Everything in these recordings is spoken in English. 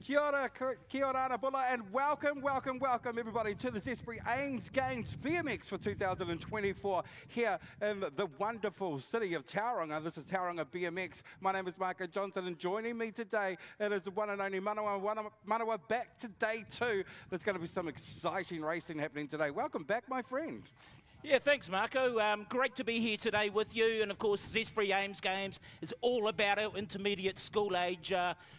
Kia ora, ana bula, and welcome everybody to the Zespri Ames Games BMX for 2024 here in the wonderful city of Tauranga. This is Tauranga BMX. My name is Marco Johnson, and joining me today, it is the one and only Manawa back to day 2. There's going to be some exciting racing happening today. Welcome back, my friend. Yeah, thanks, Marco. Great to be here today with you. And of course, Zespri Ames Games is all about our intermediate school age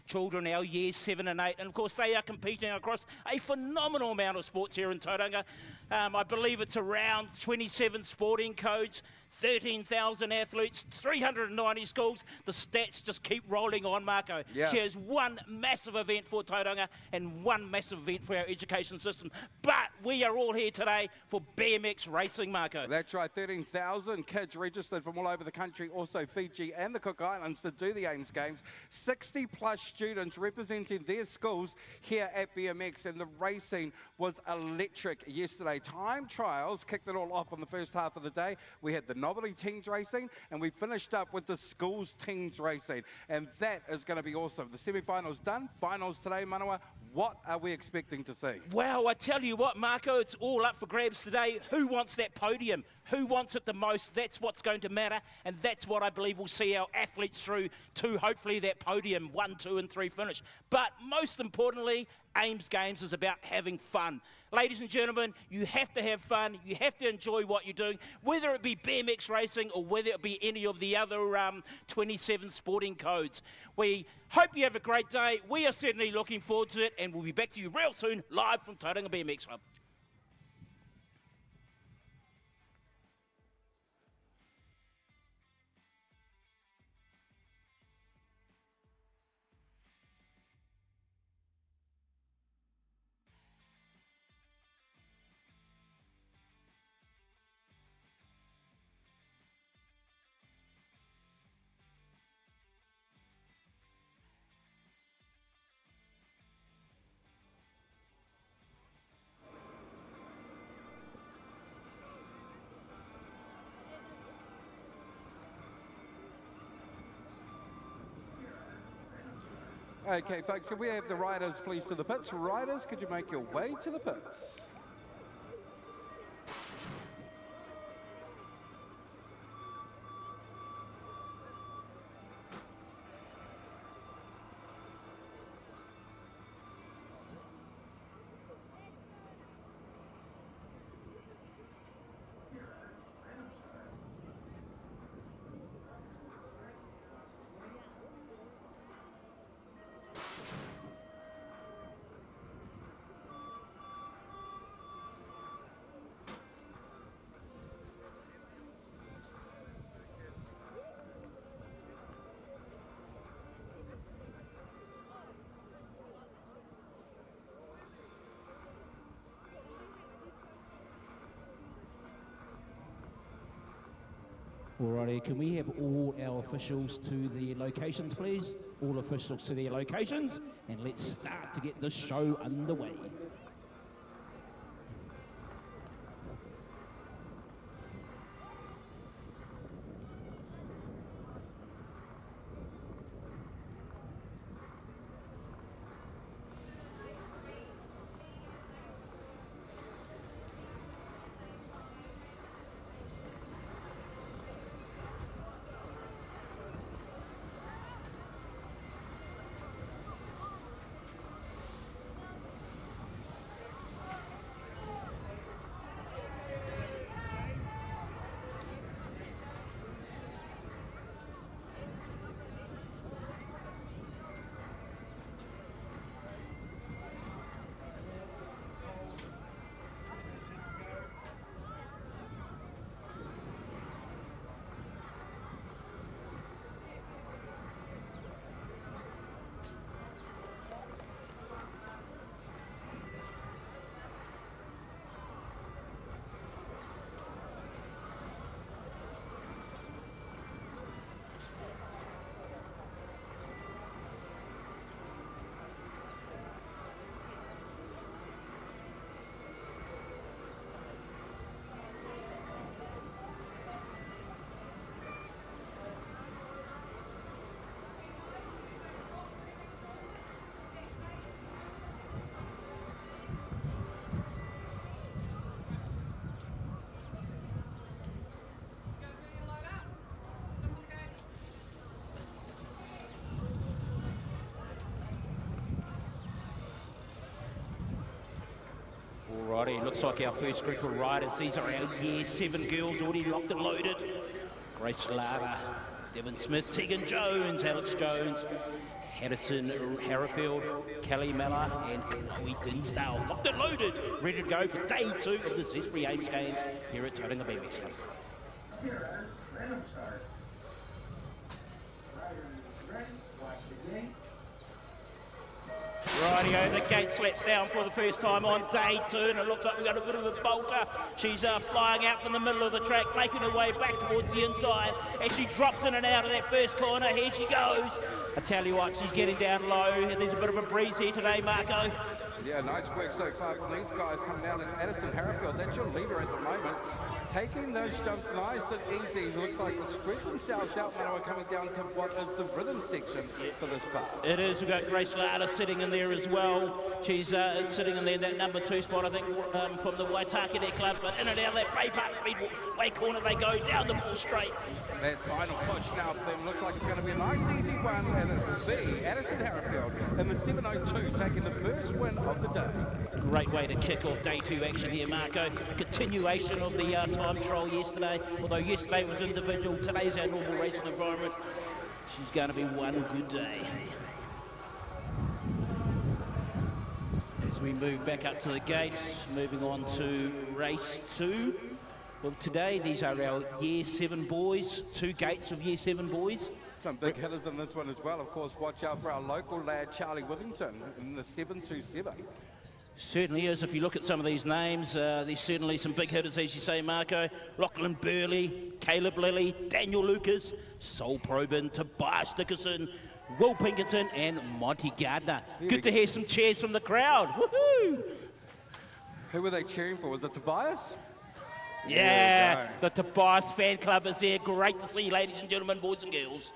children, our years 7 and 8. And of course, they are competing across a phenomenal amount of sports here in Tauranga. I believe it's around 27 sporting codes, 13,000 athletes, 390 schools. The stats just keep rolling on, Marco. Yeah. She has one massive event for Tauranga and one massive event for our education system. But we are all here today for BMX racing, Marco. That's right, 13,000 kids registered from all over the country, also Fiji and the Cook Islands to do the Ames Games. 60 plus students representing their schools here at BMX, and the racing was electric yesterday. Time trials kicked it all off on the first half of the day. We had the Novelty teams racing, and we finished up with the schools teams racing, and that is going to be awesome. The semi-finals done, finals today, Manawa. What are we expecting to see? Well, I tell you what, Marco, it's all up for grabs today. Who wants that podium? Who wants it the most? That's what's going to matter, and that's what I believe will see our athletes through to hopefully that podium 1, 2 and 3 finish. But most importantly, Ames Games is about having fun. Ladies and gentlemen, you have to have fun. You have to enjoy what you're doing, whether it be BMX racing or whether it be any of the other 27 sporting codes. We hope you have a great day. We are certainly looking forward to it, and we'll be back to you real soon, live from Tauranga BMX Club. Okay, folks, can we have the riders please to the pits? Riders, could you make your way to the pits? Alrighty, can we have all our officials to their locations, please? All officials to their locations, and let's start to get this show underway. Alrighty, looks like our first group of riders. These are our Year 7 girls, already locked and loaded. Grace Lara, Devon Smith, Tegan Jones, Alex Jones, Harrison Harrifield, Kelly Miller, and Chloe Dinsdale. Locked and loaded, ready to go for day 2 of the Zespri Ames Games here at Tauranga BMX Club. Random start. Riders ready, watch the gate. Rightio, the gate slaps down for the first time on day 2, and it looks like we've got a bit of a bolter. She's flying out from the middle of the track, making her way back towards the inside. As she drops in and out of that first corner, here she goes. I tell you what, she's getting down low. There's a bit of a breeze here today, Marco. Yeah, nice work so far from these guys coming down. It's Addison Harrifield, that's your leader at the moment. Taking those jumps nice and easy. Looks like they spread themselves out now. We're coming down to what is the rhythm section for this part. It is. We've got Grace Larda sitting in there as well. She's sitting in there in that number 2 spot, I think, from the Waitakere Club. But in and out of that Bay Park Speedway corner they go, down the full straight. That final push now for them looks like it's going to be a nice easy one, and it will be Addison Harrifield in the 7:02 taking the first win of the day. Great way to kick off day 2 action here, Marco. Continuation of the time trial yesterday, although yesterday was individual, today's our normal racing environment. She's going to be one good day. As we move back up to the gate, moving on to race 2 of today. These are our Year 7 boys, 2 gates of Year 7 boys. Some big hitters in this one as well. Of course, watch out for our local lad, Charlie Withington, in the 727. Certainly is. If you look at some of these names, there's certainly some big hitters, as you say, Marco. Lachlan Burley, Caleb Lilly, Daniel Lucas, Sol Probin, Tobias Dickerson, Will Pinkerton, and Monty Gardner. Good to hear some cheers from the crowd. Woohoo! Who were they cheering for? Was it Tobias? Yeah, the Tobias fan club is there. Great to see, ladies and gentlemen, boys and girls.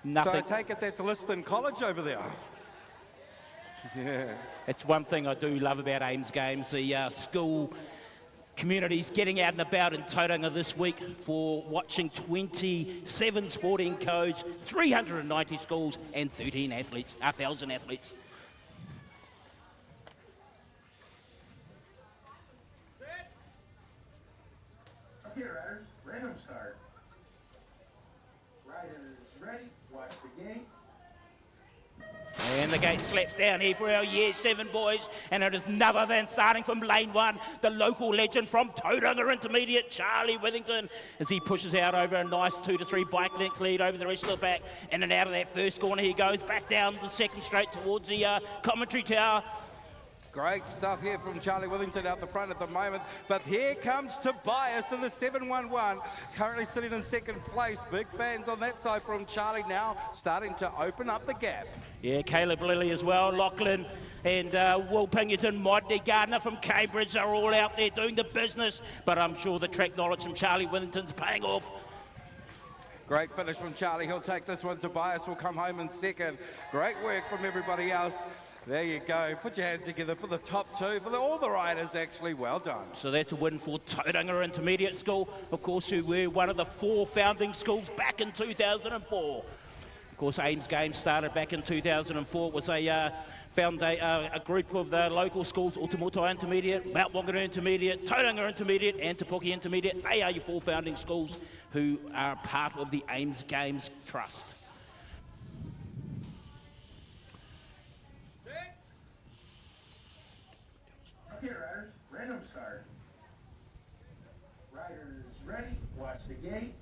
Nothing. So I take it that's Liston College over there. Yeah. It's one thing I do love about Ames Games, the school communities getting out and about in Tauranga this week for watching 27 sporting codes, 390 schools and 13 athletes, 1,000 athletes. Okay, riders, random start. Riders ready, watch the gate. And the gate slaps down here for our Year 7 boys, and it is none other than starting from lane 1, the local legend from Tauranga Intermediate, Charlie Withington, as he pushes out over a nice 2 to 3 bike length lead over the rest of the back. In and out of that first corner he goes, back down the second straight towards the commentary tower. Great stuff here from Charlie Withington out the front at the moment. But here comes Tobias in the 711. He's currently sitting in second place. Big fans on that side from Charlie now, starting to open up the gap. Yeah, Caleb Lilly as well, Lachlan and Will Pinkerton, Monty Gardner from Cambridge are all out there doing the business. But I'm sure the track knowledge from Charlie Withington's paying off. Great finish from Charlie. He'll take this one. Tobias will come home in second. Great work from everybody else. There you go. Put your hands together for the top 2, for all the riders, actually. Well done. So that's a win for Tauranga Intermediate School, of course, who were one of the 4 founding schools back in 2004. Of course, Ames Games started back in 2004. It was a group of the local schools, Utamotai Intermediate, Mount Whangarei Intermediate, Tauranga Intermediate, and Te Puke Intermediate. They are your 4 founding schools who are part of the Ames Games Trust. Okay, riders, random start. Riders ready, watch the gate.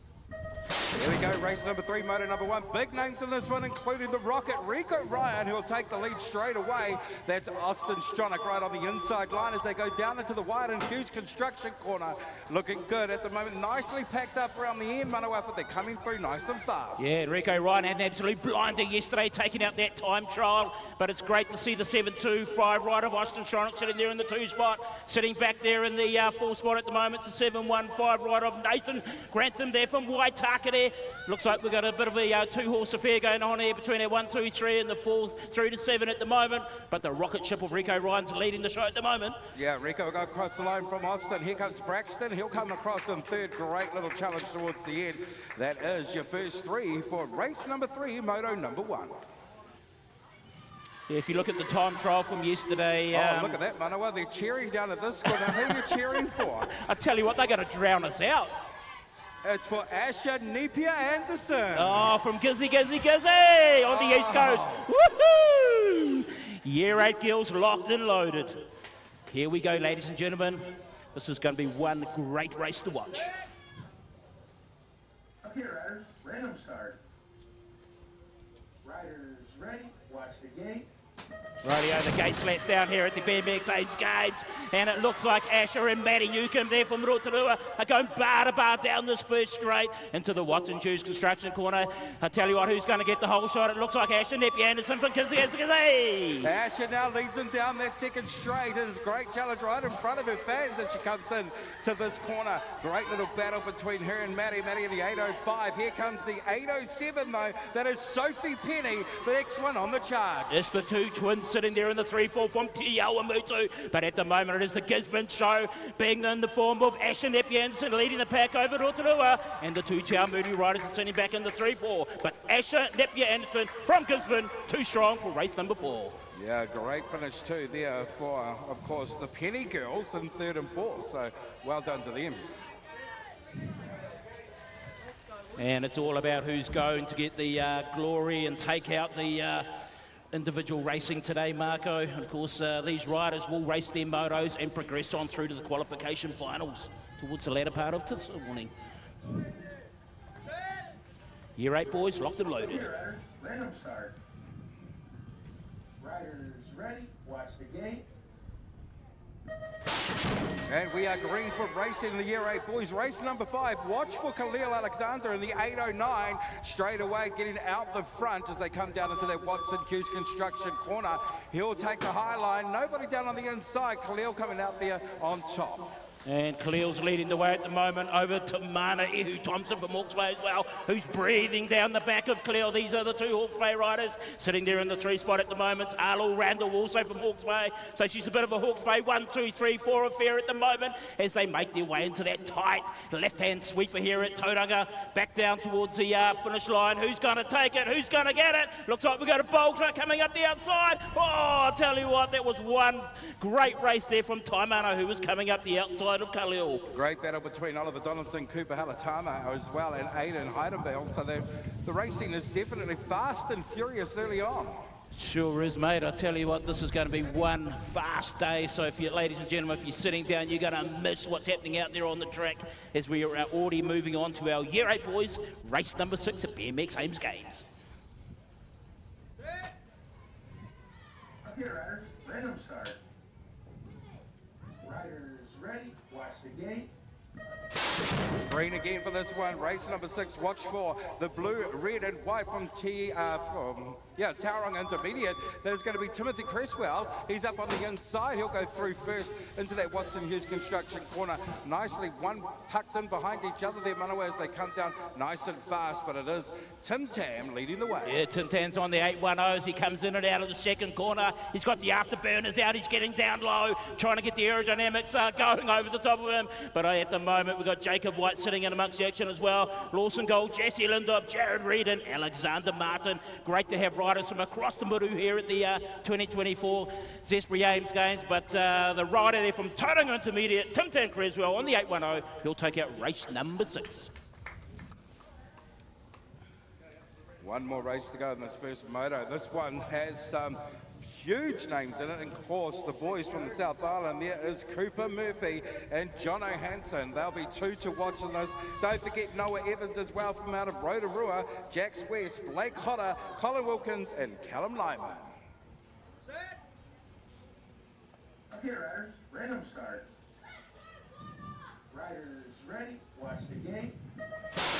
Here we go, race number 3, moto number 1. Big names in this one, including the Rocket, Rico Ryan, who will take the lead straight away. That's Austin Stronach right on the inside line as they go down into the wide and huge construction corner. Looking good at the moment, nicely packed up around the end, Manawa, but they're coming through nice and fast. Yeah, Rico Ryan had an absolute blinder yesterday, taking out that time trial, but it's great to see the 7.25 rider of Austin Stronach sitting there in the 2 spot, sitting back there in the 4 spot at the moment. It's the 7.15 rider of Nathan Grantham there from Waitakere. Looks like we've got a bit of a 2-horse affair going on here between our 1, 2, 3 and the 4 through to 7 at the moment, but the rocket ship of Rico Ryan's leading the show at the moment. Yeah, Rico will go across the line from Austin. Here comes Braxton. He'll come across in third. Great little challenge towards the end. That is your first 3 for race number 3, moto number 1. If you look at the time trial from yesterday... oh, look at that, Manawa. They're cheering down at this corner. Who are you cheering for? I tell you what, they're going to drown us out. It's for Asher Napier Anderson. Oh, from Gizzy on the East Coast. Woohoo! Year 8 girls locked and loaded. Here we go, ladies and gentlemen. This is going to be one great race to watch. Up here, riders. Random start. Riders ready. Watch the gate. Rightio, the gate slats down here at the BMX Age Games, and it looks like Asher and Matty Newcomb there from Rotorua are going bar to bar down this first straight into the Watson Hughes construction corner. I tell you what, who's going to get the whole shot? It looks like Asher Napier Anderson from Kizzy. Asher now leads them down that second straight. It is a great challenge right in front of her fans as she comes in to this corner. Great little battle between her and Matty. Matty in the 8:05. Here comes the 8:07 though. That is Sophie Penny, the next one on the charge. It's the two twins sitting there in the 3-4 from Te Awamutu, but at the moment it is the Gisborne show being in the form of Asher Napier Anderson leading the pack over Rotorua, and the two Te Awamutu riders are sitting back in the 3-4, but Asher Napier Anderson from Gisborne, too strong for race number 4. Yeah, great finish too there for, of course, the Penny girls in 3rd and 4th, so well done to them. And it's all about who's going to get the glory and take out the individual racing today, Marco. And of course, these riders will race their motos and progress on through to the qualification finals towards the latter part of this morning. Year 8 boys, locked and loaded. Here, riders. Random start. Riders ready. Watch the gate. And we are green for racing in the Year 8 boys. Race number 5. Watch for Khalil Alexander in the 8:09. Straight away getting out the front as they come down into that Watson Hughes construction corner. He'll take the high line. Nobody down on the inside. Khalil coming out there on top. And Khalil's leading the way at the moment over to Mana Ihu Thompson from Hawke's Bay as well, who's breathing down the back of Khalil. These are the two Hawke's Bay riders sitting there in the 3 spot at the moment. Arlo Randall also from Hawke's Bay. So she's a bit of a Hawke's Bay 1, 2, 3, 4 affair at the moment as they make their way into that tight left-hand sweeper here at Tauranga. Back down towards the finish line. Who's going to take it? Who's going to get it? Looks like we've got a Bolter coming up the outside. Oh, I tell you what, that was one great race there from Taimana, who was coming up the outside of Khalil. Great battle between Oliver Donaldson, Cooper Halatama as well, and Aidan Heidenbell. So the racing is definitely fast and furious early on. Sure is, mate. I tell you what, this is going to be one fast day. So if you, ladies and gentlemen, if you're sitting down, you're going to miss what's happening out there on the track as we are already moving on to our Year 8 boys, race number 6 at BMX Ames Games. Up here, riders. Random start. Riders ready. Watch the gate. Green again for this one. Race number 6. Watch for the blue, red, and white from Tauranga Intermediate. That is going to be Timothy Cresswell. He's up on the inside. He'll go through first into that Watson Hughes construction corner. Nicely, one tucked in behind each other there, Manawa, as they come down nice and fast. But it is Tim Tam leading the way. Yeah, Tim Tam's on the 810s. He comes in and out of the second corner. He's got the afterburners out. He's getting down low, trying to get the aerodynamics going over the top of him. But at the moment, we've got Jacob White sitting in amongst the action as well. Lawson Gold, Jesse Lindop, Jared Reed, and Alexander Martin. Great to have riders from across the Muru here at the 2024 Zespri Ames Games. But the rider there from Tauranga Intermediate, Tim Tam Creswell on the 810, he'll take out race number 6. One more race to go in this first moto. This one has some huge names in it, and of course the boys from the South Island. There is Cooper Murphy and John O'Hanson. They'll be 2 to watch in this. Don't forget Noah Evans as well from out of Rotorua, Jax West, Blake Hodder, Colin Wilkins, and Callum Lyman. Up here, riders. Random start. Riders ready. Watch the gate.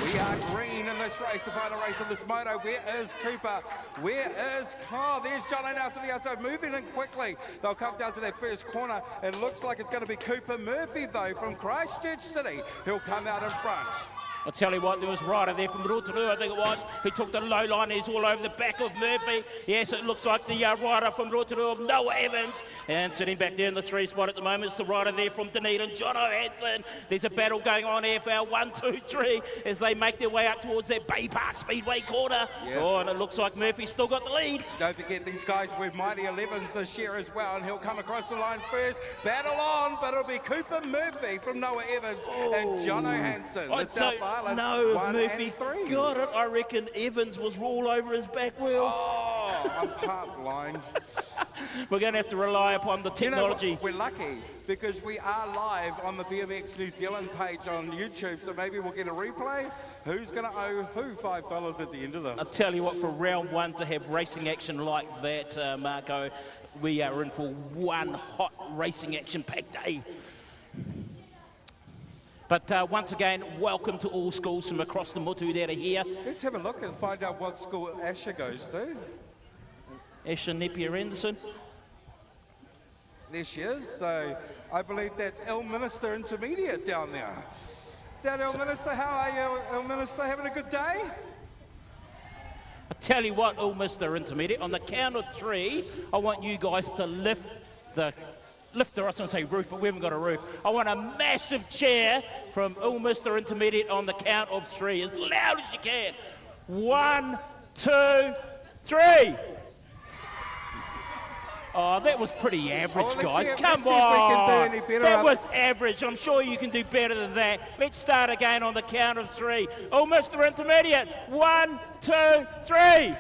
We are green in this race, the final race of this moto. Where is Cooper? Where is Carl? There's Johnny now to the outside, moving in quickly. They'll come down to that first corner. It looks like it's going to be Cooper Murphy, though, from Christchurch City. He'll come out in front. I'll tell you what, there was Ryder there from Rotorua, I think it was, who took the low line. He's all over the back of Murphy. Yes, it looks like the rider from Rotorua, Noah Evans. And sitting back there in the 3 spot at the moment is the rider there from Dunedin, John O'Hanson. There's a battle going on, AFL 1, 2, 3, as they make their way up towards that Bay Park Speedway corner. Yeah. Oh, and it looks like Murphy's still got the lead. Don't forget these guys with Mighty 11s this year as well, and he'll come across the line first. Battle on, but it'll be Cooper Murphy from Noah Evans and John O'Hanson, the South Island. No, 1 Murphy and 3. got it. I reckon Evans was all over his back wheel. Oh, I'm part blind. We're going to have to rely upon the technology. You know, we're lucky because we are live on the BMX New Zealand page on YouTube, so maybe we'll get a replay. Who's going to owe who $5 at the end of this? I'll tell you what, for round 1 to have racing action like that, Marco, we are in for one hot racing action-packed day. But once again, welcome to all schools from across the Mutu that are here. Let's have a look and find out what school Asher goes to. Asher Napier-Anderson. There she is. So I believe that's Elminster Intermediate down there. Down Elminster, how are you, Elminster? Having a good day? I tell you what, Mr. Intermediate, on the count of 3, I want you guys to lift the, I was going to say roof, but we haven't got a roof. I want a massive cheer from Mr. Intermediate on the count of 3, as loud as you can. 1, 2, 3. Oh, that was pretty average, guys. Come on. That was average. I'm sure you can do better than that. Let's start again on the count of 3. Mr. Intermediate. 1, 2, 3.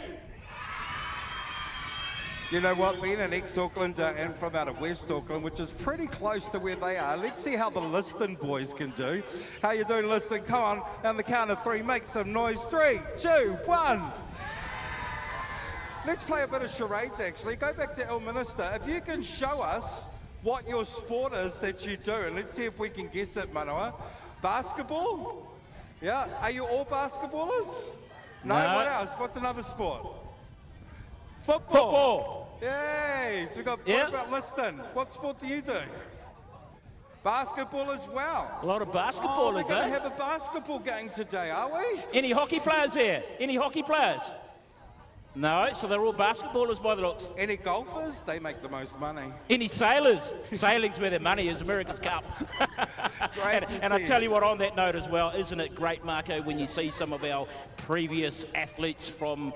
You know what, being an ex-Aucklander and from out of West Auckland, which is pretty close to where they are, let's see how the Liston boys can do. How you doing, Liston? Come on, on the count of 3, make some noise. 3, 2, 1. Let's play a bit of charades, actually. Go back to Elminster. If you can show us what your sport is that you do, and let's see if we can guess it, Manoa. Basketball? Yeah. Are you all basketballers? No. What else? What's another sport? Football. Yay. So we've got what about Liston? What sport do you do? Basketball as well. A lot of basketballers, we're going to have a basketball game today, are we? Any hockey players here? Any hockey players? No, so they're all basketballers by the looks. Any golfers? They make the most money. Any sailors? Sailing's where their money is, America's Cup. and I tell you what, on that note as well, isn't it great, Marco, when you see some of our previous athletes from,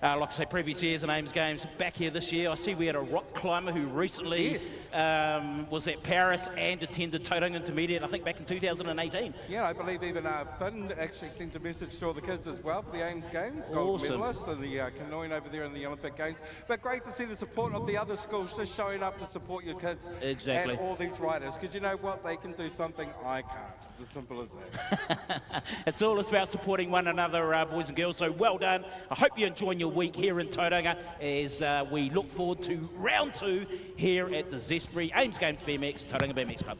like I say, previous years in Ames Games back here this year. I see we had a rock climber who recently was at Paris and attended Tauranga Intermediate, I think back in 2018. Yeah, I believe even Finn actually sent a message to all the kids as well for the Ames Games. Gold medalist and the canoeing over there in the Olympic Games. But great to see the support of the other schools just showing up to support your kids and all these riders. Because you know what? They can do something I can't. It's as simple as that. It's all about supporting one another, boys and girls. So well done. I hope you're enjoying your week here in Tauranga as we look forward to round 2 here at the Zespri Ames Games BMX, Tauranga BMX Club.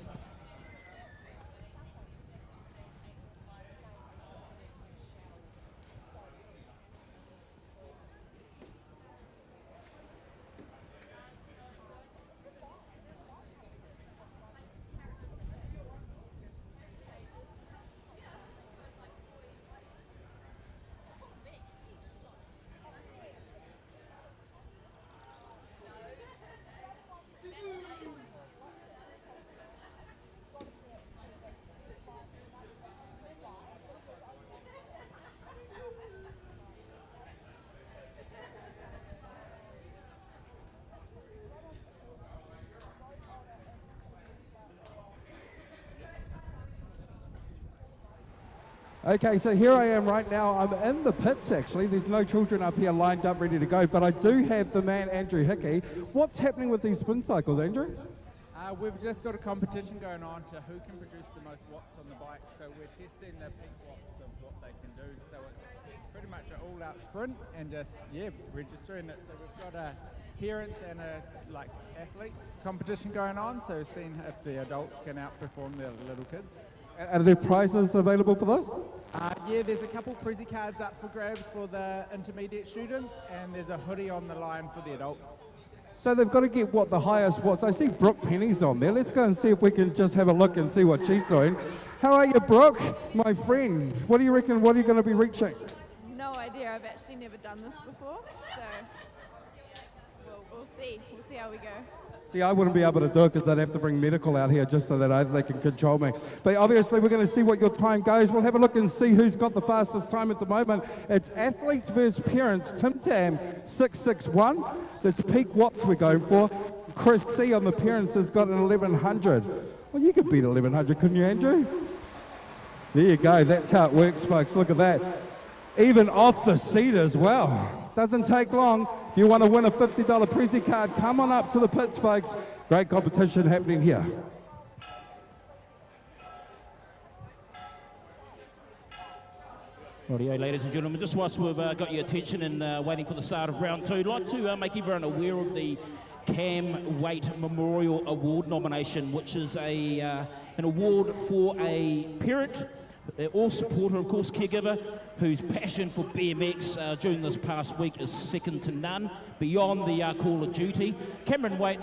Okay, so here I am right now. I'm in the pits, actually. There's no children up here lined up ready to go, but I do have the man, Andrew Hickey. What's happening with these spin cycles, Andrew? We've just got a competition going on to who can produce the most watts on the bike. So we're testing the peak watts of what they can do. So it's pretty much an all-out sprint and just, registering it. So we've got a parents and a athletes competition going on. So seeing if the adults can outperform the little kids. Are there prizes available for those? Yeah, there's a couple Prezi cards up for grabs for the intermediate students, and there's a hoodie on the line for the adults. So they've got to get what the highest watts. I see Brooke Penny's on there. Let's go and see if we can just have a look and see what she's doing. How are you, Brooke? My friend. What do you reckon? What are you going to be reaching? No idea. I've actually never done this before, so we'll see. We'll see how we go. See, I wouldn't be able to do it because they'd have to bring medical out here just so that they can control me. But obviously, we're going to see what your time goes. We'll have a look and see who's got the fastest time at the moment. It's athletes versus parents. Tim Tam, 661. That's peak watts we're going for. Chris C on the parents has got an 1100. Well, you could beat 1100, couldn't you, Andrew? There you go. That's how it works, folks. Look at that. Even off the seat as well. Doesn't take long. If you want to win a $50 Prezi card, come on up to the pits, folks. Great competition happening here. Rightio, ladies and gentlemen, just whilst we've got your attention and waiting for the start of round 2, I'd like to make everyone aware of the Cam Waite Memorial Award nomination, which is an award for a parent or supporter, of course, caregiver, whose passion for BMX during this past week is second to none, beyond the call of duty. Cameron Waite,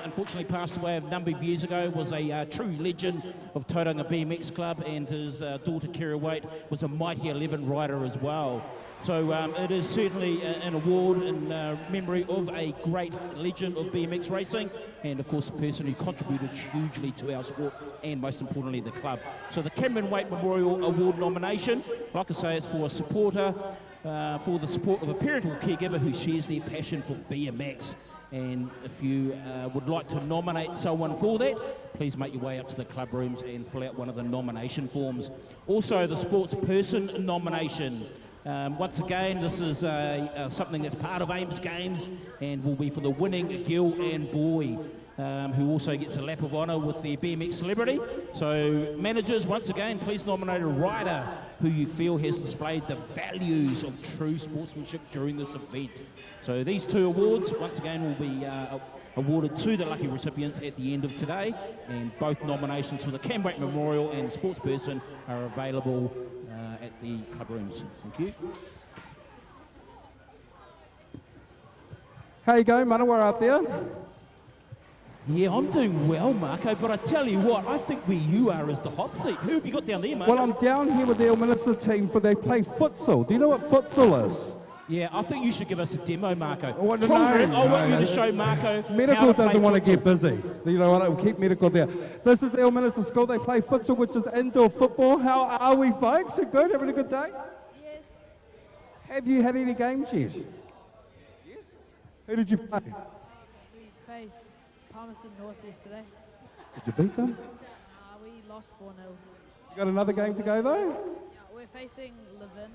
unfortunately passed away a number of years ago, was a true legend of Tauranga BMX Club, and his daughter, Kira Waite, was a Mighty 11 rider as well. So it is certainly an award in memory of a great legend of BMX racing, and of course a person who contributed hugely to our sport and most importantly the club. So the Cameron Waite Memorial Award nomination, like I say, it's for a supporter, for the support of a parent or caregiver who shares their passion for BMX. And if you would like to nominate someone for that, please make your way up to the club rooms and fill out one of the nomination forms. Also the sports person nomination. Once again, this is something that's part of Ames Games and will be for the winning girl and boy, who also gets a lap of honour with their BMX celebrity. So managers, once again, please nominate a rider who you feel has displayed the values of true sportsmanship during this event. So these two awards, once again, will be awarded to the lucky recipients at the end of today, and both nominations for the Cam Waite Memorial and Sportsperson are available at the club rooms. Thank you. How you going, Manawa, up there? Yeah, I'm doing well, Marco, but I tell you what, I think where you are is the hot seat. Who have you got down there, Marco? Well, I'm down here with the Ilminster team for they play futsal. Do you know what futsal is? Yeah, I think you should give us a demo, Marco. I want you to show Marco. Medical doesn't want to get busy. You know what? We'll keep medical there. This is the Ilminster School. They play futsal, which is indoor football. How are we, folks? Are good? Having a good day? Yes. Have you had any games yet? Yes. Who did you play? We faced Palmerston North yesterday. Did you beat them? We lost 4-0. You got another game to go, though? Yeah, we're facing Levin.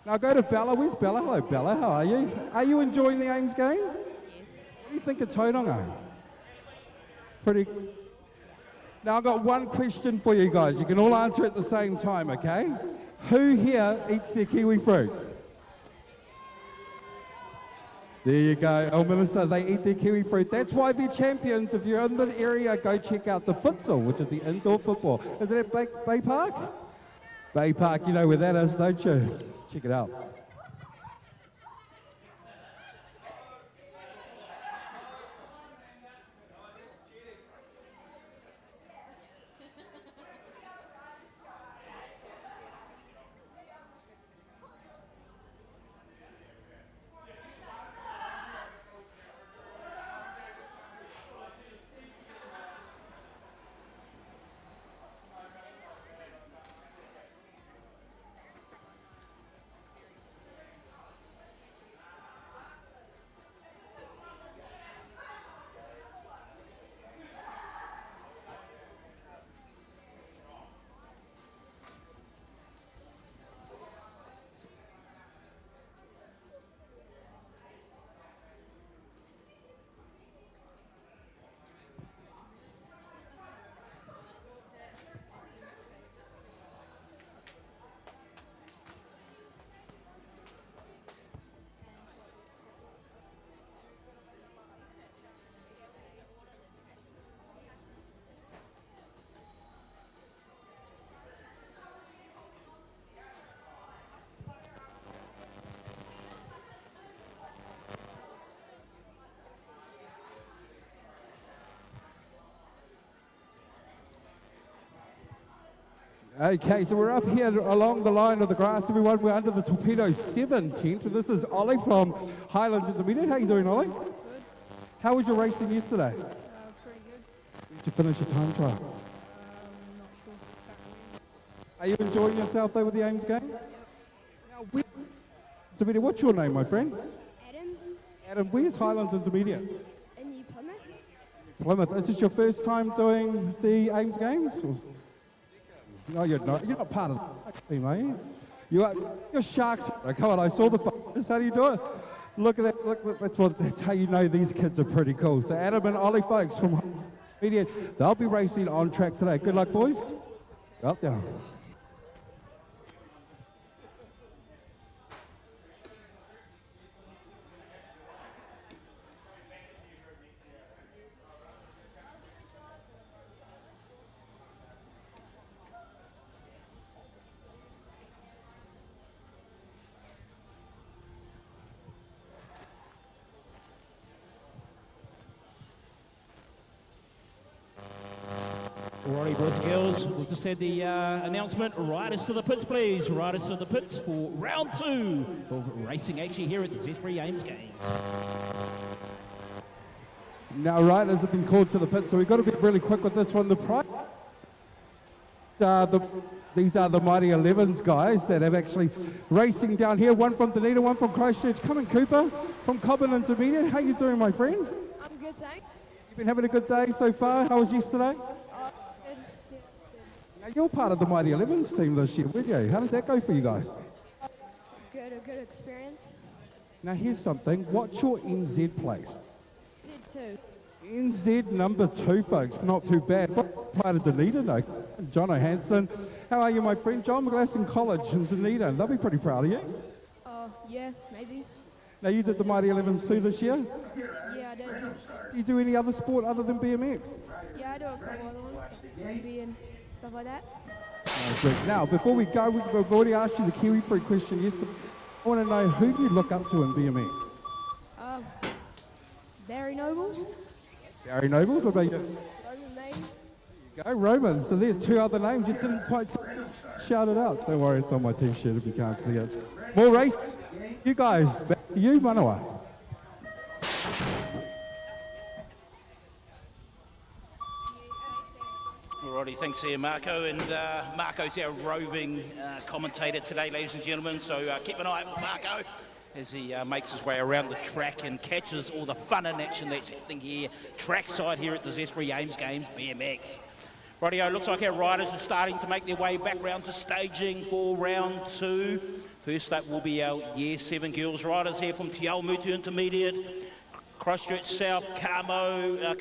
Now go to Bella. Where's Bella? Hello, Bella. How are you? Are you enjoying the Ames game? Yes. What do you think of Tauranga? Pretty. Now I've got one question for you guys. You can all answer at the same time, okay? Who here eats their kiwi fruit? There you go. Ilminster, they eat their kiwi fruit. That's why they're champions. If you're in the area, go check out the futsal, which is the indoor football. Is it at Bay Park? Bay Park, you know where that is, don't you? Check it out. Okay, so we're up here along the line of the grass, everyone. We're under the Torpedo 7 tent, and this is Ollie from Highlands Intermediate. How you doing, Ollie? Good. How was your racing yesterday? Pretty good. Did you finish your time trial? Not sure. Are you enjoying yourself though with the Ames game? Now, Intermediate, what's your name, my friend? Adam Adam, where's Highlands Intermediate? in New Plymouth. Plymouth. Is this your first time doing the Ames games? Or? No, you're not. You're not part of the team, are you? You're Sharks. Come on, I saw the photos. How do you do it? Look at that. Look, that's how you know these kids are pretty cool. So Adam and Ollie folks from Intermediate, they'll be racing on track today. Good luck, boys. Up down. Alrighty, boys and girls, we've just had the announcement. Riders to the pits, please. Riders to the pits for round 2 of racing action here at the Zespri Ames Games. Now, riders have been called to the pit, so we've got to be really quick with this one. These are the Mighty 11s guys that have actually racing down here. One from Dunedin, one from Christchurch. Coming Cooper from Cobbin Intermediate. How you doing, my friend? I'm good, thanks. You've been having a good day so far. How was yesterday? Good. Now, you're part of the Mighty 11s team this year, weren't you? How did that go for you guys? Good, a good experience. Now, here's something. What's your NZ plate? Did 2. NZ number 2, folks. Not too bad. Part of Dunedin, though. John O'Hanson. How are you, my friend? John McGlasson College in Dunedin. They'll be pretty proud of you. Yeah, maybe. Now, you did the Mighty 11s too this year? Yeah, I did. Do you do any other sport other than BMX? Yeah, I do a couple other ones, like rugby and stuff like that. Now, before we go, we've already asked you the Kiwi Fruit question yesterday. I want to know who do you look up to in BMX? Barry Nobles. Barry Nobles, what about you? Roman May. Go, Roman. So there are 2 other names. You didn't quite shout it out. Don't worry, it's on my t-shirt if you can't see it. More race. You guys, back to you, Manawa. Alrighty, thanks there, Marco. And Marco's our roving commentator today, ladies and gentlemen. So keep an eye out for Marco as he makes his way around the track and catches all the fun and action that's happening here, trackside here at the Zespri Ames Games BMX. Rightio, looks like our riders are starting to make their way back round to staging for round 2. First up will be our Year 7 girls riders here from Te Awamutu Intermediate, Christchurch South, Karamata,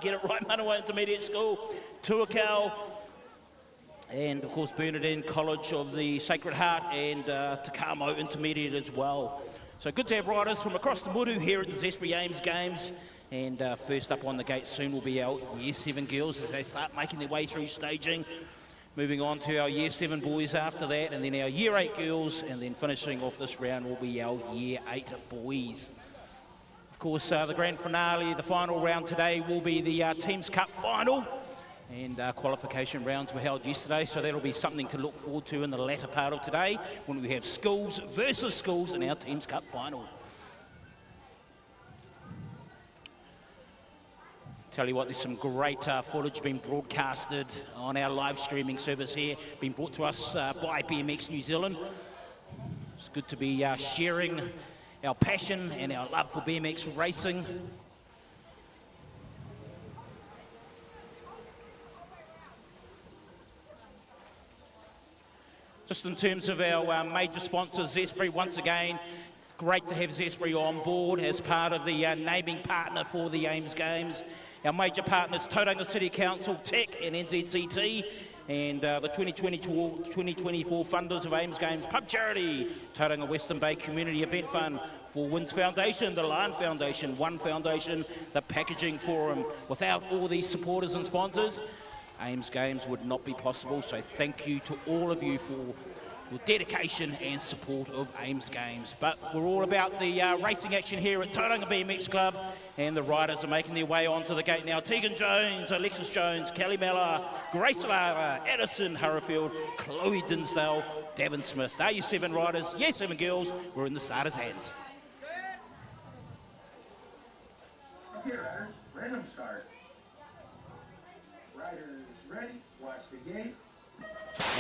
get it right, Manawa Intermediate School, Tuakau, and of course Bernardine College of the Sacred Heart and Takamo Intermediate as well. So good to have riders from across the Muru here at the Zespri Ames Games. And first up on the gate soon will be our Year 7 girls as they start making their way through staging. Moving on to our Year 7 boys after that, and then our Year 8 girls, and then finishing off this round will be our Year 8 boys. Of course, the grand finale, the final round today will be the Teams Cup final. And qualification rounds were held yesterday, so that'll be something to look forward to in the latter part of today when we have schools versus schools in our Teams Cup final. Tell you what, there's some great footage being broadcasted on our live streaming service here, being brought to us by BMX New Zealand. It's good to be sharing our passion and our love for BMX racing. Just in terms of our major sponsors, Zespri, once again, great to have Zespri on board as part of the naming partner for the Ames Games. Our major partners, Tauranga City Council, TEC and NZCT, and the 2024 funders of Ames Games, Pub Charity, Tauranga Western Bay Community Event Fund, Four Winds Foundation, the Lion Foundation, One Foundation, the Packaging Forum. Without all these supporters and sponsors, Ames Games would not be possible, so thank you to all of you for your dedication and support of Ames Games. But we're all about the racing action here at Tauranga BMX Club, and the riders are making their way onto the gate now. Tegan Jones, Alexis Jones, Kelly Miller, Grace Lara, Addison Hurrfield, Chloe Dinsdale, Davin Smith. They're your 7 riders, your 7 girls. We're in the starters' hands. Okay, riders, random start. Riders ready, watch the gate.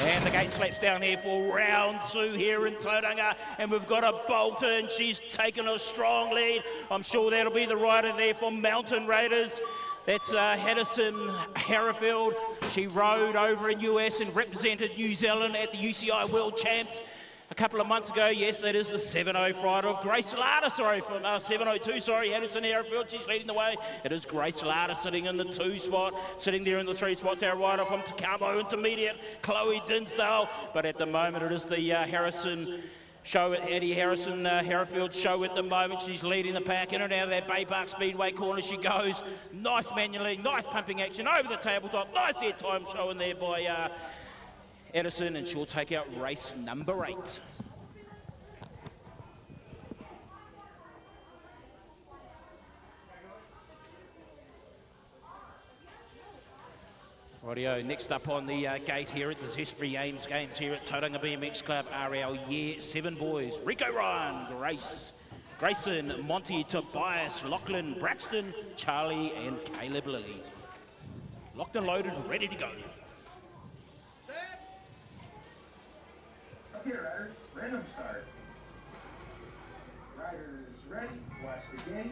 And the gate slaps down here for round 2 here in Tauranga, and we've got a Bolton. She's taken a strong lead. I'm sure that'll be the rider there for Mountain Raiders. That's Addison Hurrfield. She rode over in US and represented New Zealand at the UCI World Champs a couple of months ago. Yes, that is the 7.0 rider of Grace Larder, from 7.02, Addison Hurrfield. She's leading the way. It is Grace Larder sitting in the 2 spot, sitting there in the 3 spots. Our rider from Takamo Intermediate, Chloe Dinsdale. But at the moment, it is the Harrison show at Eddie Harrison Hurrfield show at the moment. She's leading the pack in and out of that Bay Park Speedway corner. She goes nice manually, nice pumping action over the tabletop. Nice air time show in there by Edison, and she'll take out race number 8. Rightio, next up on the gate here at the Zespri Ames Games here at Tauranga BMX Club are our Year 7 boys. Rico Ryan, Grayson, Monty, Tobias, Lachlan, Braxton, Charlie and Caleb Lilly. Locked and loaded, ready to go. Okay, riders, random start. Riders ready, watch the gate.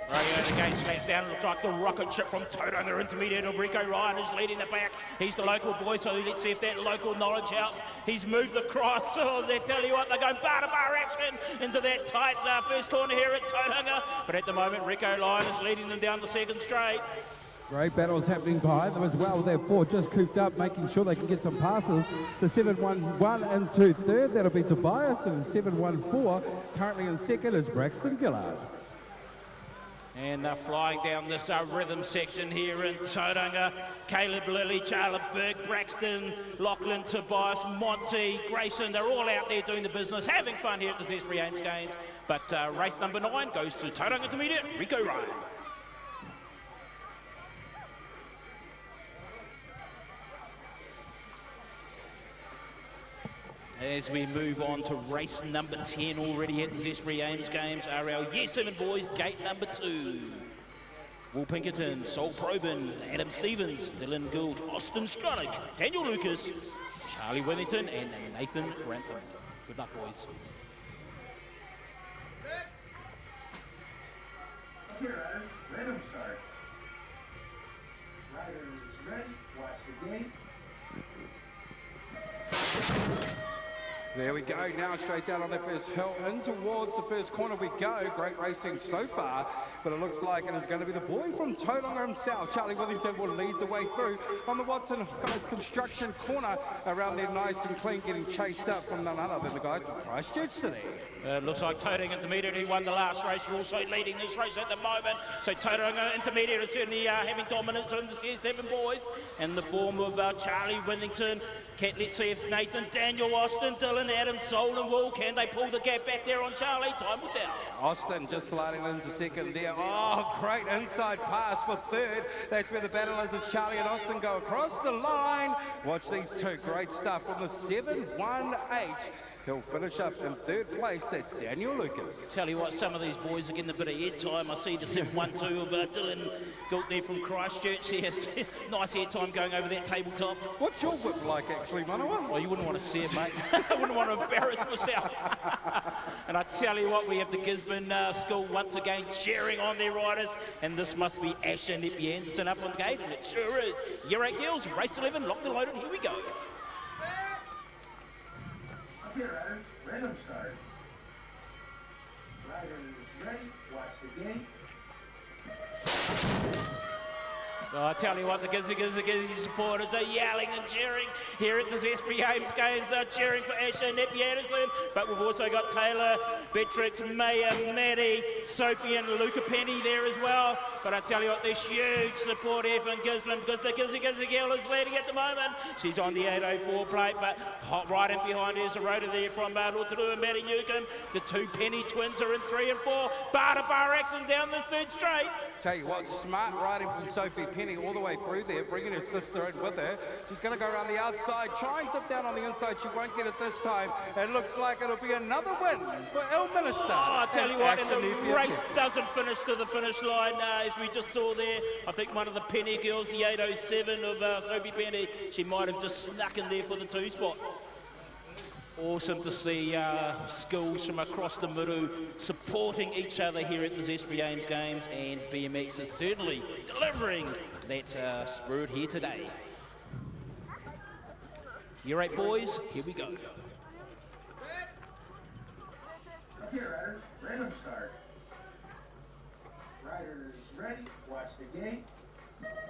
Rightio, the gate slaps down. It looks like the rocket ship from Tauranga Intermediate of Rico Ryan is leading the pack. He's the local boy, so let's see if that local knowledge helps. He's moved across. Oh, they tell you what, they're going bar-to-bar action into that tight first corner here at Tauranga. But at the moment, Rico Ryan is leading them down the second straight. Great battles happening behind them as well. They're 4 just cooped up, making sure they can get some passes. The 7-1-1 into third, that'll be Tobias, and 7-1-4 currently in second is Braxton Gillard. And flying down this rhythm section here in Tauranga, Caleb Lilly, Charlotte Burke, Braxton, Lachlan, Tobias, Monty, Grayson, they're all out there doing the business, having fun here at the Zespri Ames Games. But race number 9 goes to Tauranga Intermediate, Rico Ryan. As we move on to race number 10 already at the Zespri Ames Games are our Year 7 boys, gate number 2. Will Pinkerton, Sol Probin, Adam Stevens, Dylan Gould, Austin Stronick, Daniel Lucas, Charlie Withington and Nathan Grantham. Good luck, boys. Okay, riders, random start. Riders ready, watch the gate. There we go, now straight down on the first hill, in towards the first corner we go. Great racing so far, but it looks like it is going to be the boy from Tauranga himself. Charlie Withington will lead the way through on the Watson guys construction corner around there, nice and clean, getting chased up from none other than the guys from Christchurch City. It looks like Tauranga Intermediate, who won the last race, are also leading this race at the moment. So Tauranga Intermediate is certainly having dominance in the Year 7 boys in the form of Charlie Withington. Let's see if Nathan, Daniel, Austin, Dylan, Adam, Sol and Will, can they pull the gap back there on Charlie? Time will tell. Austin just sliding into second there. Oh, great inside pass for third. That's where the battle is as Charlie and Austin go across the line. Watch these two, great stuff from the 7-1-8. He'll finish up in third place. That's Daniel Lucas. Tell you what, some of these boys are getting a bit of air time. I see the 7-1-2 of Dylan Gould there from Christchurch here. Nice air time going over that tabletop. What's your whip like actually, Manawa? Well, you wouldn't want to see it, mate. I wouldn't want to embarrass myself. And I tell you what, we have the Gisborne School once again cheering on their riders, and this must be Asha Nepiensen up on the gate, and it sure is. Year 8 girls, race 11, locked and loaded, here we go. Okay, riders, random start. Riders ready, watch the gate. Oh, I tell you what, the Gizzy supporters are yelling and cheering here at the Zespri Games. They're cheering for Asha Nepi-Anderson, but we've also got Taylor, Beatrix, Maya, Maddie, Sophie and Luca Penny there as well. But I tell you what, there's huge support here from Gislin because the Gizzy girl is leading at the moment. She's on the 804 plate, but right in behind her is a rotor there from Rotorua and Maddie Newcomb. The two Penny twins are in 3 and 4. Bar action down the third straight. Tell you what, smart riding from Sophie Penny all the way through there, bringing her sister in with her. She's going to go around the outside, try and dip down on the inside. She won't get it this time. It looks like it'll be another win for Ilminster. Oh, I tell you what, and the race doesn't finish to the finish line, as we just saw there. I think one of the Penny girls, the 807 of Sophie Penny, she might have just snuck in there for the 2 spot. Awesome to see schools from across the Muru supporting each other here at the Zespri Games, and BMX is certainly delivering that spirit here today. Year 8 boys, here we go. Up here, riders. Random start. Riders ready. Watch the gate.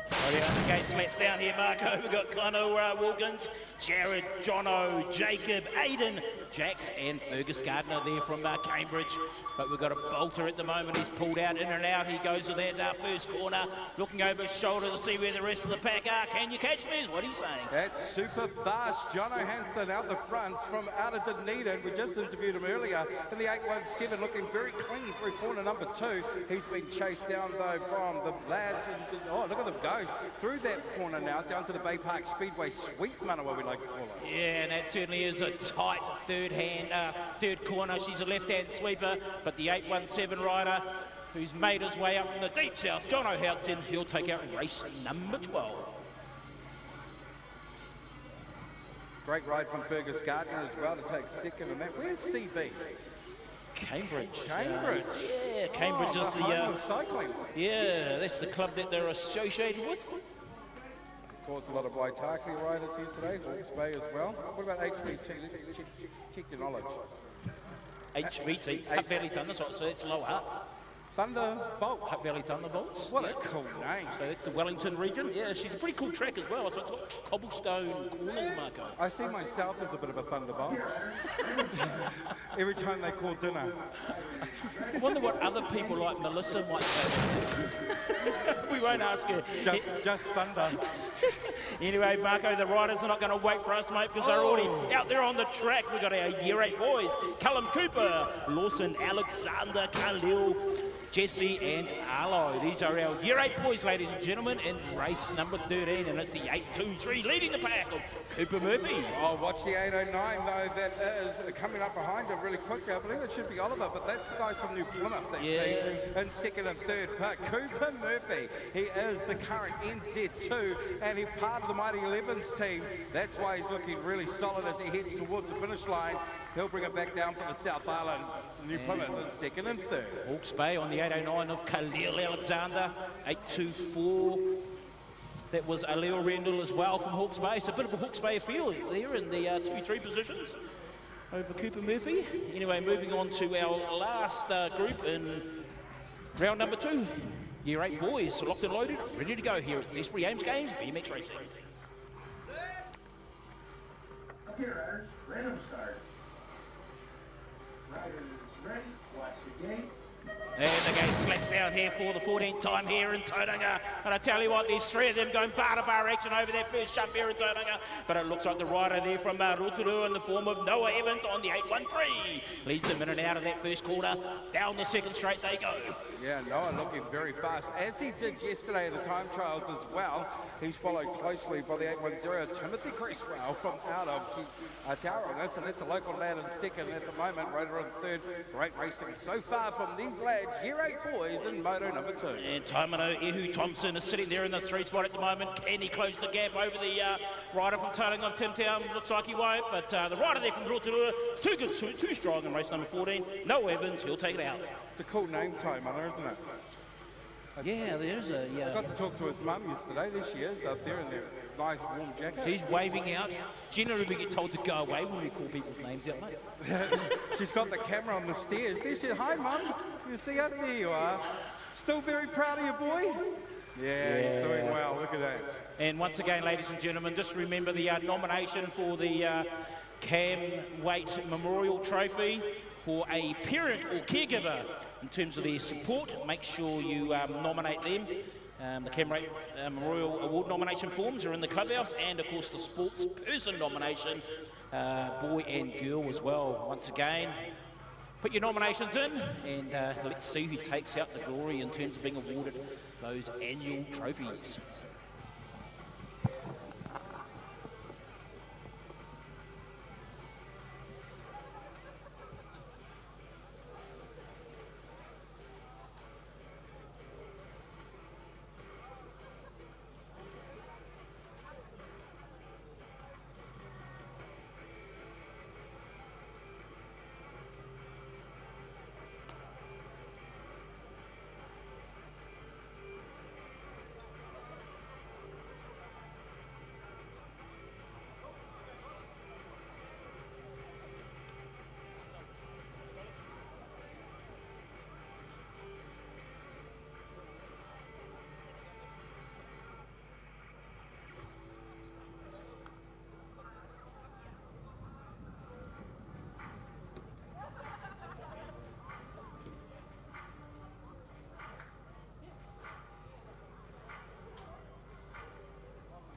Oh yeah, the gate slaps down here, Marco. We've got Connor Wilkins, Jared, Jono, Jacob, Aiden, Jax and Fergus Gardner there from Cambridge. But we've got a bolter at the moment. He's pulled out, in and out. He goes to that first corner, looking over his shoulder to see where the rest of the pack are. Can you catch me is what he's saying. That's super fast. Jono Hansen out the front from out of Dunedin. We just interviewed him earlier in the 817, looking very clean through corner number 2. He's been chased down though from the lads. And, oh, look at them go through that corner now, down to the Bay Park Speedway Sweet Manawa, we like to call it. Yeah, and that certainly is a tight third corner. She's a left-hand sweeper, but the 817 rider who's made his way up from the deep south, John O'Houghton, he'll take out race number 12. Great ride from Fergus Gardner as well to take second in that. Where's CB? Cambridge. Yeah, Cambridge is the home of cycling. Yeah, that's the club that they're associated with. Of course, a lot of Waitaki riders here today, Hawke's Bay as well. What about HVT? Let's check your knowledge. HVT, Hutt Valley Thunder, so it's lower. Thunderbolts. Hutt Valley Thunderbolts. What a cool name. So it's the Wellington region. Yeah, she's a pretty cool track as well. So it's got cobblestone corners, Marco. I see myself as a bit of a thunderbolt. Every time they call dinner. I wonder what other people like Melissa might say. We won't ask her. Just thunder. Anyway, Marco, the riders are not going to wait for us, mate, because they're already out there on the track. We've got our Year 8 boys. Callum Cooper, Lawson, Alexander, Khalil, Jesse and Arlo. These are our Year 8 boys, ladies and gentlemen, in race number 13, and it's the 823 leading the pack of Cooper Murphy. Oh, watch the 809 though, that is coming up behind him really quickly. I believe it should be Oliver, but that's the guy from New Plymouth, that team, in second and third. But Cooper Murphy, he is the current NZ2, and he's part of the Mighty 11s team. That's why he's looking really solid as he heads towards the finish line. He'll bring it back down for the South Island, New Plymouth in second and third. Hawke's Bay on the 809 of Khalil Alexander, 824. That was Aleo Rendell as well from Hawke's Bay. So a bit of a Hawke's Bay field there in the 2-3 positions over Cooper Murphy. Anyway, moving on to our last group in round number 2. Year 8 boys, locked and loaded, ready to go here at Zespri Games, BMX Racing. Up here, riders. Random start. Riders ready. Watch the gate. And the gate slaps down here for the 14th time here in Tauranga. And I tell you what, there's 3 of them going bar-to-bar action over that first jump here in Tauranga. But it looks like the rider there from Rotorua in the form of Noah Evans on the 813 leads them in and out of that first quarter. Down the second straight they go. Yeah, Noah looking very fast, as he did yesterday at the time trials as well. He's followed closely by the 810, Timothy Cresswell from out of Tauranga. So that's a local lad in second at the moment, Rotor in third. Great racing so far from these lads. Year 8 boys in moto number 2. And Taimano Ehu Thompson is sitting there in the 3 spot at the moment. Can he close the gap over the rider from Tauranga of Tim Town? Looks like he won't, but the rider there from Rotorua, too strong in race number 14. No Evans, he'll take it out. It's a cool name, Taimano, isn't it? Yeah, there's a... I got to talk to his mum yesterday. There she is, up there in their nice warm jacket. She's waving out. Generally, we get told to go away when we call people's names out, mate. She's got the camera on the stairs. There she is. Hi, Mum. You see us? There you are. Still very proud of your boy? Yeah, he's doing well. Look at that. And once again, ladies and gentlemen, just remember the nomination for the Cam Weight Memorial Trophy for a parent or caregiver in terms of their support. Make sure you nominate them. The Cam Weight Memorial Award nomination forms are in the clubhouse, and of course the sports person nomination, boy and girl as well. Once again, put your nominations in, and let's see who takes out the glory in terms of being awarded those annual trophies.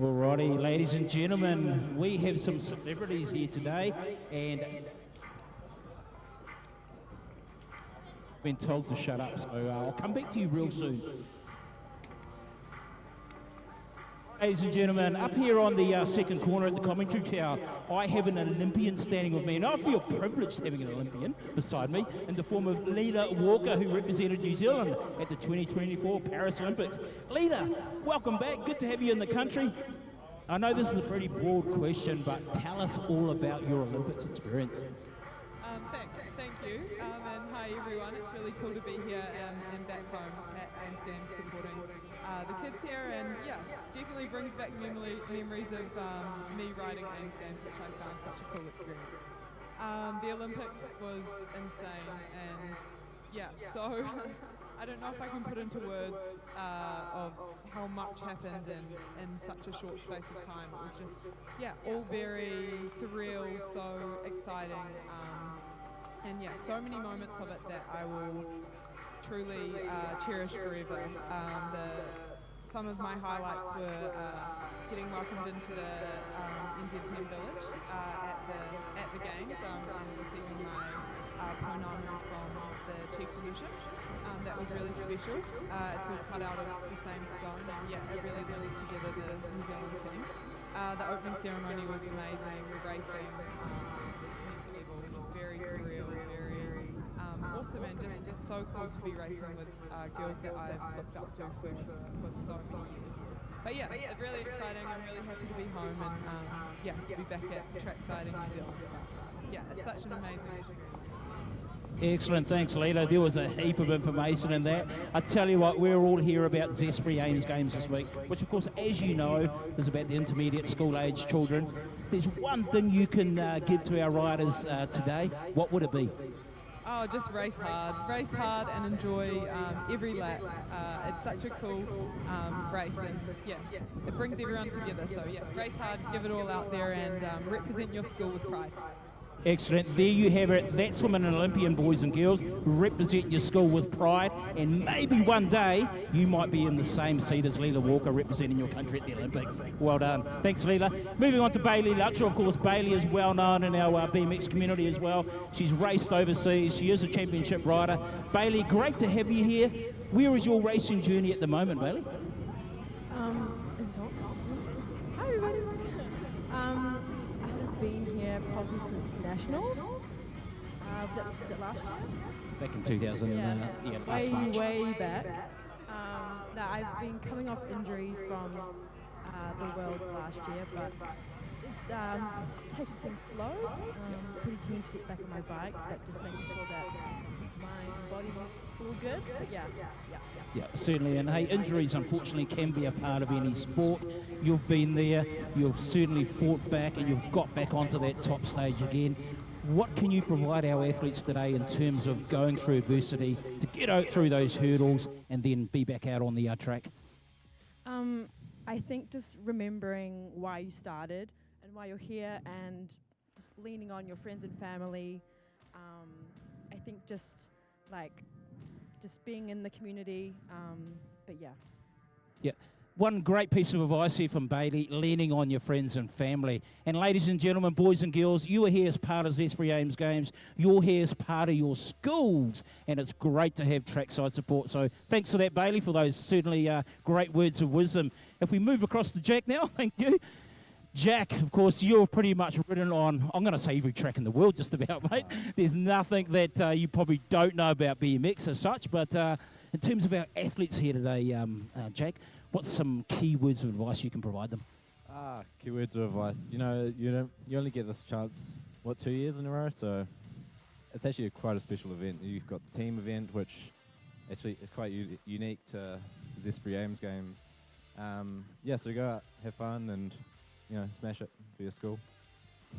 Alrighty, ladies and gentlemen, we have some celebrities here today, and been told to shut up, so I'll come back to you real soon. Ladies and gentlemen, up here on the second corner at the commentary tower, I have an Olympian standing with me, and I feel privileged having an Olympian beside me in the form of Leila Walker, who represented New Zealand at the 2024 Paris Olympics. Leila, welcome back. Good to have you in the country. I know this is a pretty broad question, but tell us all about your Olympics experience. Thank you, and hi everyone. It's really cool to be here and back home at Ames Games supporting the kids here, and yeah, definitely brings back memories of me riding Ames Games, which I found such a cool experience. The Olympics was insane, and yeah, so I don't know if I can put into words of how much happened in such a short space of time. It was just, yeah, all very surreal, so exciting. And yeah, so many moments of it that I will truly cherish forever. Some of my highlights were getting welcomed into the NZ10 village at the games, receiving my pronomen from the chieftainship. That was really special. It's all cut out of the same stone, and yeah, it really links together the New Zealand team. The opening ceremony was amazing, racing, next level, very surreal, very awesome, and just so cool to be racing with girls that I've looked up to for so many years. But yeah, it's really exciting. I'm really happy to be home and yeah, to be back at trackside in New Zealand. Yeah, it's such an amazing experience. Excellent, thanks Leila. There was a heap of information in that. I tell you what, we're all here about Zespri Ames Games this week, which of course, as you know, is about the intermediate school age children. If there's one thing you can give to our riders today, what would it be? Oh, just race hard and enjoy every lap. It's such a cool race, and yeah, it brings everyone together. So yeah, race hard, give it all out there, and represent your school with pride. Excellent. There you have it. That's from an Olympian, boys and girls. Represent your school with pride, and maybe one day you might be in the same seat as Leila Walker representing your country at the Olympics. Well done. Thanks, Leila. Moving on to Bailey Lutcher. Of course, Bailey is well known in our BMX community as well. She's raced overseas. She is a championship rider. Bailey, great to have you here. Where is your racing journey at the moment, Bailey? Hi, everybody. I haven't been here probably since Nationals. Was it last year? Back in 2000, yeah, last March. Way back. That I've been coming off injury from the Worlds last year, but just taking things slow. Pretty keen to get back on my bike, but just making sure that my body was all good. But yeah. Yeah, certainly. And hey, injuries unfortunately can be a part of any sport. You've been there, you've certainly fought back, and you've got back onto that top stage again. What can you provide our athletes today in terms of going through adversity to get out through those hurdles and then be back out on the track? I think just remembering why you started and why you're here, and just leaning on your friends and family. I think just being in the community. But yeah. Yeah. One great piece of advice here from Bailey, leaning on your friends and family. And ladies and gentlemen, boys and girls, you are here as part of Zespri Ames Games. You're here as part of your schools, and it's great to have trackside support. So thanks for that, Bailey, for those certainly great words of wisdom. If we move across to Jack now, thank you. Jack, of course, you're pretty much ridden on, I'm going to say every track in the world just about, mate. There's nothing that you probably don't know about BMX as such, but in terms of our athletes here today, Jack, what's some key words of advice you can provide them? Key words of advice. You know, you only get this chance, 2 years in a row, so it's actually quite a special event. You've got the team event, which actually is quite unique to Zespri Ames Games. So go out, have fun, and smash it for your school.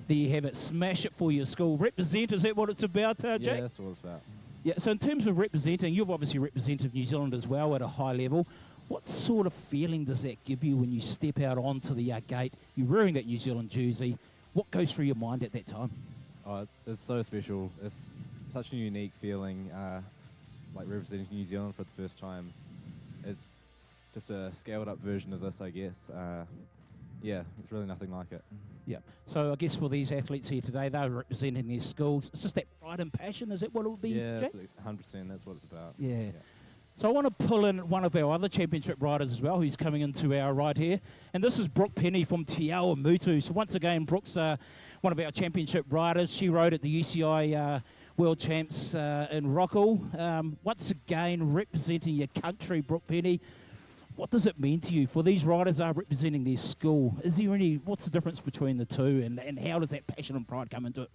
There you have it, smash it for your school. Represent, is that what it's about, Jack? Yeah, that's what it's about. Yeah, so in terms of representing, you've obviously represented New Zealand as well at a high level. What sort of feeling does that give you when you step out onto the gate, you're wearing that New Zealand jersey? What goes through your mind at that time? Oh, it's so special. It's such a unique feeling, like representing New Zealand for the first time. It's just a scaled-up version of this, I guess. It's really nothing like it. Yeah. So I guess for these athletes here today, they're representing their schools. It's just that pride and passion. Is that what it would be, Jack? 100%. That's what it's about. Yeah. So I want to pull in one of our other championship riders as well, who's coming into our right here. And this is Brooke Penny from Te Awa Mutu. So once again, Brooke's one of our championship riders. She rode at the UCI World Champs in Rockall. Once again, representing your country, Brooke Penny. What does it mean to you for these riders are representing their school? What's the difference between the two, and how does that passion and pride come into it?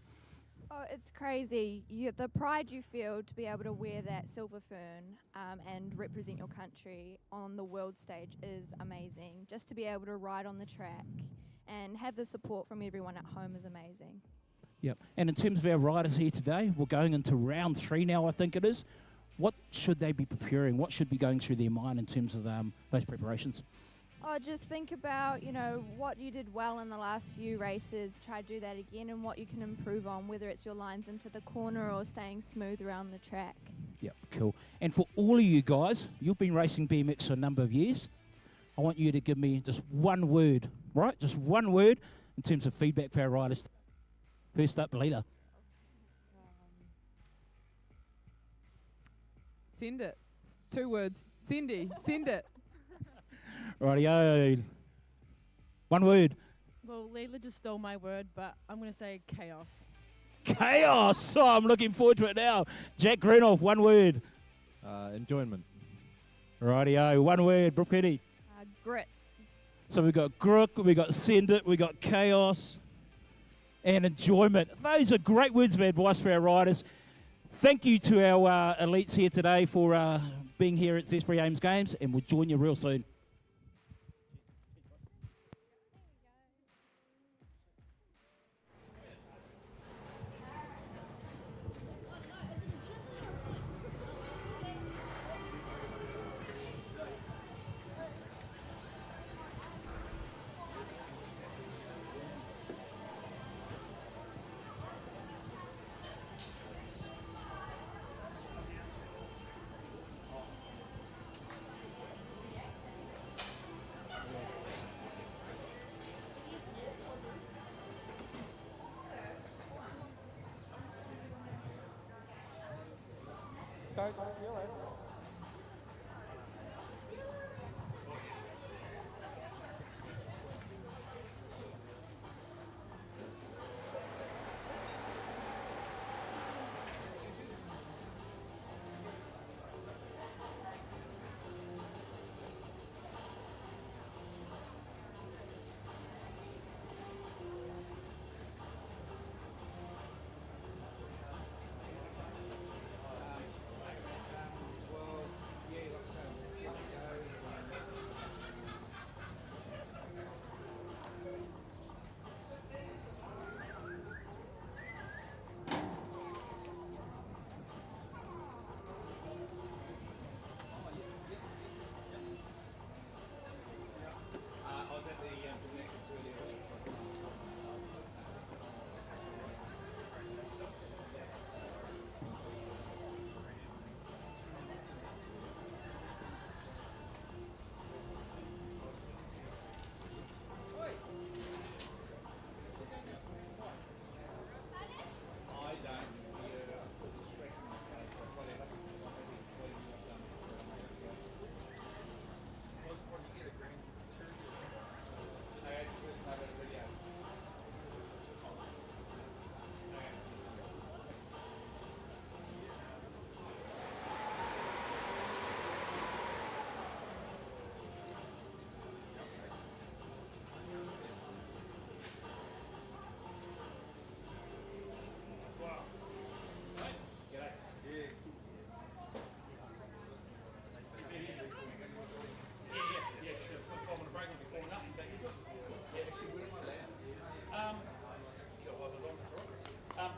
Oh, it's crazy. The pride you feel to be able to wear that silver fern and represent your country on the world stage is amazing. Just to be able to ride on the track and have the support from everyone at home is amazing. Yep. And in terms of our riders here today, we're going into round 3 now, I think it is. What should they be preparing? What should be going through their mind in terms of those preparations? Oh, just think about, what you did well in the last few races. Try to do that again, and what you can improve on, whether it's your lines into the corner or staying smooth around the track. Yep, cool. And for all of you guys, you've been racing BMX for a number of years. I want you to give me just one word, right? Just one word in terms of feedback for our riders. First up, leader. Send it. 2 words. Cindy, send it. Rightio. One word. Well, Leila just stole my word, but I'm going to say chaos. Chaos! Oh, I'm looking forward to it now. Jack Grenoff, one word. Enjoyment. Rightio. One word. Brooke Penny. Grit. So we've got grit, we've got send it, we've got chaos, and enjoyment. Those are great words of advice for our riders. Thank you to our elites here today for being here at Zespri Ames Games, and we'll join you real soon. Don't steal it.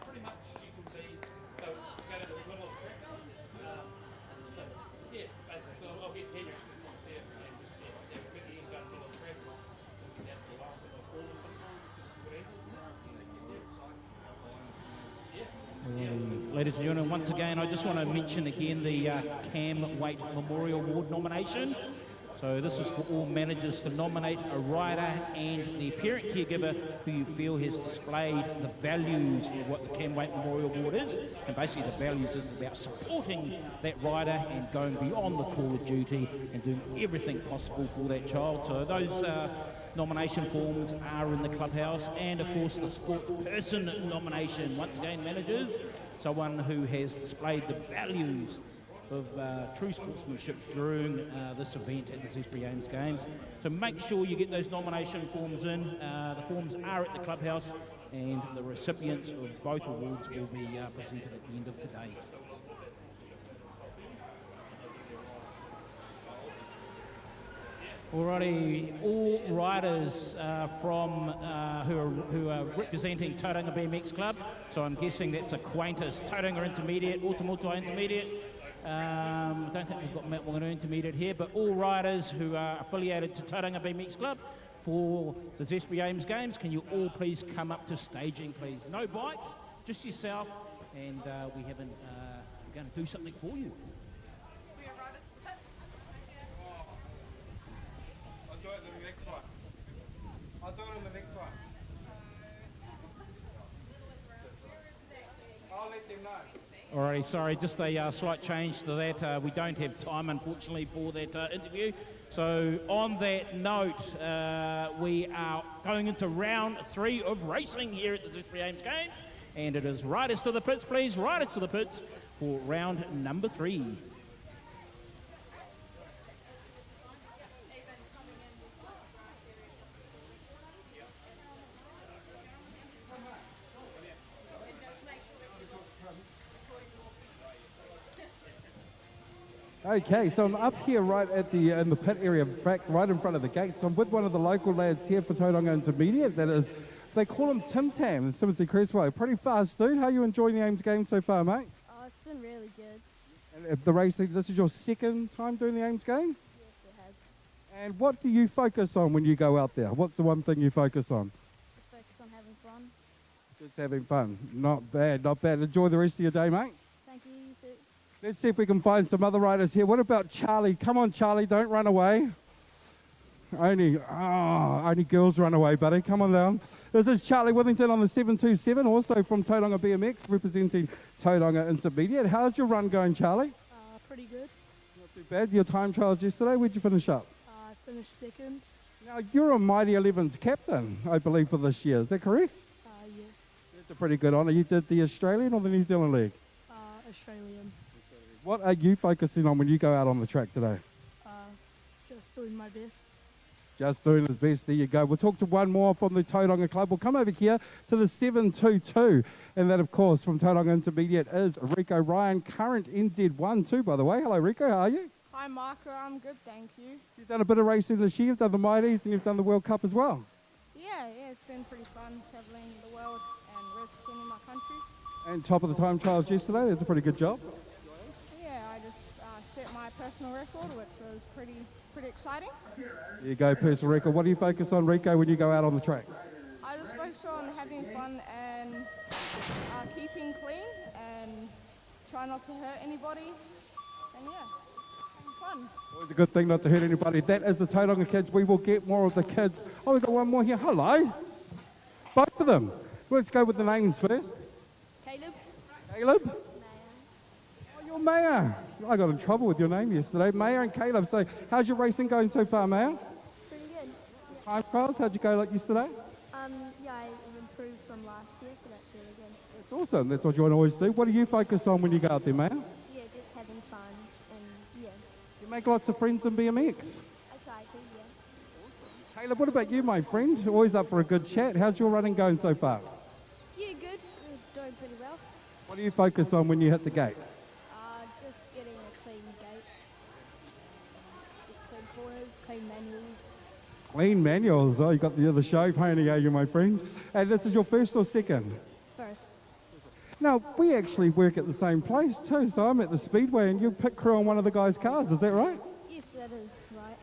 pretty much you can be, so go to the middle of the track. Yeah, basically, I'll get 10 actually if you want to see it. And yeah, because he's got the middle of the track, we'll get down to the last of the corner sometimes, good angles and that. Ladies and gentlemen, once again, I just want to mention again the Cam Waite Memorial Award nomination. So this is for all managers to nominate a rider and the parent caregiver who you feel has displayed the values of what the Cam Waite Memorial Award is. And basically the values is about supporting that rider and going beyond the call of duty and doing everything possible for that child. So those nomination forms are in the clubhouse, and of course the sport person nomination. Once again, managers, someone who has displayed the values of true sportsmanship during this event at the Zespri Ames Games. So make sure you get those nomination forms in. The forms are at the clubhouse, and the recipients of both awards will be presented at the end of today. Alrighty, all riders from who are representing Tauranga BMX Club. So I'm guessing that's Aquinas, Tauranga Intermediate, Automoto Intermediate. I don't think we've got Mount Whanganui Intermediate here, but all riders who are affiliated to Tauranga BMX Club for the Zespri Ames Games, can you all please come up to staging, please? No bikes, just yourself, and we're going to do something for you. I'll do it in the next one. I'll let them know. Alrighty, sorry, just a slight change to that. We don't have time, unfortunately, for that interview. So on that note, we are going into round 3 of racing here at the Zespri Ames Games. And it is riders to the pits, please, riders to the pits for round number 3. Okay, so I'm up here right at the in the pit area, in fact, right in front of the gates. I'm with one of the local lads here for Tauranga Intermediate. That is, they call him Tim Tam in Timothy Creswell. Pretty fast dude. How are you enjoying the Ames Games so far, mate? Oh, it's been really good. And the racing, this is your second time doing the Ames Games? Yes, it has. And what do you focus on when you go out there? What's the one thing you focus on? Just focus on having fun. Just having fun. Not bad, not bad. Enjoy the rest of your day, mate. Thank you, you too. Let's see if we can find some other riders here. What about Charlie? Come on, Charlie, don't run away. Only girls run away, buddy. Come on down. This is Charlie Withington on the 727, also from Tauranga BMX, representing Tauranga Intermediate. How's your run going, Charlie? Pretty good. Not too bad. Your time trials yesterday, where'd you finish up? I finished second. Now, you're a Mighty 11's captain, I believe, for this year. Is that correct? Yes. That's a pretty good honour. You did the Australian or the New Zealand League? Australian. What are you focusing on when you go out on the track today? Just doing my best. Just doing his best. There you go. We'll talk to one more from the Tauranga Club. We'll come over here to the 722. And that, of course, from Tauranga Intermediate is Rico Ryan, current NZ1 too, by the way. Hello, Rico. How are you? Hi, Marco. I'm good, thank you. You've done a bit of racing this year. You've done the Mighties and you've done the World Cup as well. Yeah, it's been pretty fun traveling the world and representing my country. And top of the time trials yesterday. That's a pretty good job. Yeah, I just set my personal record, which was pretty exciting. There you go, personal record. What do you focus on, Rico, when you go out on the track? I just focus on having fun and keeping clean and try not to hurt anybody. And yeah, having fun. Always a good thing not to hurt anybody. That is the Tauranga kids. We will get more of the kids. Oh, we've got one more here. Hello. Both of them. Let's go with the names first. Caleb. Caleb? Oh, you're Maya. I got in trouble with your name yesterday. Maya and Caleb. So how's your racing going so far, Maya? Pretty good. Time trials, how'd you go like yesterday? Yeah, I've improved from last year, so that's really good. That's awesome. That's what you want to always do. What do you focus on when you go out there, Maya? Yeah, just having fun and yeah. You make lots of friends in BMX. I try to, yeah. Caleb, what about you, my friend? Always up for a good chat. How's your running going so far? Yeah, good. We're doing pretty well. What do you focus on when you hit the gate? Just getting a clean gate. Just clean corners, clean manuals. Clean manuals. Oh, you got the show pony, are you, my friend? And this is your first or second? First. Now, we actually work at the same place too, so I'm at the Speedway and you pit crew on one of the guys' cars, is that right? Yes, that is right.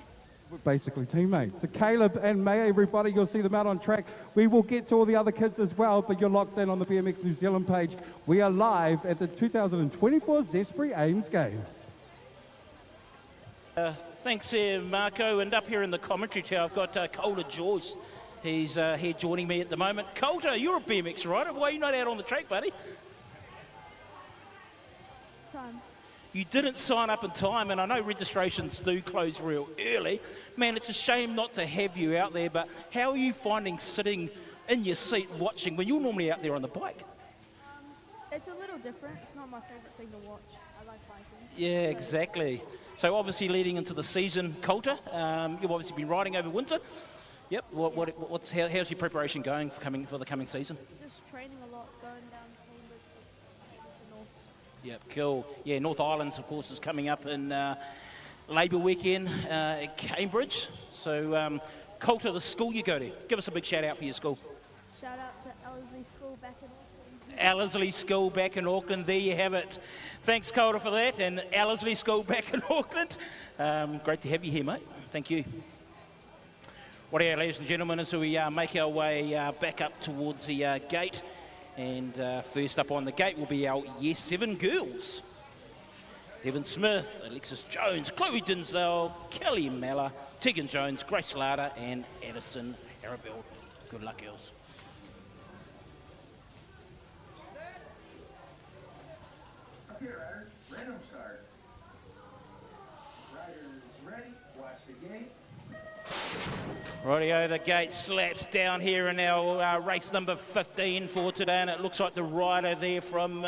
We're basically teammates. So Caleb and May, everybody, you'll see them out on track. We will get to all the other kids as well, but you're locked in on the BMX New Zealand page. We are live at the 2024 Zespri Ames Games. Thanks there, Marco. And up here in the commentary tower, I've got Coulter Joyce. He's here joining me at the moment. Coulter, you're a BMX rider. Why are you not out on the track, buddy? Time. You didn't sign up in time, and I know registrations do close real early. Man, it's a shame not to have you out there, but how are you finding sitting in your seat watching when you're normally out there on the bike? It's a little different. It's not my favourite thing to watch. I like biking. Yeah, exactly. So obviously leading into the season, Coulter, you've obviously been riding over winter. Yep. How's your preparation going for the coming season? Just training a lot, going down to North. Yep, cool. Yeah, North Islands, of course, is coming up in Labour weekend at Cambridge. So, Coulter, the school you go to, give us a big shout out for your school. Shout out to Ellerslie School back in Auckland. Ellerslie School back in Auckland, there you have it. Thanks, Coulter, for that, and Ellerslie School back in Auckland. Great to have you here, mate. Thank you. Righto, ladies and gentlemen, as we make our way back up towards the gate, and first up on the gate will be our Year 7 girls. Devon Smith, Alexis Jones, Chloe Dinsdale, Kelly Miller, Tegan Jones, Grace Larder, and Addison Herrfield. Good luck, girls. Up here, riders. Random start. Riders ready. Watch the gate. Rightio, the gate slaps down here in our race number 15 for today, and it looks like the rider there from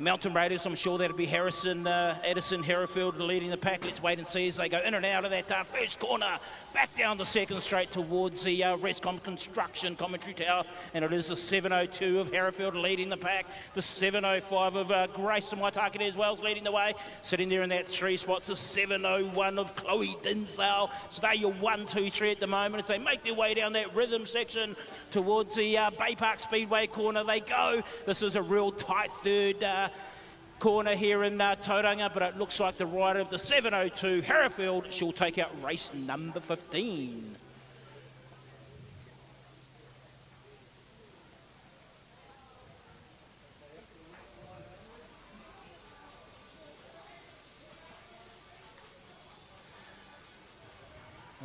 Mountain Raiders, I'm sure that'll be Addison Herrfield leading the pack. Let's wait and see as they go in and out of that first corner, back down the second straight towards the Rescom Construction commentary tower, and it is the 702 of Herrfield leading the pack. The 705 of Grace and Waitakere as well is leading the way. Sitting there in that 3 spots, the 701 of Chloe Dinsdale. So they're your 1, 2, 3 at the moment as they make their way down that rhythm section towards the Bay Park Speedway corner. They go. This is a real tight third corner here in Tauranga, but it looks like the rider of the 702, Herrfield, she'll take out race number 15.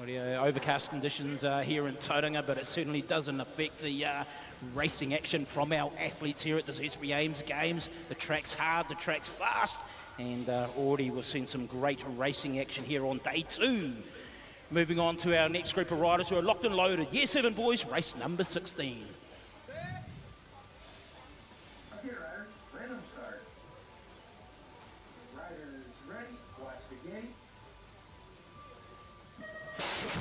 Overcast conditions here in Tauranga, but it certainly doesn't affect the racing action from our athletes here at the Zespri Ames Games. The track's hard, the track's fast, and already we've seen some great racing action here on day 2. Moving on to our next group of riders who are locked and loaded. Year 7 boys, race number 16. Up here, riders. Random start. Riders ready. Watch the gate.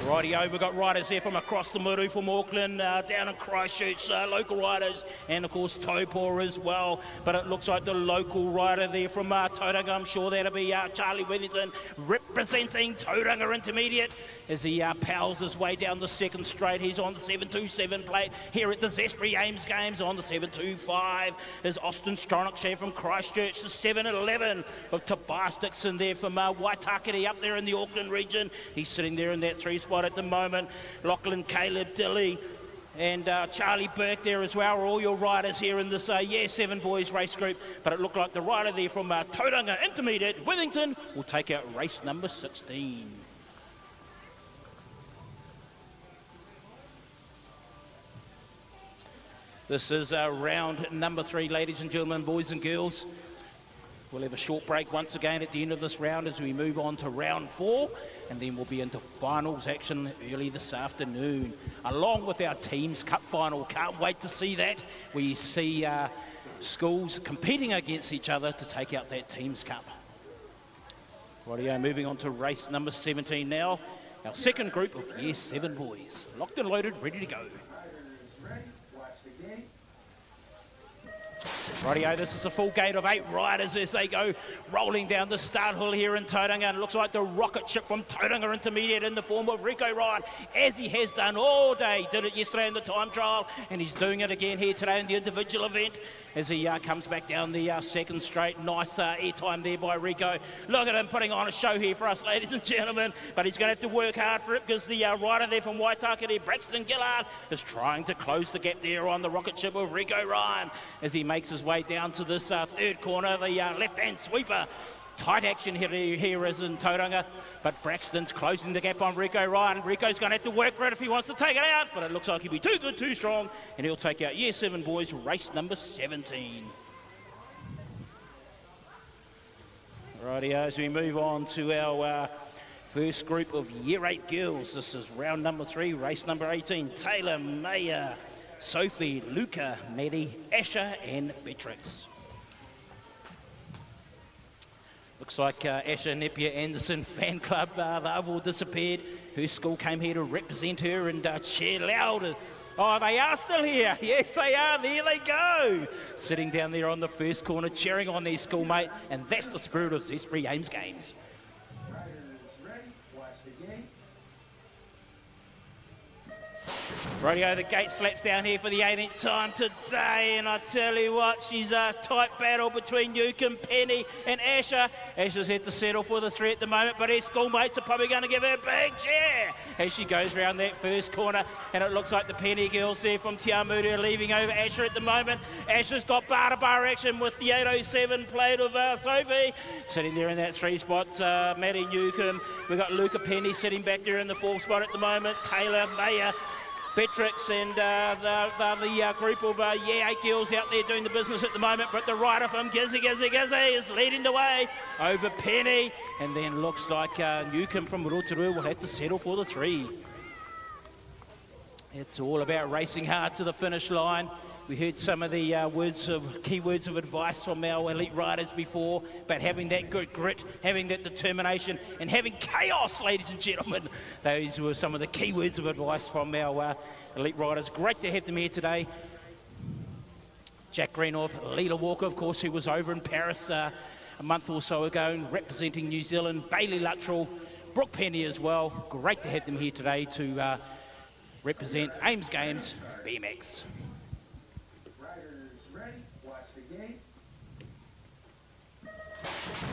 Rightio, we've got riders there from across the Muru, from Auckland, down in Christchurch, local riders, and of course Taupō as well. But it looks like the local rider there from Tauranga, I'm sure that'll be Charlie Withington, representing Tauranga Intermediate as he pals his way down the second straight. He's on the 727 plate here at the Zespri Ames Games. On the 725 is Austin Stronach from Christchurch, the 711 of Tobias Dixon there from Waitakere up there in the Auckland region. He's sitting there in that 3 spot at the moment. Lachlan, Caleb, Dilly, and Charlie Burke there as well are all your riders here in this Year 7 boys race group. But it looked like the rider there from Tauranga Intermediate, Withington, will take out race number 16. This is round number 3, ladies and gentlemen, boys and girls. We'll have a short break once again at the end of this round as we move on to round 4, and then we'll be into finals action early this afternoon, along with our Teams Cup final. Can't wait to see that. We see schools competing against each other to take out that Teams Cup. Rightio, moving on to race number 17 now. Our second group of Year 7 boys. Locked and loaded, ready to go. Riders ready. Watch the gate. Rightio, this is the full gate of 8 riders as they go rolling down the start hill here in Tauranga. And it looks like the rocket ship from Tauranga Intermediate in the form of Rico Ryan, as he has done all day. Did it yesterday in the time trial, and he's doing it again here today in the individual event as he comes back down the second straight. Nice airtime there by Rico. Look at him putting on a show here for us, ladies and gentlemen. But he's going to have to work hard for it because the rider there from Waitaka there, Braxton Gillard, is trying to close the gap there on the rocket ship of Rico Ryan as he makes his way down to this third corner, the left-hand sweeper. Tight action here is in Tauranga, but Braxton's closing the gap on Rico Ryan. Rico's going to have to work for it if he wants to take it out, but it looks like he'll be too good, too strong, and he'll take out Year 7 boys, race number 17. Rightio, as we move on to our first group of Year 8 girls. This is round number 3, race number 18. Taylor, Maya, Sophie, Luca, Maddie, Asher, and Beatrix. Looks like Asher Napier Anderson fan club, they've all disappeared. Her school came here to represent her and cheer loud. Oh, they are still here. Yes, they are. There they go. Sitting down there on the first corner, cheering on their schoolmate, and that's the spirit of Zespri Ames Games. Rightio, the gate slaps down here for the 18th time today, and I tell you what, she's a tight battle between Newcomb, Penny and Asher. Asher's had to settle for the 3 at the moment, but her schoolmates are probably going to give her a big cheer as she goes round that first corner, and it looks like the Penny girls there from Te Awamutu are leaving over Asher at the moment. Asher's got bar-to-bar action with the 807 plate of Sophie. Sitting there in that 3 spots, Maddie Newcomb. We've got Luca Penny sitting back there in the 4th spot at the moment. Taylor, Maya, Beatrix and the group of Year 8 girls out there doing the business at the moment, but the rider from Gizzy is leading the way over Penny, and then looks like Newcomb from Rotorua will have to settle for the 3. It's all about racing hard to the finish line. We heard some of the key words of advice from our elite riders before, but having that good grit, having that determination, and having chaos, ladies and gentlemen. Those were some of the key words of advice from our elite riders. Great to have them here today. Jack Greenoff, Leela Walker, of course, who was over in Paris a month or so ago, representing New Zealand. Bailey Luttrell, Brooke Penny as well. Great to have them here today to represent Ames Games BMX.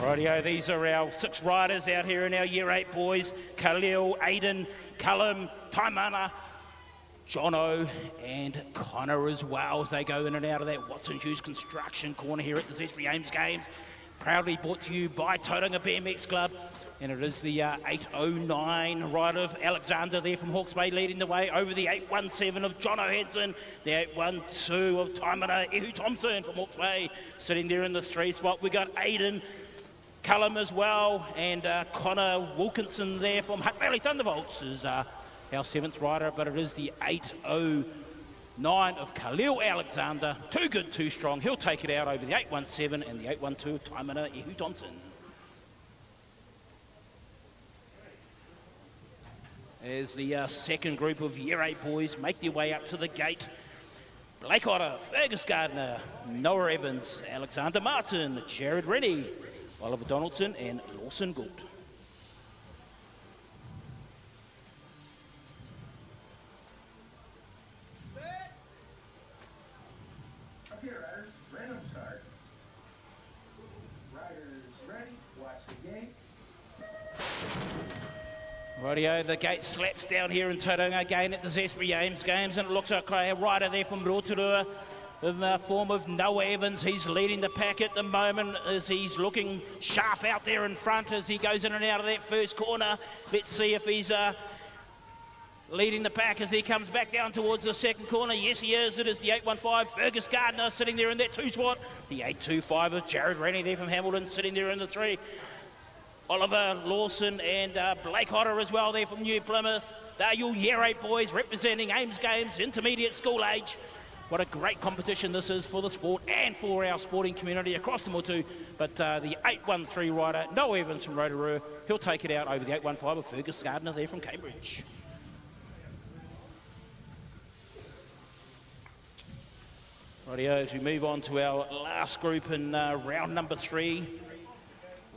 Rightio, these are our 6 riders out here in our Year 8 boys. Khalil, Aiden, Callum, Taimana, Jono and Connor as well as they go in and out of that Watson Hughes construction corner here at the Zespri Ames Games. Proudly brought to you by Tauranga BMX Club. And it is the 809 rider of Alexander there from Hawke's Bay leading the way over the 817 of Jono Hansen, the 812 of Taimana Ehu Thompson from Hawke's Bay sitting there in the 3 spot. We got Aiden Cullum as well, and Connor Wilkinson there from Hutt Valley Thunderbolts is our 7th rider, but it is the 809 of Khalil Alexander. Too good, too strong. He'll take it out over the 817 and the 812 of Taimana Ehu Thompson. As the second group of Year 8 boys make their way up to the gate. Blake Otter, Fergus Gardner, Noah Evans, Alexander Martin, Jared Rennie, Oliver Donaldson and Lawson Gould. Up here, riders. Random start. Riders ready. Watch the gate. Rightio, the gate slaps down here in Tauranga again at the Zespri Ames Games, and it looks like a rider there from Rotorua in the form of Noah Evans. He's leading the pack at the moment as he's looking sharp out there in front as he goes in and out of that first corner. Let's see if he's leading the pack as he comes back down towards the second corner. Yes, he is. It is the 815 Fergus Gardner sitting there in that 2 spot. The 825 of Jared Rennie there from Hamilton sitting there in the 3. Oliver Lawson and Blake Otter as well there from New Plymouth. They're your Year 8 boys representing Ames Games, intermediate school age. What a great competition this is for the sport and for our sporting community across the motu. But the 813 rider, Noah Evans from Rotorua, he'll take it out over the 815 of Fergus Gardner there from Cambridge. Rightio, as we move on to our last group in round number 3.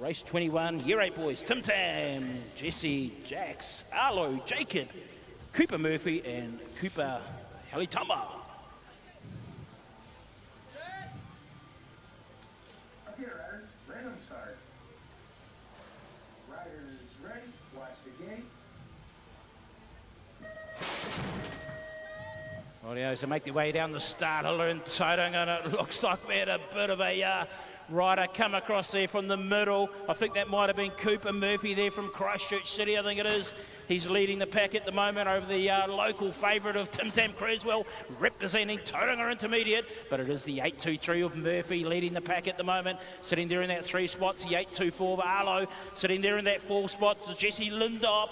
Race 21, Year 8 boys, Tim Tam, Jesse, Jax, Arlo, Jacob, Cooper Murphy and Cooper Halitama. Up here, riders. Random start. Riders ready. Watch the gate. Rightio, so make their way down the start of in Tauranga, and it looks like we had a bit of a rider come across there from the middle. I think that might have been Cooper Murphy there from Christchurch City, I think it is. He's leading the pack at the moment over the local favourite of Tim Tam Creswell, representing Tauranga Intermediate, but it is the 823 of Murphy leading the pack at the moment. Sitting there in that 3 spots, the 824 of Arlo. Sitting there in that 4 spots is Jesse Lindop.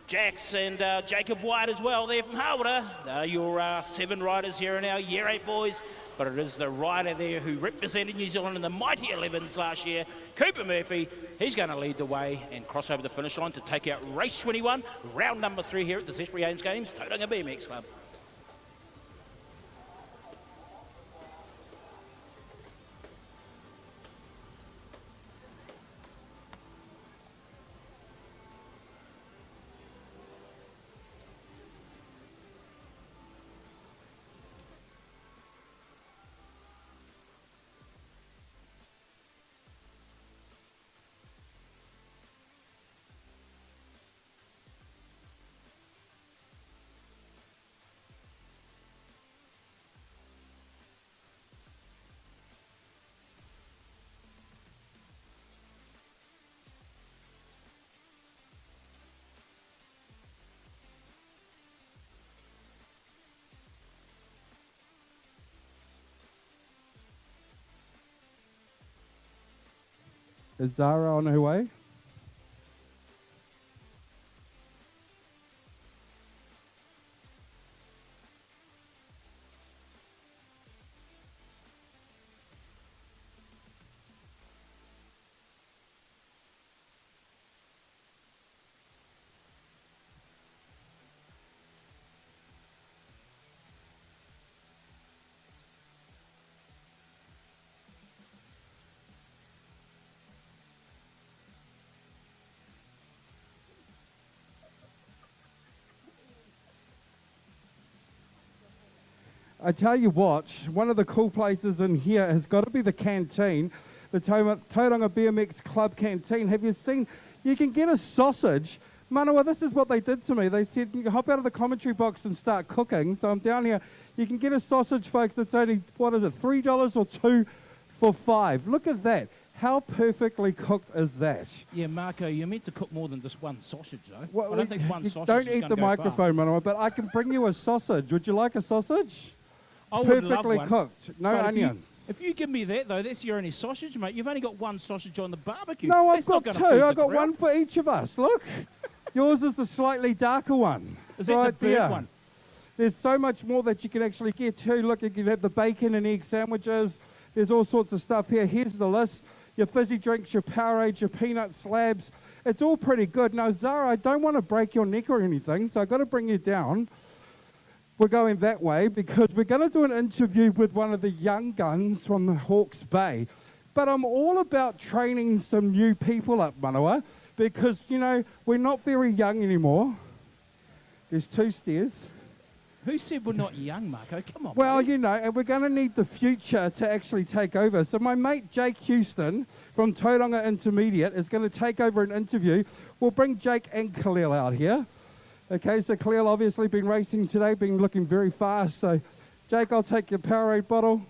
Jax and Jacob White as well there from Hawera. Your 7 riders here in our Year 8 boys, but it is the rider there who represented New Zealand in the Mighty 11s last year, Cooper Murphy. He's going to lead the way and cross over the finish line to take out race 21, round number 3 here at the Zespri Ames Games, Tauranga BMX Club. Is Zara on her way? I tell you what, one of the cool places in here has got to be the canteen, the Tauranga BMX Club canteen. Have you seen? You can get a sausage. Manawa, this is what they did to me. They said, you can hop out of the commentary box and start cooking. So I'm down here. You can get a sausage, folks. It's only, what is it, $3 or $2 for $5. Look at that. How perfectly cooked is that? Yeah, Marco, you're meant to cook more than just one sausage, though. Well, I don't think one sausage don't is eat gonna the go far. microphone, Manawa, but I can bring you a sausage. Would you like a sausage? I would love Perfectly one. cooked. No But onions. If you give me that, though, that's your only sausage, mate. You've only got one sausage on the barbecue. No, I've That's not got gonna 2. feed I've the got crowd. one for each of us. Look. Yours is the slightly darker one. Is that right the bird there. one? There's so much more that you can actually get too. Look, you can have the bacon and egg sandwiches. There's all sorts of stuff here. Here's the list. Your fizzy drinks, your Powerade, your peanut slabs. It's all pretty good. Now, Zara, I don't want to break your neck or anything, so I've got to bring you down. We're going that way because we're going to do an interview with one of the young guns from the Hawke's Bay. But I'm all about training some new people up, Manawa, because, you know, we're not very young anymore. There's 2 stairs. Who said we're not young, Marco? Come on. Well, buddy. you know, and we're going to need the future to actually take over. So my mate Jake Houston from Tauranga Intermediate is going to take over an interview. We'll bring Jake and Khalil out here. Okay, so Khalil obviously been racing today, been looking very fast. So, Jake, I'll take your Powerade bottle.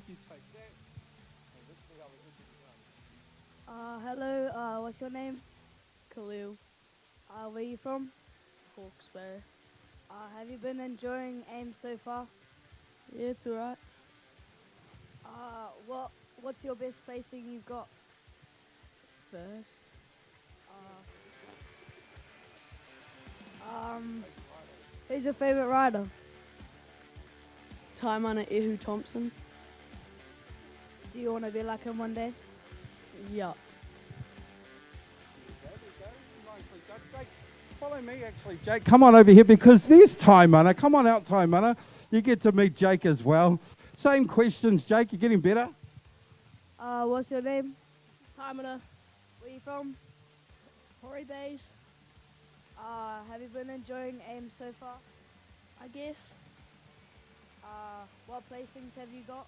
Hello, what's your name? Khalil. Where are you from? Hawke's Bay. Have you been enjoying AIM so far? Yeah, it's alright. What's your best placing you've got? First. Who's your favourite rider? Taimana Ehu Thompson. Do you want to be like him one day? Yeah. Follow me, actually, Jake. Come on over here because there's Taimana. Come on out, Taimana. You get to meet Jake as well. Same questions, Jake. You're getting better. What's your name? Timina. Where you from? Horry Bays. Have you been enjoying AIM so far? I guess. What placings have you got?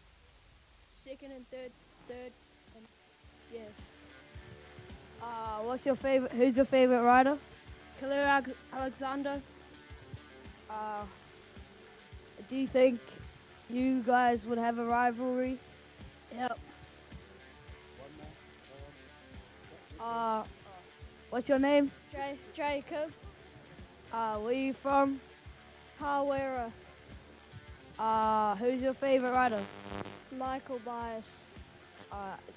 Second and third, and yeah. What's your favorite? Who's your favorite rider? Kalu Alexander. Do you think you guys would have a rivalry? Yep. What's your name? Jacob. Where you from? Tawera. Who's your favorite rider? Michael Bias.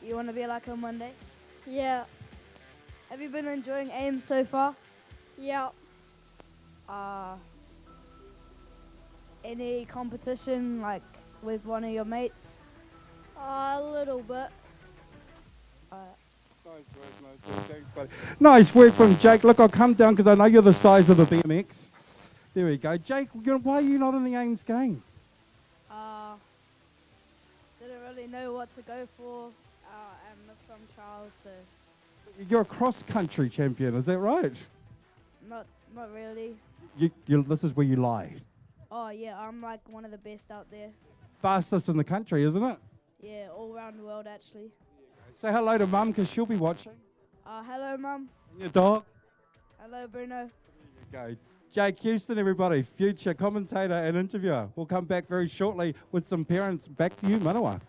You want to be like him one day? Yeah. Have you been enjoying AIM so far? Yeah. Any competition like with one of your mates? A little bit. Nice work from Jake. Look, I'll come down because I know you're the size of the BMX. There we go. Jake, why are you not in the AIMS game? Didn't really know what to go for and missed some trials, so You're a cross-country champion, is that right? not really. This is where you lie. Oh yeah, I'm like one of the best out there. Fastest in the country, isn't it? Yeah, all around the world actually. Say hello to Mum because she'll be watching. Hello Mum. And your dog. Hello Bruno. There you go. Jake Houston, everybody, future commentator and interviewer. We'll come back very shortly with some parents. Back to you, Manawa.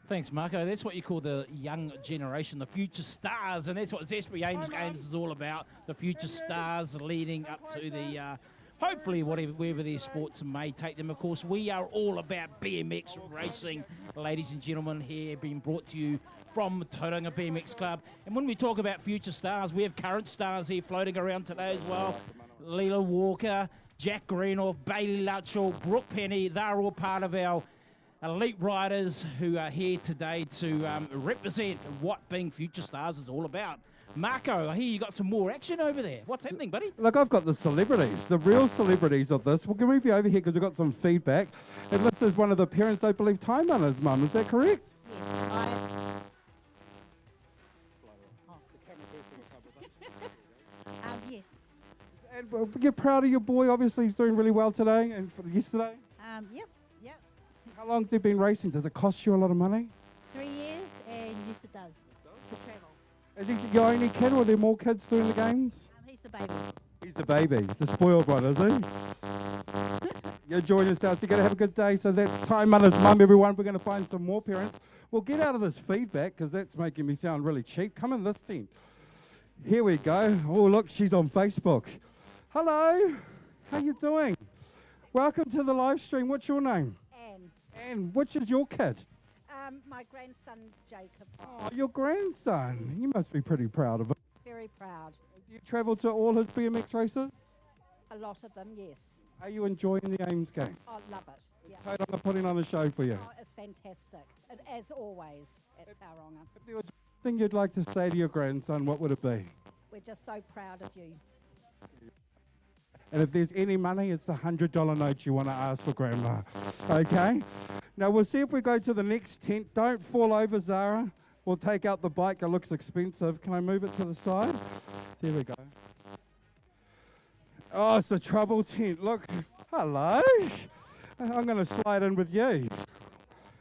Thanks, Marco. That's what you call the young generation, the future stars, and that's what Zespri AIMS Games is all about, the future stars leading up to the, hopefully, wherever their sports may take them. Of course, we are all about BMX racing, ladies and gentlemen, here being brought to you from Tauranga BMX Club. And when we talk about future stars, we have current stars here floating around today as well. Leela Walker, Jack Greenoff, Bailey Lutchell, Brooke Penny, they're all part of our elite riders who are here today to represent what being future stars is all about. Marco, I hear you got some more action over there. What's happening, buddy? Look, I've got the celebrities, the real celebrities of this. We'll move you over here because we've got some feedback. And this is one of the parents, I believe, Time Runner's mum. Is that correct? Yes. And you're proud of your boy. Obviously, he's doing really well today and for yesterday. Yep. How long have they been racing? Does it cost you a lot of money? 3 years, and yes, it does. To travel. Is he your only kid, or are there more kids doing the games? He's the baby. He's the baby. He's the spoiled one, is he? You're joining us now. So you're going to have a good day. So that's Time Runner's mum, everyone. We're going to find some more parents. We'll get out of this feedback because that's making me sound really cheap. Come in this tent. Here we go. Oh, look, she's on Facebook. Hello. How you doing? Welcome to the live stream. What's your name? Anne. Anne, which is your kid? My grandson, Jacob. Oh, your grandson. You must be pretty proud of him. Very proud. Do you travel to all his BMX races? A lot of them, yes. Are you enjoying the AIMS game? I love it. Yeah. Tauranga putting on a show for you. Oh, it's fantastic, as always at Tauranga. If there was one thing you'd like to say to your grandson, what would it be? We're just so proud of you. And if there's any money, it's the $100 note you want to ask for Grandma. Okay? Now, we'll see if we go to the next tent. Don't fall over, Zara. We'll take out the bike. It looks expensive. Can I move it to the side? There we go. Oh, it's a trouble tent. Look. Hello. I'm going to slide in with you.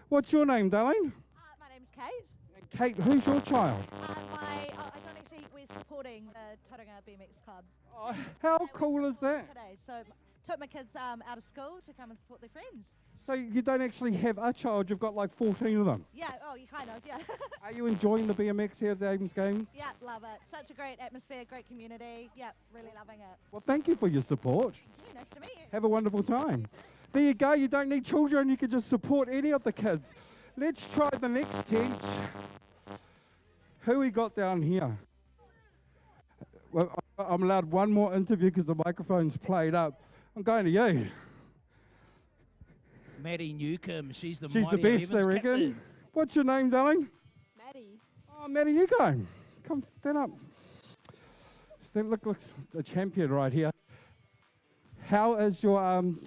What's your name, darling? My name's Kate. And Kate, who's your child? I don't actually, we're supporting the Tauranga BMX Club. Oh, how cool is that? Today, so took my kids out of school to come and support their friends. So you don't actually have a child, you've got like 14 of them. Yeah, oh, you kind of, yeah. Are you enjoying the BMX here at the AIMS Games? Yeah, love it. Such a great atmosphere, great community. Yeah, really loving it. Well, thank you for your support. Yeah, nice to meet you. Have a wonderful time. There you go, you don't need children, you can just support any of the kids. Let's try the next tent. Who we got down here? Well, I'm allowed one more interview because the microphone's played up. I'm going to you. Maddie Newcomb, she's the best, I reckon. captain. What's your name, darling? Maddie. Oh, Maddie Newcomb. Come, stand up. Look, the champion right here. How is your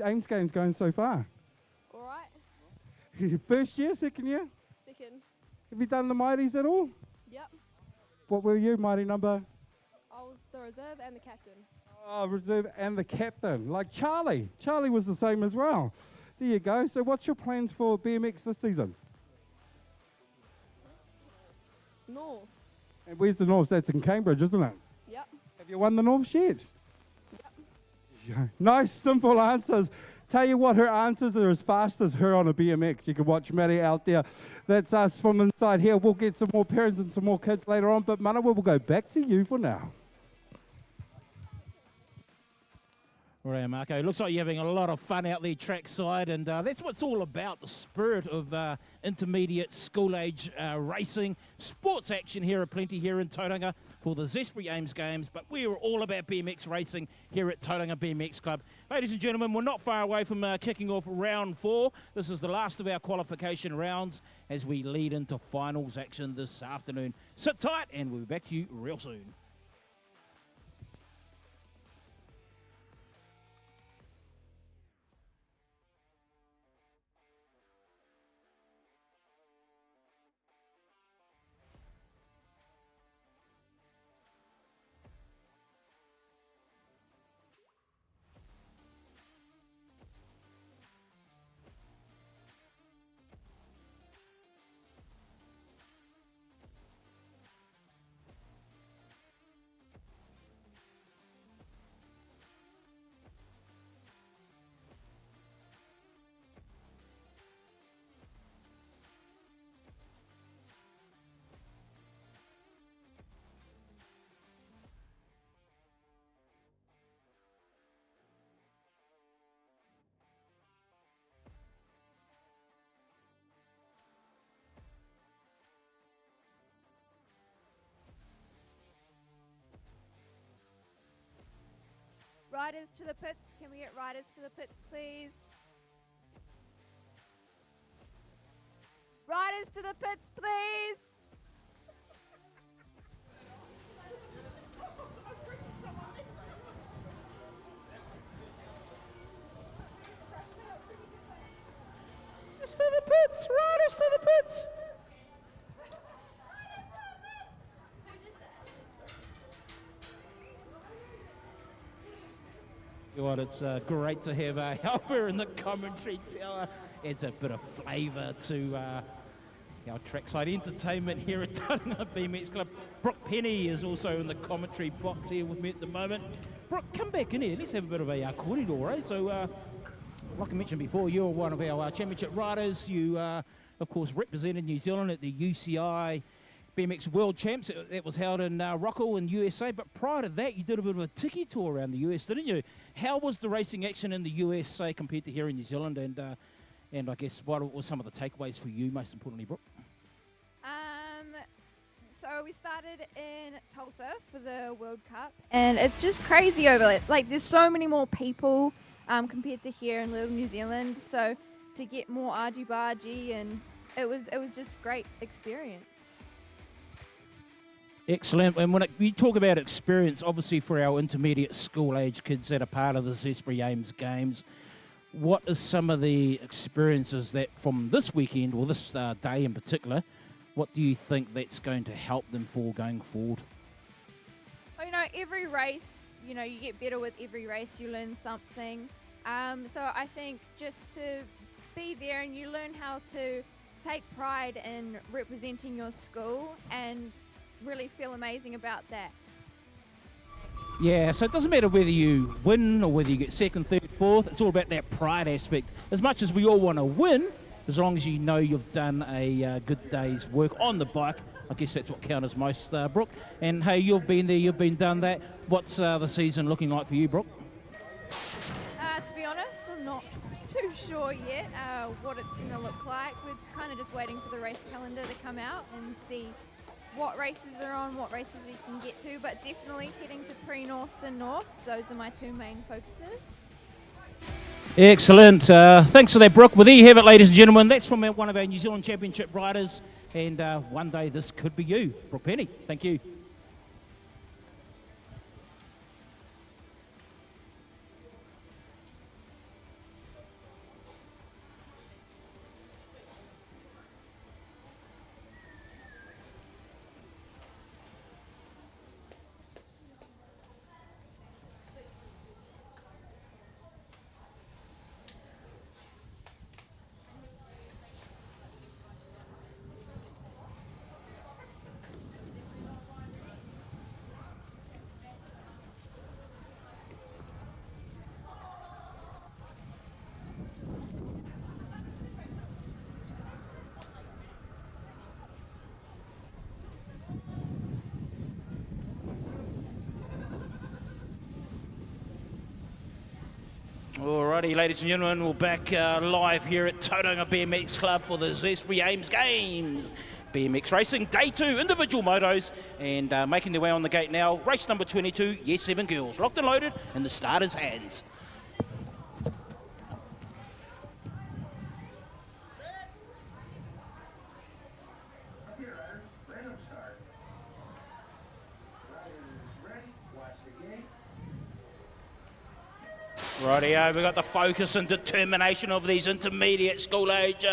AIMS Games going so far? All right. First year, second year? Second. Have you done the Mighties at all? Yep. What were you, Mighty number? I was the reserve and the captain. Oh, reserve and the captain, like Charlie. Charlie was the same as well. There you go. So what's your plans for BMX this season? North. And where's the North? That's in Cambridge, isn't it? Yep. Have you won the North yet? Yep. Nice, simple answers. Tell you what, her answers are as fast as her on a BMX. You can watch Maddie out there. That's us from inside here. We'll get some more parents and some more kids later on, but Manawa, we'll go back to you for now. All right, Marco. Looks like you're having a lot of fun out there trackside, and that's what it's all about, the spirit of intermediate school-age racing. Sports action here at Plenty here in Tauranga for the Zespri Ames Games, but we're all about BMX racing here at Tauranga BMX Club. Ladies and gentlemen, we're not far away from kicking off round 4. This is the last of our qualification rounds as we lead into finals action this afternoon. Sit tight, and we'll be back to you real soon. Riders to the pits. Can we get riders to the pits, please? Riders to the pits, please. Riders to the pits! Riders to the pits! What, it's great to have a helper in the commentary tower. Adds a bit of flavour to our trackside entertainment here at Tauranga BMX Club. Brooke Penny is also in the commentary box here with me at the moment. Brooke, come back in here. Let's have a bit of a corridor, eh? So, like I mentioned before, you're one of our championship riders. You, of course, represented New Zealand at the UCI BMX World Champs. That was held in Rockall in USA, but prior to that you did a bit of a tiki tour around the US, didn't you? How was the racing action in the USA compared to here in New Zealand, and I guess what were some of the takeaways for you, most importantly, Brooke? So we started in Tulsa for the World Cup, and it's just crazy over it. Like, there's so many more people compared to here in little New Zealand, so to get more argy-bargy, and it was just great experience. Excellent. And when you talk about experience, obviously for our intermediate school-age kids that are part of the Zespri Ames Games, what is some of the experiences that from this weekend, or this day in particular, what do you think that's going to help them for going forward? Well, every race, you get better with every race, you learn something. So I think just to be there and you learn how to take pride in representing your school and really feel amazing about that. Yeah, so it doesn't matter whether you win or whether you get second, third, fourth. It's all about that pride aspect. As much as we all want to win, as long as you know you've done a good day's work on the bike, I guess that's what counts most, Brooke. And hey, you've been there, you've been done that. What's the season looking like for you, Brooke? To be honest, I'm not too sure yet what it's going to look like. We're kind of just waiting for the race calendar to come out and see what races are on, what races we can get to, but definitely heading to pre-Norths and Norths. Those are my two main focuses. Excellent. Thanks for that, Brooke. Well, there you have it, ladies and gentlemen. That's from one of our New Zealand Championship riders, and one day this could be you, Brooke Penny. Thank you. Alrighty, ladies and gentlemen, we're back live here at Tauranga BMX Club for the Zespri Ames Games. BMX racing, day 2, individual motos, and making their way on the gate now. Race number 22, Yes 7 girls. Locked and loaded in the starters' hands. Rightio, we've got the focus and determination of these intermediate school-age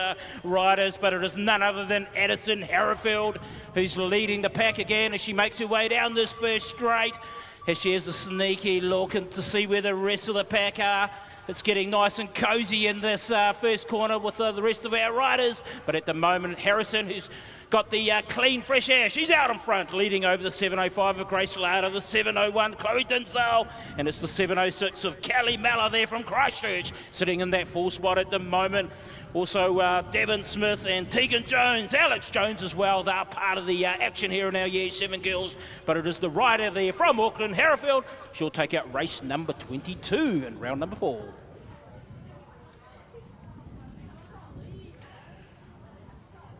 riders, but it is none other than Addison Herefeld who's leading the pack again as she makes her way down this first straight. As she has a sneaky look and to see where the rest of the pack are. It's getting nice and cosy in this first corner with the rest of our riders, but at the moment, Harrison, who's got the clean, fresh air. She's out in front, leading over the 7.05 of Grace Lada, the 7.01 Chloe Dinsdale, and it's the 7.06 of Kelly Malla there from Christchurch, sitting in that full spot at the moment. Also, Devon Smith and Tegan Jones, Alex Jones as well. They're part of the action here in our Year 7 girls, but it is the rider there from Auckland, Herefeld. She'll take out race number 22 in round number 4.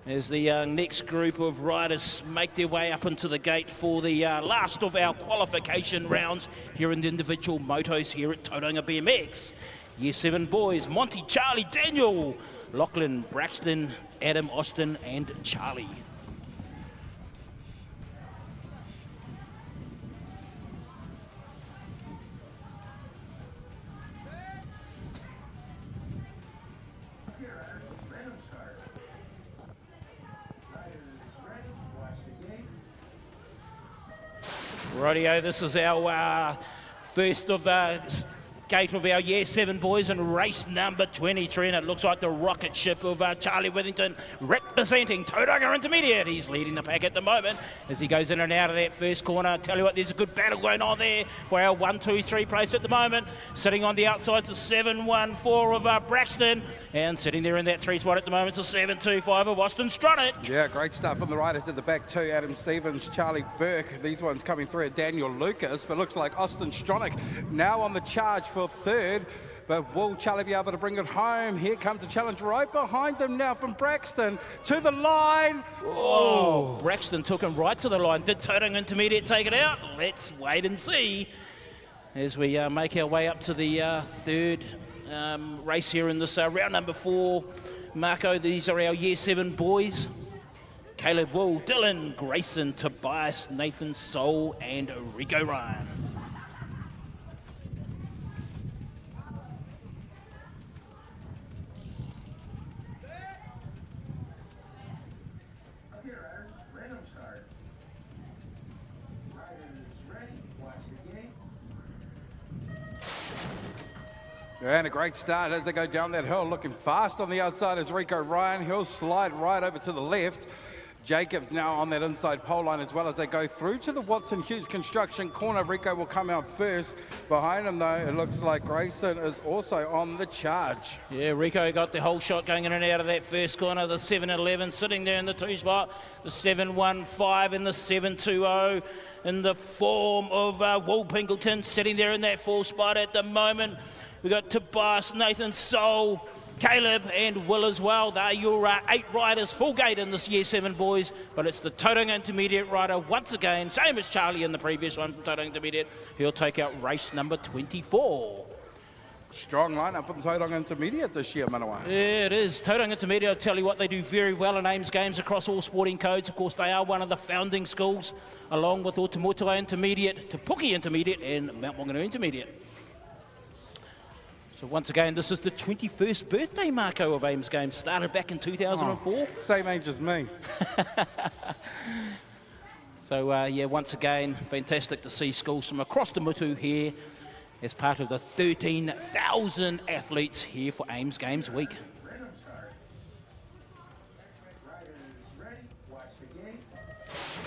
As the next group of riders make their way up into the gate for the last of our qualification rounds here in the individual motos here at Tauranga BMX. Year 7 boys, Monty, Charlie, Daniel, Lachlan, Braxton, Adam, Austin and Charlie. Rightio, this is our first of gate of our Year 7 boys in race number 23, and it looks like the rocket ship of Charlie Withington representing Tauranga Intermediate. He's leading the pack at the moment as he goes in and out of that first corner. I tell you what, there's a good battle going on there for our 1, 2, 3 place at the moment. Sitting on the outside is the 7.14 of Braxton, and sitting there in that 3 spot at the moment is the 7.25 of Austin Stronach. Yeah, great stuff from the riders at the back too. Adam Stevens, Charlie Burke, these ones coming through at Daniel Lucas, but looks like Austin Stronach now on the charge for 3rd. But will Charlie be able to bring it home? Here comes the challenge right behind him now from Braxton to the line. Oh, Braxton took him right to the line. Did Tauranga Intermediate take it out? Let's wait and see as we make our way up to the 3rd race here in this round number 4. Marco, these are our Year 7 boys. Caleb Wool, Dylan, Grayson, Tobias, Nathan Soul and Rico Ryan. And a great start as they go down that hill. Looking fast on the outside is Rico Ryan. He'll slide right over to the left. Jacobs now on that inside pole line as well as they go through to the Watson Hughes construction corner. Rico will come out first. Behind him though, it looks like Grayson is also on the charge. Yeah, Rico got the whole shot going in and out of that first corner. The 7.11 sitting there in the 2 spot. The 7.15 and the 7.20 in the form of Will Pinkleton sitting there in that 4 spot at the moment. We've got Tobias, Nathan Soul, Caleb and Will as well. They're your 8 riders full gate in this Year 7 boys, but it's the Tauranga Intermediate rider once again, same as Charlie in the previous one from Tauranga Intermediate. He'll take out race number 24. Strong lineup for the Tauranga Intermediate this year, Manawa. Yeah, it is. Tauranga Intermediate, I'll tell you what, they do very well in Ames Games across all sporting codes. Of course, they are one of the founding schools, along with Otamotua Intermediate, Te Puke Intermediate and Mount Maunganui Intermediate. So once again, this is the 21st birthday, Marco, of Ames Games. Started back in 2004. Oh, same age as me. So, yeah, once again, fantastic to see schools from across the Mutu here as part of the 13,000 athletes here for Ames Games Week.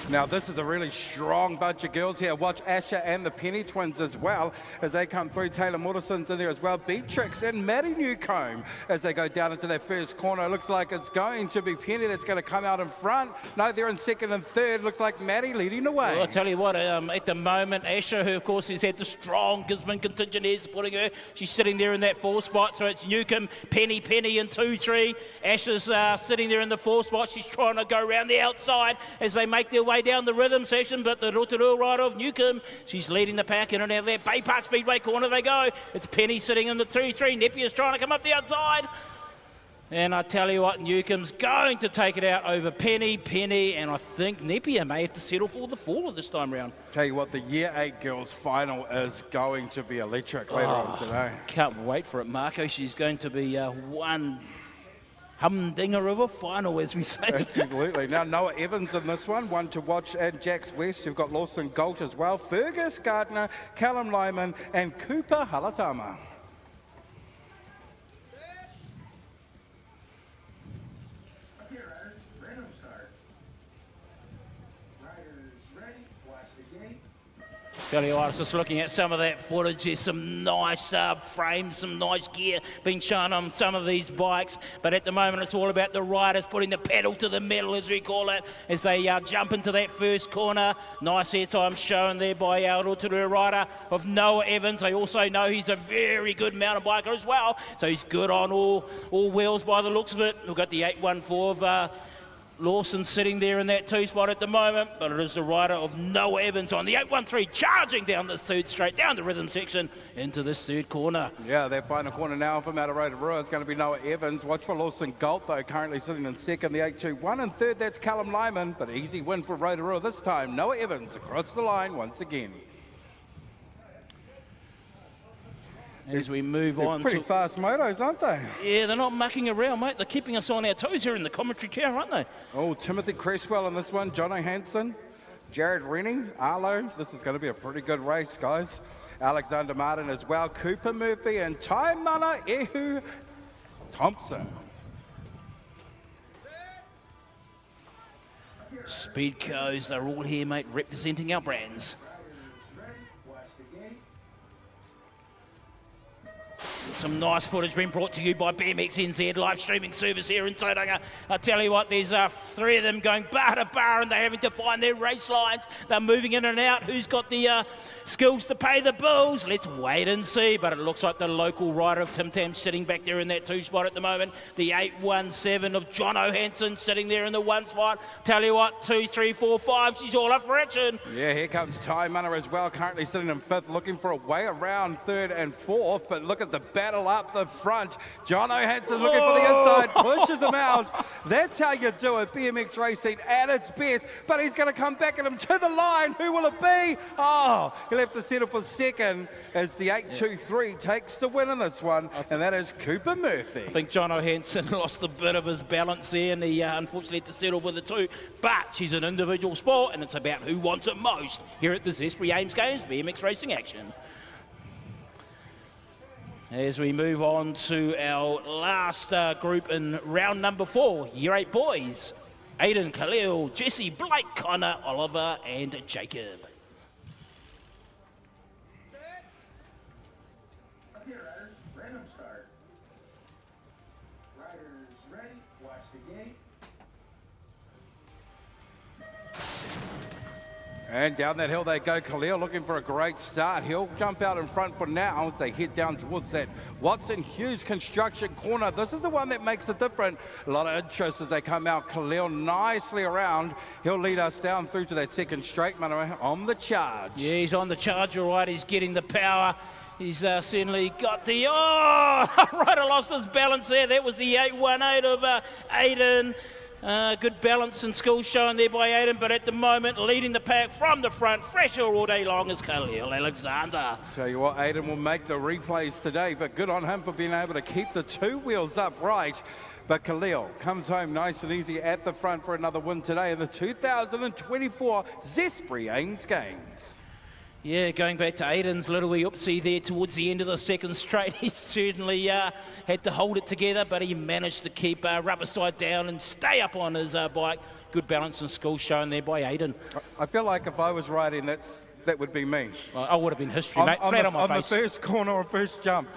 Now, this is a really strong bunch of girls here. Watch Asher and the Penny twins as well as they come through. Taylor Morrison's in there as well. Beatrix and Maddie Newcomb as they go down into their first corner. It looks like it's going to be Penny that's going to come out in front. No, they're in second and third. Looks like Maddie leading the way. Well, I'll tell you what, at the moment, Asher, who of course has had the strong Gisborne contingent here supporting her, she's sitting there in that 4 spot. So it's Newcomb, Penny in 2-3. Asher's sitting there in the 4 spot. She's trying to go around the outside as they make their way down the rhythm section, but the Rotorua rider of Newcomb, she's leading the pack in and out of that Bay Park Speedway corner they go. It's Penny sitting in the 2-3. Nepier's trying to come up the outside. And I tell you what, Newcomb's going to take it out over Penny, and I think Napier may have to settle for the fall this time round. Tell you what, the Year 8 girls final is going to be electric later on today. Can't wait for it, Marco. She's going to be one humdinger of a final, as we say. Absolutely. Now, Noah Evans in this one to watch, and Jax West. You've got Lawson Galt as well, Fergus Gardner, Callum Lyman, and Cooper Halatama. Tell you what, I was just looking at some of that footage. There's some nice frames, some nice gear being shown on some of these bikes. But at the moment, it's all about the riders putting the pedal to the metal, as we call it, as they jump into that first corner. Nice airtime shown there by our Rotorua rider of Noah Evans. I also know he's a very good mountain biker as well. So he's good on all wheels by the looks of it. We've got the 814 of Lawson sitting there in that 2 spot at the moment, but it is the rider of Noah Evans on the 813 charging down this third straight, down the rhythm section into this third corner. Yeah, that final corner now from out of Rotorua is going to be Noah Evans. Watch for Lawson Galt, though, currently sitting in second, the 821, and third, that's Callum Lyman, but easy win for Rotorua this time. Noah Evans across the line once again. As we move on. Pretty fast motos, aren't they? Yeah, they're not mucking around, mate. They're keeping us on our toes here in the commentary chair, aren't they? Oh, Timothy Cresswell in this one, Jono Hansen, Jared Rennie, Arlo. This is going to be a pretty good race, guys. Alexander Martin as well, Cooper Murphy, and Taimana Ehu Thompson. Speedcos are all here, mate, representing our brands. Some nice footage being brought to you by BMX NZ, live streaming service here in Tauranga. I tell you what, there's 3 of them going bar to bar and they're having to find their race lines. They're moving in and out. Who's got the skills to pay the bills? Let's wait and see. But it looks like the local rider of Tim Tam sitting back there in that 2 spot at the moment. The 817 of John O'Hanson sitting there in the 1 spot. Tell you what, 2, 3, 4, 5, she's all up for action. Yeah, here comes Ty Munner as well, currently sitting in 5th, looking for a way around 3rd and 4th. But look at the battle up the front. John O'Hanson looking for the inside, pushes him out. That's how you do it. BMX racing at its best. But he's going to come back at him to the line. Who will it be? Oh, he'll have to settle for second as the 823 takes the win in this one, and that is Cooper Murphy. I think John O'Hanson lost a bit of his balance there, and he unfortunately had to settle with the 2. But she's an individual sport, and it's about who wants it most here at the Zespri Ames Games BMX racing action. As we move on to our last group in round number 4, Year 8 boys. Aidan, Khalil, Jesse, Blake, Connor, Oliver, and Jacob. Okay, riders, random start. Riders ready, watch the gate. And down that hill they go. Khalil looking for a great start. He'll jump out in front for now as they head down towards that Watson Hughes construction corner. This is the one that makes it different. A lot of interest as they come out. Khalil nicely around. He'll lead us down through to that second straight, Manoa, on the charge. Yeah, he's on the charge, all right. He's getting the power. He's certainly got the... Oh, right, I lost his balance there. That was the 818 of Aidan. Good balance and skills shown there by Aidan, but at the moment, leading the pack from the front, fresh all day long, is Khalil Alexander. Tell you what, Aidan will make the replays today, but good on him for being able to keep the 2 wheels upright. But Khalil comes home nice and easy at the front for another win today in the 2024 Zespri Ames Games. Yeah, going back to Aiden's little wee oopsie there towards the end of the second straight. He certainly had to hold it together, but he managed to keep rubber side down and stay up on his bike. Good balance and skill shown there by Aiden. I feel like if I was riding, that would be me. Well, I would have been history, mate. Flat on my face. On the first corner or first jump.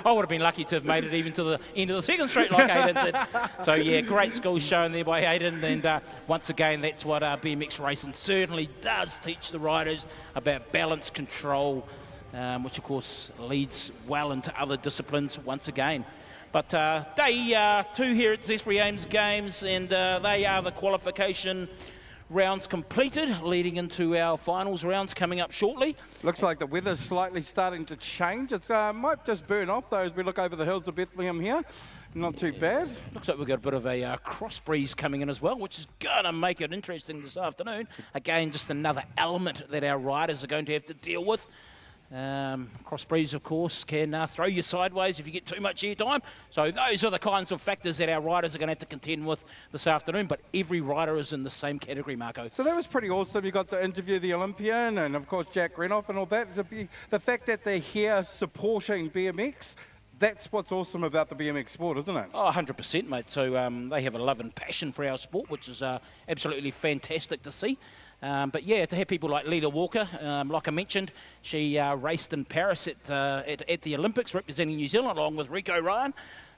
I would have been lucky to have made it even to the end of the second straight like Aiden did. So, yeah, great skills shown there by Aiden. And once again, that's what BMX racing certainly does teach the riders about balance control, which, of course, leads well into other disciplines once again. But day 2 here at Zespri Ames Games, and they are the qualification rounds completed, leading into our finals rounds coming up shortly. Looks like the weather's slightly starting to change. It might just burn off, though, as we look over the hills of Bethlehem here. Not too bad. Looks like we've got a bit of a cross breeze coming in as well, which is going to make it interesting this afternoon. Again, just another element that our riders are going to have to deal with. Cross breeze, of course, can throw you sideways if you get too much air time. So those are the kinds of factors that our riders are going to have to contend with this afternoon. But every rider is in the same category, Marco. So that was pretty awesome. You got to interview the Olympian and, of course, Jack Renoff and all that. The fact that they're here supporting BMX, that's what's awesome about the BMX sport, isn't it? Oh, 100%, mate. So they have a love and passion for our sport, which is absolutely fantastic to see. But yeah, to have people like Lila Walker, like I mentioned, she raced in Paris at the Olympics representing New Zealand along with Rico Ryan.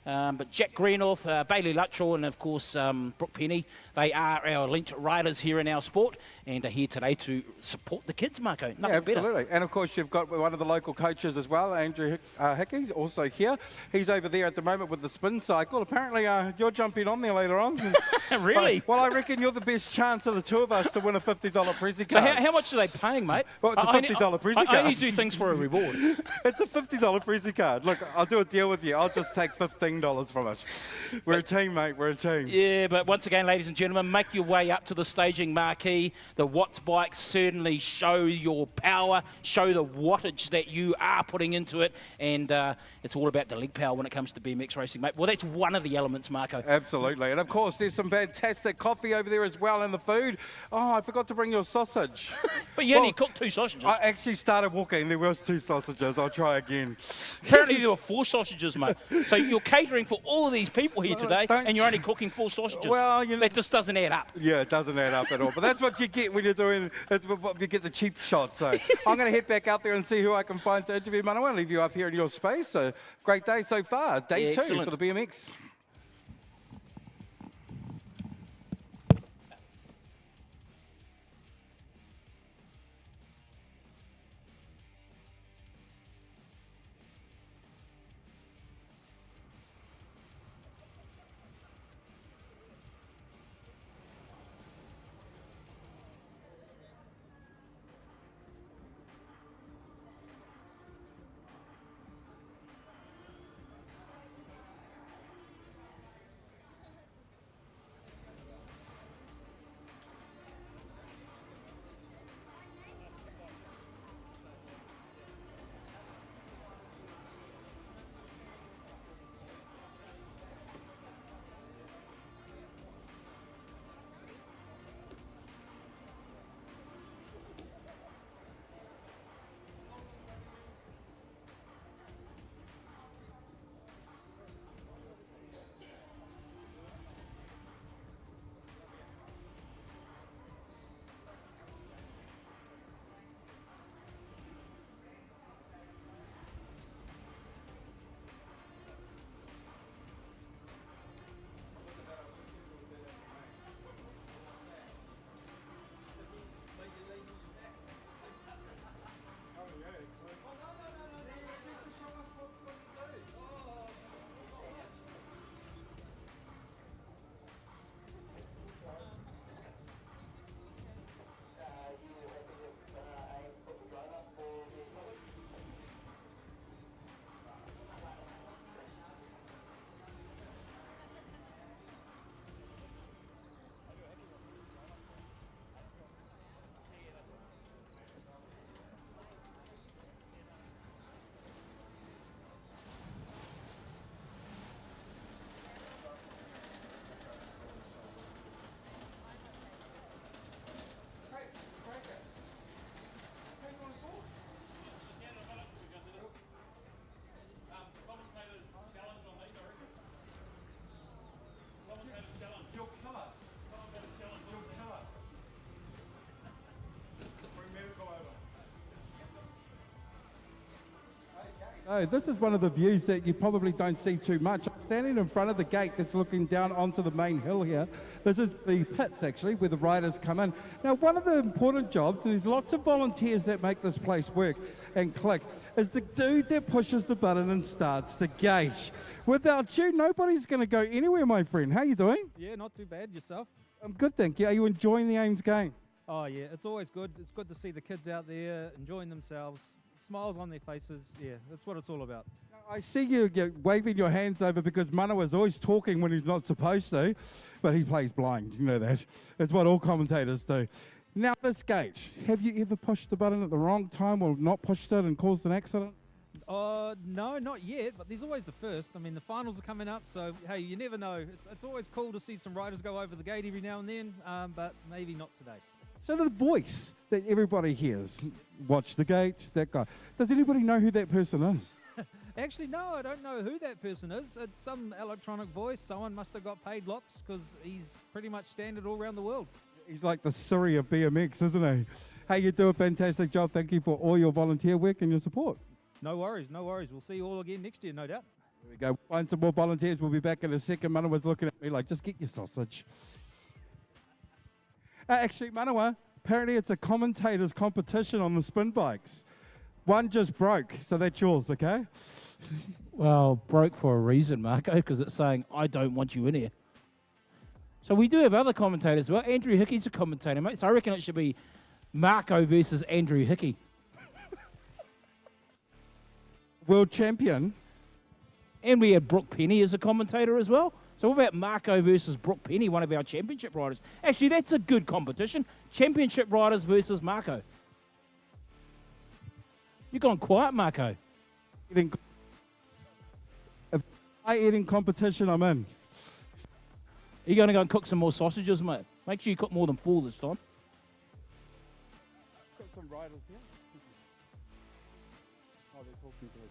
But Jack Greenoff, Bailey Luttrell, and of course Brooke Penny, they are our elite riders here in our sport and are here today to support the kids, Marco. Nothing absolutely. better. And of course you've got one of the local coaches as well, Andrew Hickey's also here. He's over there at the moment with the spin cycle. Apparently you're jumping on there later on. Really? Well, I reckon you're the best chance of the two of us to win a $50 Prezi card. So how much are they paying, mate? Well, it's a $50 Prezi card. I only do things for a reward. It's a $50 Prezi card. Look, I'll do a deal with you. I'll just take $15 from it. We're a team, mate. We're a team. Yeah, but once again, ladies and gentlemen, make your way up to the staging marquee. The Watts bikes certainly show your power, show the wattage that you are putting into it, and it's all about the leg power when it comes to BMX racing, mate. Well, that's one of the elements, Marco. Absolutely. And, of course, there's some fantastic coffee over there as well, and the food. Oh, I forgot to bring your sausage. But you only cooked 2 sausages. I actually started walking. There was 2 sausages. I'll try again. Apparently there were 4 sausages, mate. So you're catering for all of these people here today, and you're only cooking 4 sausages. Well, that just doesn't add up. Yeah, it doesn't add up at all. But that's what you get when you're doing, that's what you get the cheap shots. So I'm going to head back out there and see who I can find to interview. Man, I want to leave you up here in your space. So great day so far. Day 2 for the BMX. Oh, this is one of the views that you probably don't see too much. I'm standing in front of the gate that's looking down onto the main hill here. This is the pits, actually, where the riders come in. Now, one of the important jobs, and there's lots of volunteers that make this place work and click, is the dude that pushes the button and starts the gate. Without you, nobody's going to go anywhere, my friend. How you doing? Yeah, not too bad. Yourself? I'm good, thank you. Are you enjoying the Ames game? Oh, yeah, it's always good. It's good to see the kids out there enjoying themselves, smiles on their faces. Yeah, that's what it's all about. I see you waving your hands over because Manawa's always talking when he's not supposed to, but he plays blind, you know that. It's what all commentators do. Now, this gate, have you ever pushed the button at the wrong time or not pushed it and caused an accident? No, not yet, but there's always the first. I mean, the finals are coming up, so, hey, you never know. It's always cool to see some riders go over the gate every now and then, but maybe not today. So the voice that everybody hears, watch the gate, that guy, does anybody know who that person is? Actually, no, I don't know who that person is. It's some electronic voice. Someone must have got paid lots because he's pretty much standard all around the world. He's like the Siri of BMX, isn't he? Hey, you do a fantastic job. Thank you for all your volunteer work and your support. No worries, no worries. We'll see you all again next year, no doubt. There we go. Find some more volunteers. We'll be back in a second. Manawa's looking at me like, just get your sausage. Actually, Manawa, apparently it's a commentators competition on the spin bikes. One just broke, so that's yours, okay? Well, broke for a reason, Marco, because it's saying, I don't want you in here. So we do have other commentators as well. Andrew Hickey's a commentator, mate, so I reckon it should be Marco versus Andrew Hickey. World champion. And we have Brooke Penny as a commentator as well. So what about Marco versus Brooke Penny, one of our championship riders? Actually, that's a good competition. Championship riders versus Marco. You've gone quiet, Marco. If I eating competition, I'm in. Are you going to go and cook some more sausages, mate? Make sure you cook more than 4 this time. Got some riders here. Oh, they're talking to us.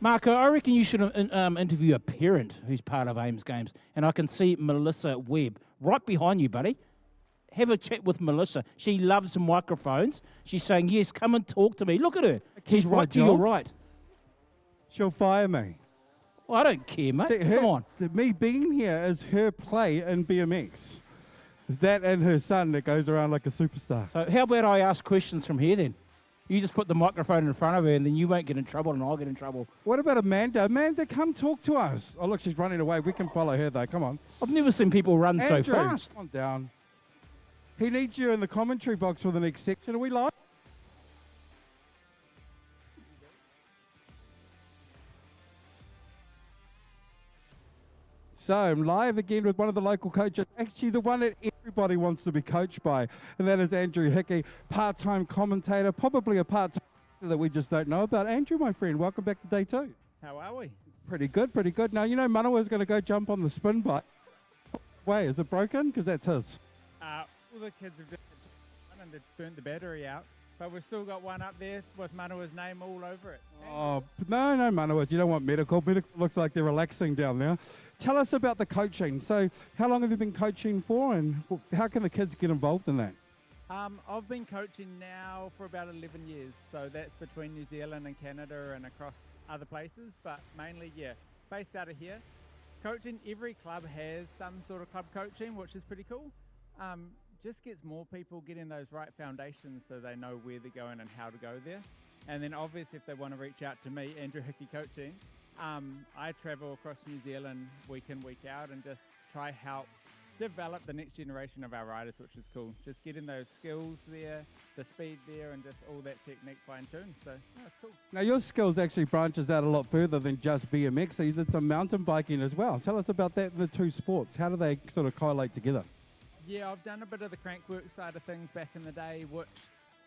Marco, I reckon you should interview a parent who's part of Ames Games. And I can see Melissa Webb right behind you, buddy. Have a chat with Melissa. She loves microphones. She's saying, yes, come and talk to me. Look at her. She's right to your right. She'll fire me. Well, I don't care, mate. See, Come on. Me being here is her play in BMX. That and her son that goes around like a superstar. So how about I ask questions from here then? You just put the microphone in front of her and then you won't get in trouble and I'll get in trouble. What about Amanda? Amanda, come talk to us. Oh, look, she's running away. We can follow her, though. Come on. I've never seen people run Andrew, so fast. Come on down. He needs you in the commentary box for the next section. Are we live? So I'm live again with one of the local coaches, actually the one that everybody wants to be coached by, and that is Andrew Hickey, part-time commentator, probably a part-time that we just don't know about. Andrew, my friend, welcome back to day 2. How are we? Pretty good, pretty good. Now, you know Manawa's going to go jump on the spin bike. Wait, is it broken? Because that's his. All the kids have just and they've burnt the battery out, but we've still got one up there with Manawa's name all over it. Oh, no, Manawa, you don't want medical. Medical looks like they're relaxing down there. Tell us about the coaching. So how long have you been coaching for and how can the kids get involved in that? I've been coaching now for about 11 years, so that's between New Zealand and Canada and across other places, but mainly, yeah, based out of here. Coaching, every club has some sort of club coaching, which is pretty cool. Just gets more people getting those right foundations so they know where they're going and how to go there. And then obviously if they want to reach out to me, Andrew Hickey Coaching, I travel across New Zealand week in, week out and just try help develop the next generation of our riders, which is cool. Just getting those skills there, the speed there, and just all that technique fine-tuned. So, yeah, it's cool. Now, your skills actually branches out a lot further than just BMX. So you did some mountain biking as well. Tell us about that, the two sports. How do they sort of correlate together? Yeah, I've done a bit of the crankwork side of things back in the day, which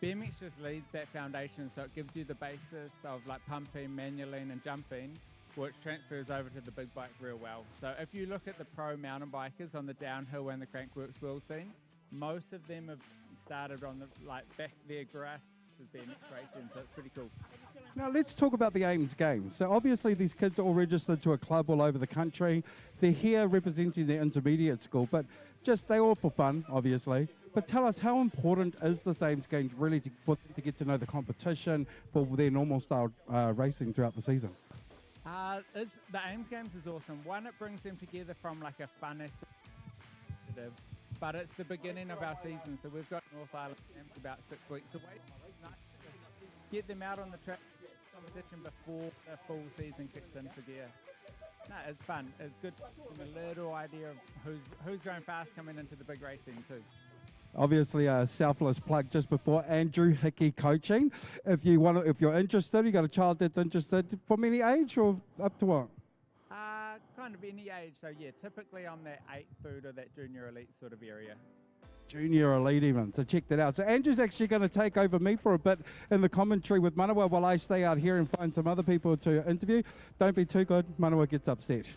BMX just leads that foundation. So it gives you the basis of like pumping, manualing, and jumping, which transfers over to the big bike real well. So if you look at the pro mountain bikers on the downhill and the crankworks world scene, most of them have started on the back their grass as BMX racing, so it's pretty cool. Now let's talk about the Ames Games. So obviously these kids are all registered to a club all over the country. They're here representing their intermediate school, but just they're all for fun, obviously. But tell us, how important is this Ames Games really for them to get to know the competition for their normal style racing throughout the season? The Ames Games is awesome. One, it brings them together from like a fun aspect, but it's the beginning of our season, so we've got North Island Games about 6 weeks away. Get them out on the track competition before the full season kicks into gear. No, it's fun. It's good to get a little idea of who's going fast coming into the big racing too. Obviously, a selfless plug just before Andrew Hickey Coaching. If you're interested, you got a child that's interested, from any age or up to what? Kind of any age. So yeah, typically I'm that 8 food or that junior elite sort of area. Junior elite even, so check that out. So Andrew's actually going to take over me for a bit in the commentary with Manawa while I stay out here and find some other people to interview. Don't be too good, Manawa gets upset.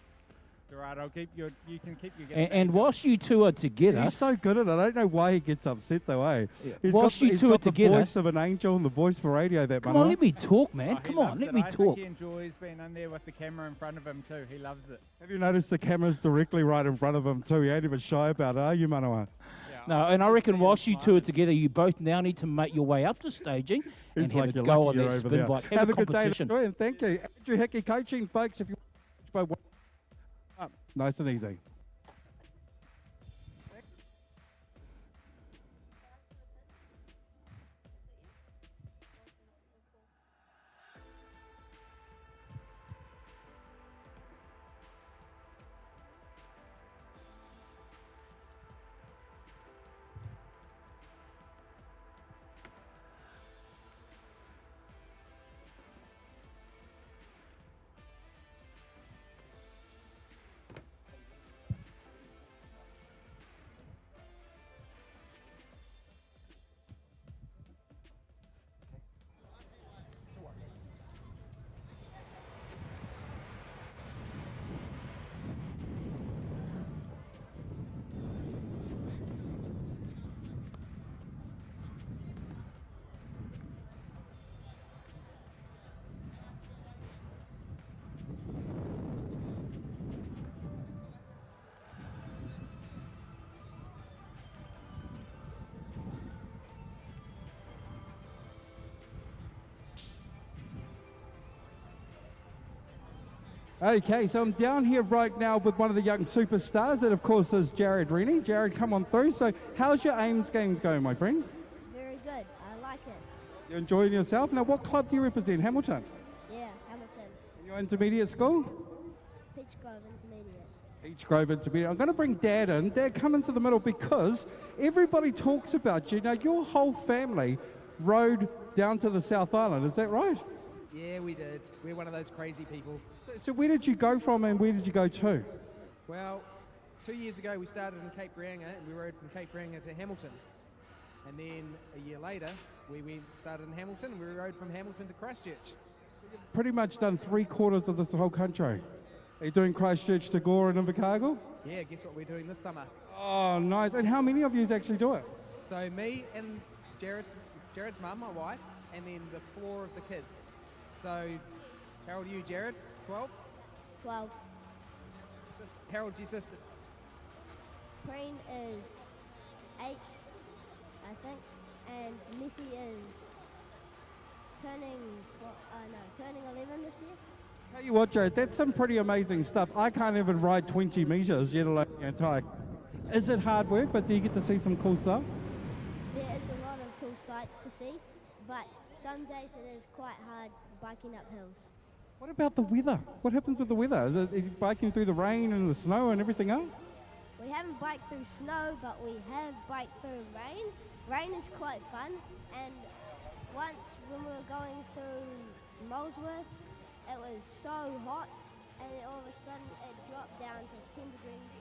All right, you can keep your And whilst you two are together... He's so good at it. I don't know why he gets upset though, eh? Yeah. He's Whilst got, you he's two got are the together... voice of an angel and the voice for radio, that Come Manawa. on, let me talk, man. Come on, let me I talk. think he enjoys being in there with the camera in front of him too. He loves it. Have you noticed the camera's directly right in front of him too? He ain't even shy about it, are you, Manawa? No, and I reckon whilst you two are together, you both now need to make your way up to staging and have a go on that spin bike. Have a good day, competition. and thank you. Andrew Hickey Coaching, folks. If you nice and easy. Okay, so I'm down here right now with one of the young superstars, that of course is Jared Rennie. Jared, come on through. So how's your Ames Games going, my friend? Very good. I like it. You enjoying yourself? Now, what club do you represent? Hamilton? Yeah, Hamilton. In your intermediate school? Peach Grove Intermediate. Peach Grove Intermediate. I'm going to bring Dad in. Dad, come into the middle because everybody talks about you. Now, your whole family rode down to the South Island. Is that right? Yeah, we did. We're one of those crazy people. So where did you go from and where did you go to? Well, 2 years ago we started in Cape Reinga and we rode from Cape Reinga to Hamilton. And then a year later we started in Hamilton and we rode from Hamilton to Christchurch. Pretty much done 3/4 of this whole country. Are you doing Christchurch to Gore and Invercargill? Yeah, guess what we're doing this summer? Oh, nice. And how many of you actually do it? So me and Jared's mum, my wife, and then the 4 of the kids. So how old are you, Jared? 12? 12. How old's your sisters? Preen is 8, I think, and Missy is turning 11 this year. Tell you what, Jared, that's some pretty amazing stuff. I can't even ride 20 metres, yet alone the entire. Is it hard work, but do you get to see some cool stuff? There is a lot of cool sights to see, but some days it is quite hard biking up hills. What about the weather? What happens with the weather? Is it biking through the rain and the snow and everything else? We haven't biked through snow, but we have biked through rain. Rain is quite fun, and once when we were going through Molesworth, it was so hot, and then all of a sudden it dropped down to 10 degrees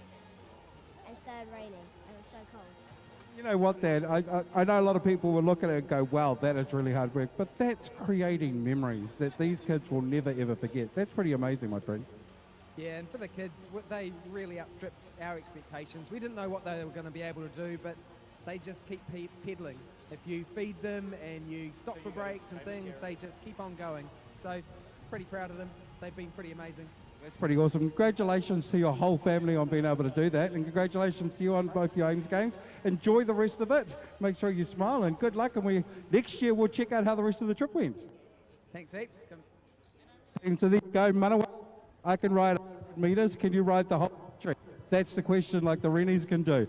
and started raining, and it was so cold. You know what, Dad? I know a lot of people will look at it and go, wow, that is really hard work, but that's creating memories that these kids will never, ever forget. That's pretty amazing, my friend. Yeah, and for the kids, they really outstripped our expectations. We didn't know what they were going to be able to do, but they just keep pedaling. If you feed them and you stop for breaks and things, they just keep on going. So, pretty proud of them. They've been pretty amazing. That's pretty awesome. Congratulations to your whole family on being able to do that, and congratulations to you on both your Ames games. Enjoy the rest of it. Make sure you smile, and good luck. And next year we'll check out how the rest of the trip went. Thanks, heaps. So there you go, Manawa. I can ride 100 metres. Can you ride the whole trip? That's the question, like the Rennies can do.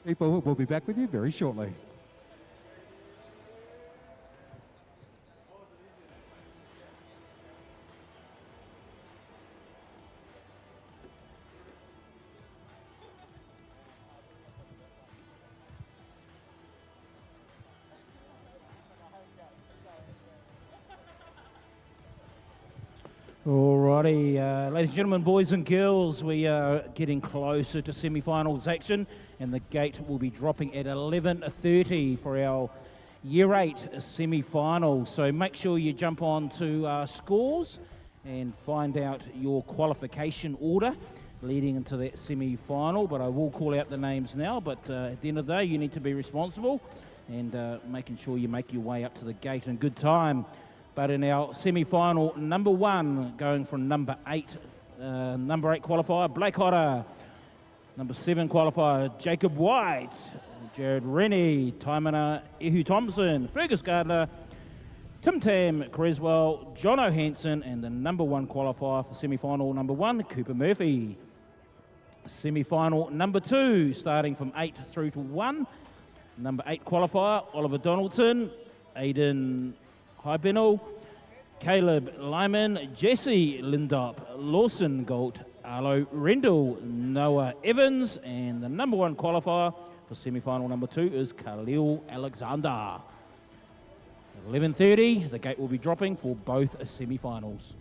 People will be back with you very shortly. Alrighty, ladies and gentlemen, boys and girls, we are getting closer to semi-finals action, and the gate will be dropping at 11:30 for our Year 8 semi-final. So make sure you jump on to scores and find out your qualification order leading into that semi-final. But I will call out the names now, but at the end of the day, you need to be responsible and making sure you make your way up to the gate in good time. But in our semi-final, number 1, going from number 8 qualifier, Blake Hodder. Number 7 qualifier, Jacob White. Jared Rennie, Taimana Ehu Thompson, Fergus Gardner, Tim Tam Creswell, John O'Hanson, and the number 1 qualifier for semi-final number 1, Cooper Murphy. Semi-final number 2, starting from 8 through to 1. Number 8 qualifier, Oliver Donaldson, Aidan Hybennell, Caleb Lyman, Jesse Lindop, Lawson Galt, Arlo Rendell, Noah Evans, and the number 1 qualifier for semi-final number 2 is Khalil Alexander. At 11:30, the gate will be dropping for both semi-finals.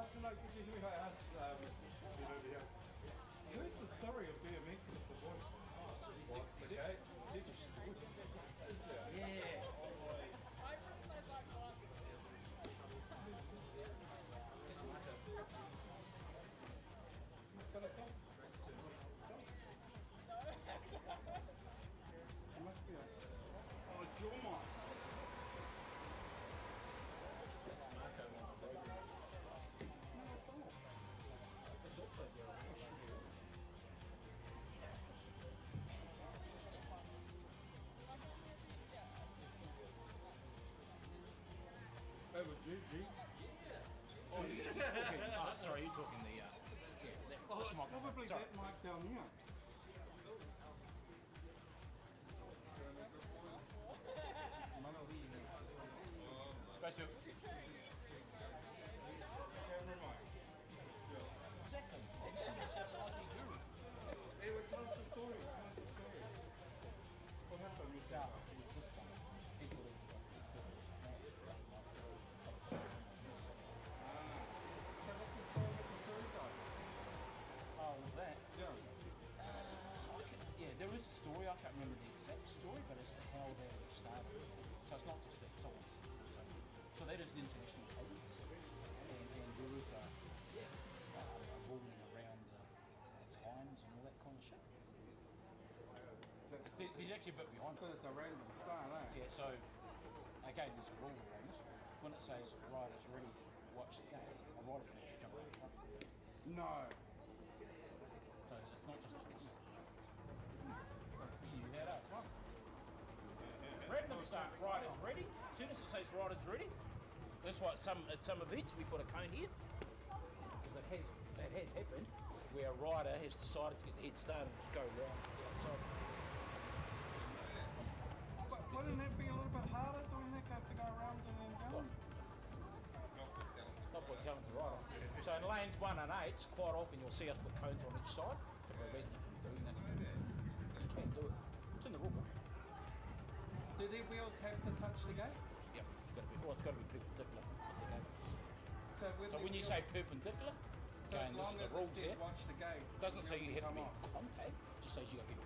like to know, did you hear I asked who's the story of BMX with the voice? What? The gate? Yeah. Oh, sorry, you're talking the probably that mic down here. Special. Hey, what tells the story? What happened with that? There is a story. I can't remember the exact story, but it's how that started. So it's not just that song. So that is the international cadence, and there is a ruling around the times and all that kind of shit. There's actually a bit behind it. Because it's a random style, eh? Yeah. So again, there's a rule around this. When it says rider's ready, watch the game, a rider can actually jump on the front. No. So it's not just like this. That up, right? Random start, riders ready. As soon as it says riders ready, that's why at some events we put a cone here, because that has happened where a rider has decided to get the head start and just go round the outside. But wouldn't that be a little bit harder doing that? Have to go around and then down? Not for a talented rider. So in lanes 1 and 8, quite often you'll see us put cones on each side to prevent you from doing that. You can do it. It's in the rule book. Do their wheels have to touch the gate? Yep, it's got to be perpendicular with the gate. So when you say perpendicular, again, this is the rules here. Watch the gate. It doesn't say you have to be in contact, it just says you got to be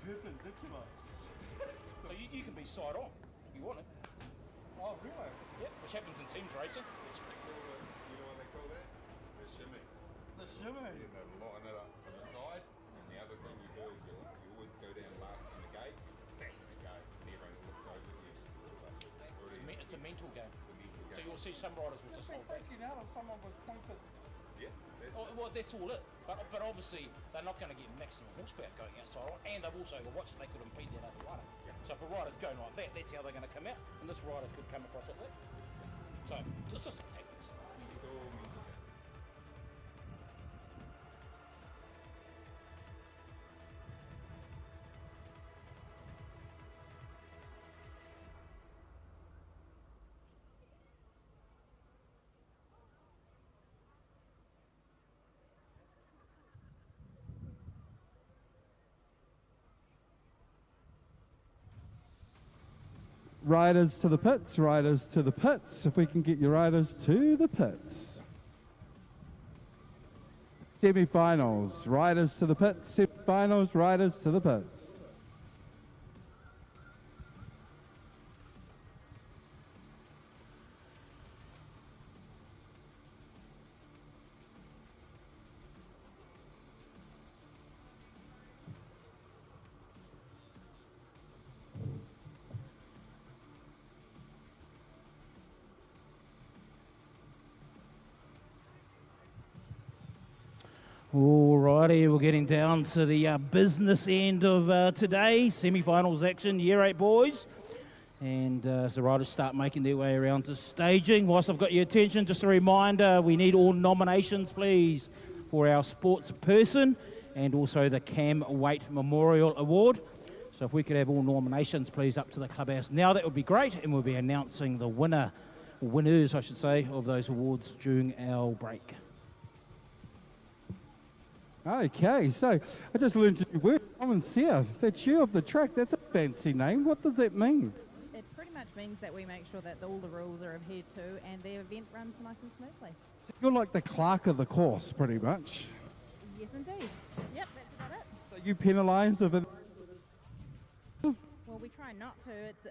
perpendicular. So you can be side on if you want it. Oh, really? Yep, which happens in teams racing. You know what they call that? The shimmy. The shimmy? Yeah, they line it up to the side, and the other thing you do is you always go down last in the gate, bang the gate, and everyone looks over at you. It's a mental game. So you'll see some riders will just hold back. Freaking out if someone was pointed. Yeah. Well, that's all it. But obviously, they're not going to get maximum horsepower going outside, and they've also got to watch it. They could impede that other rider. Yeah. So if a rider's going like that, that's how they're going to come out, and this rider could come across like that. So it's just a tactics. Riders to the pits, riders to the pits. If we can get your riders to the pits. Semi-finals, riders to the pits. Semi-finals, riders to the pits. Alrighty, we're getting down to the business end of today. Semi-finals action, Year 8 boys. And as the riders start making their way around to staging, whilst I've got your attention, just a reminder, we need all nominations, please, for our sports person and also the Cam Waite Memorial Award. So if we could have all nominations, please, up to the clubhouse now, that would be great. And we'll be announcing the winners, I should say, of those awards during our break. Okay, so I just learned a new word. Commissaire, that's you of the track. That's a fancy name. What does that mean? It pretty much means that we make sure that all the rules are adhered to and the event runs nice and smoothly. You're like the clerk of the course, pretty much. Yes, indeed. Yep, that's about it. So you penalise if it... Well, we try not to. It's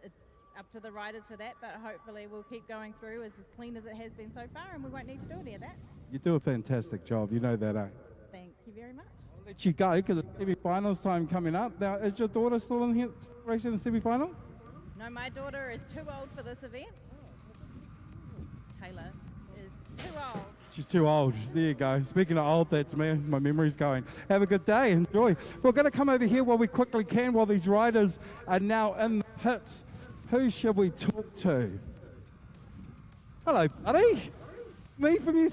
up to the riders for that, but hopefully we'll keep going through as clean as it has been so far, and we won't need to do any of that. You do a fantastic job, you know that, eh? Thank you very much. I'll let you go, because it's semi-finals time coming up. Now, is your daughter still in here racing in the semi-final? No, my daughter is too old for this event. Taylor is too old. She's too old. There you go. Speaking of old, that's me. My memory's going. Have a good day. Enjoy. We're going to come over here while we quickly can, while these riders are now in the pits. Who should we talk to? Hello, buddy. Me from you.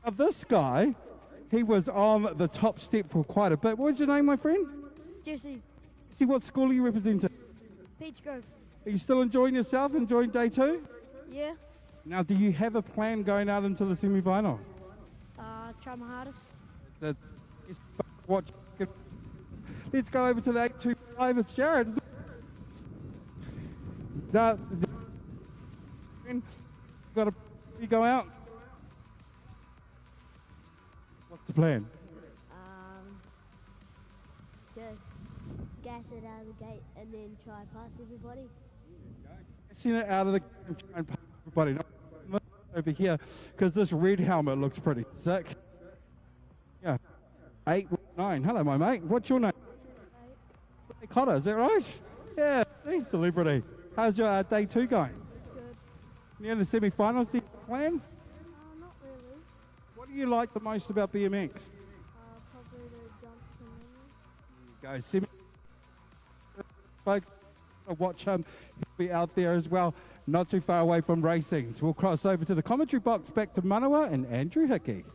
Now, this guy, he was on the top step for quite a bit. What's your name, my friend? Jesse. See, what school are you representing? Peach Grove. Are you still enjoying yourself, enjoying day 2? Yeah. Now, do you have a plan going out into the semi-final? Try my hardest. Let's go over to the 825. It's Jared. Got to go out. What's the plan? Just gas it out of the gate and then try past everybody. Seen it out of the and try and pass everybody. Not over here, because this red helmet looks pretty sick. Yeah. 819. Hello, my mate. What's your name? Cotter, is that right? Yeah, hey, celebrity. How's your day 2 going? Good. Near the semi-finals, do you plan? Not really. What do you like the most about BMX? Probably the jumps and Go semi. Folks, watch him. He'll be out there as well, not too far away from racing. So we'll cross over to the commentary box, back to Manawa and Andrew Hickey.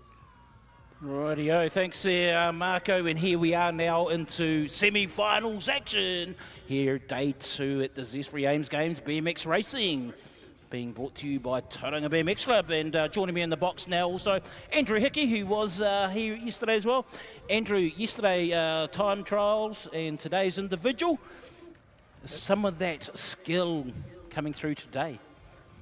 Rightio, thanks there, Marco. And here we are now into semi-finals action. Here, day 2 at the Zespri Ames Games BMX Racing, being brought to you by Tauranga BMX Club. And joining me in the box now also, Andrew Hickey, who was here yesterday as well. Andrew, yesterday time trials and today's individual. Some of that skill coming through today.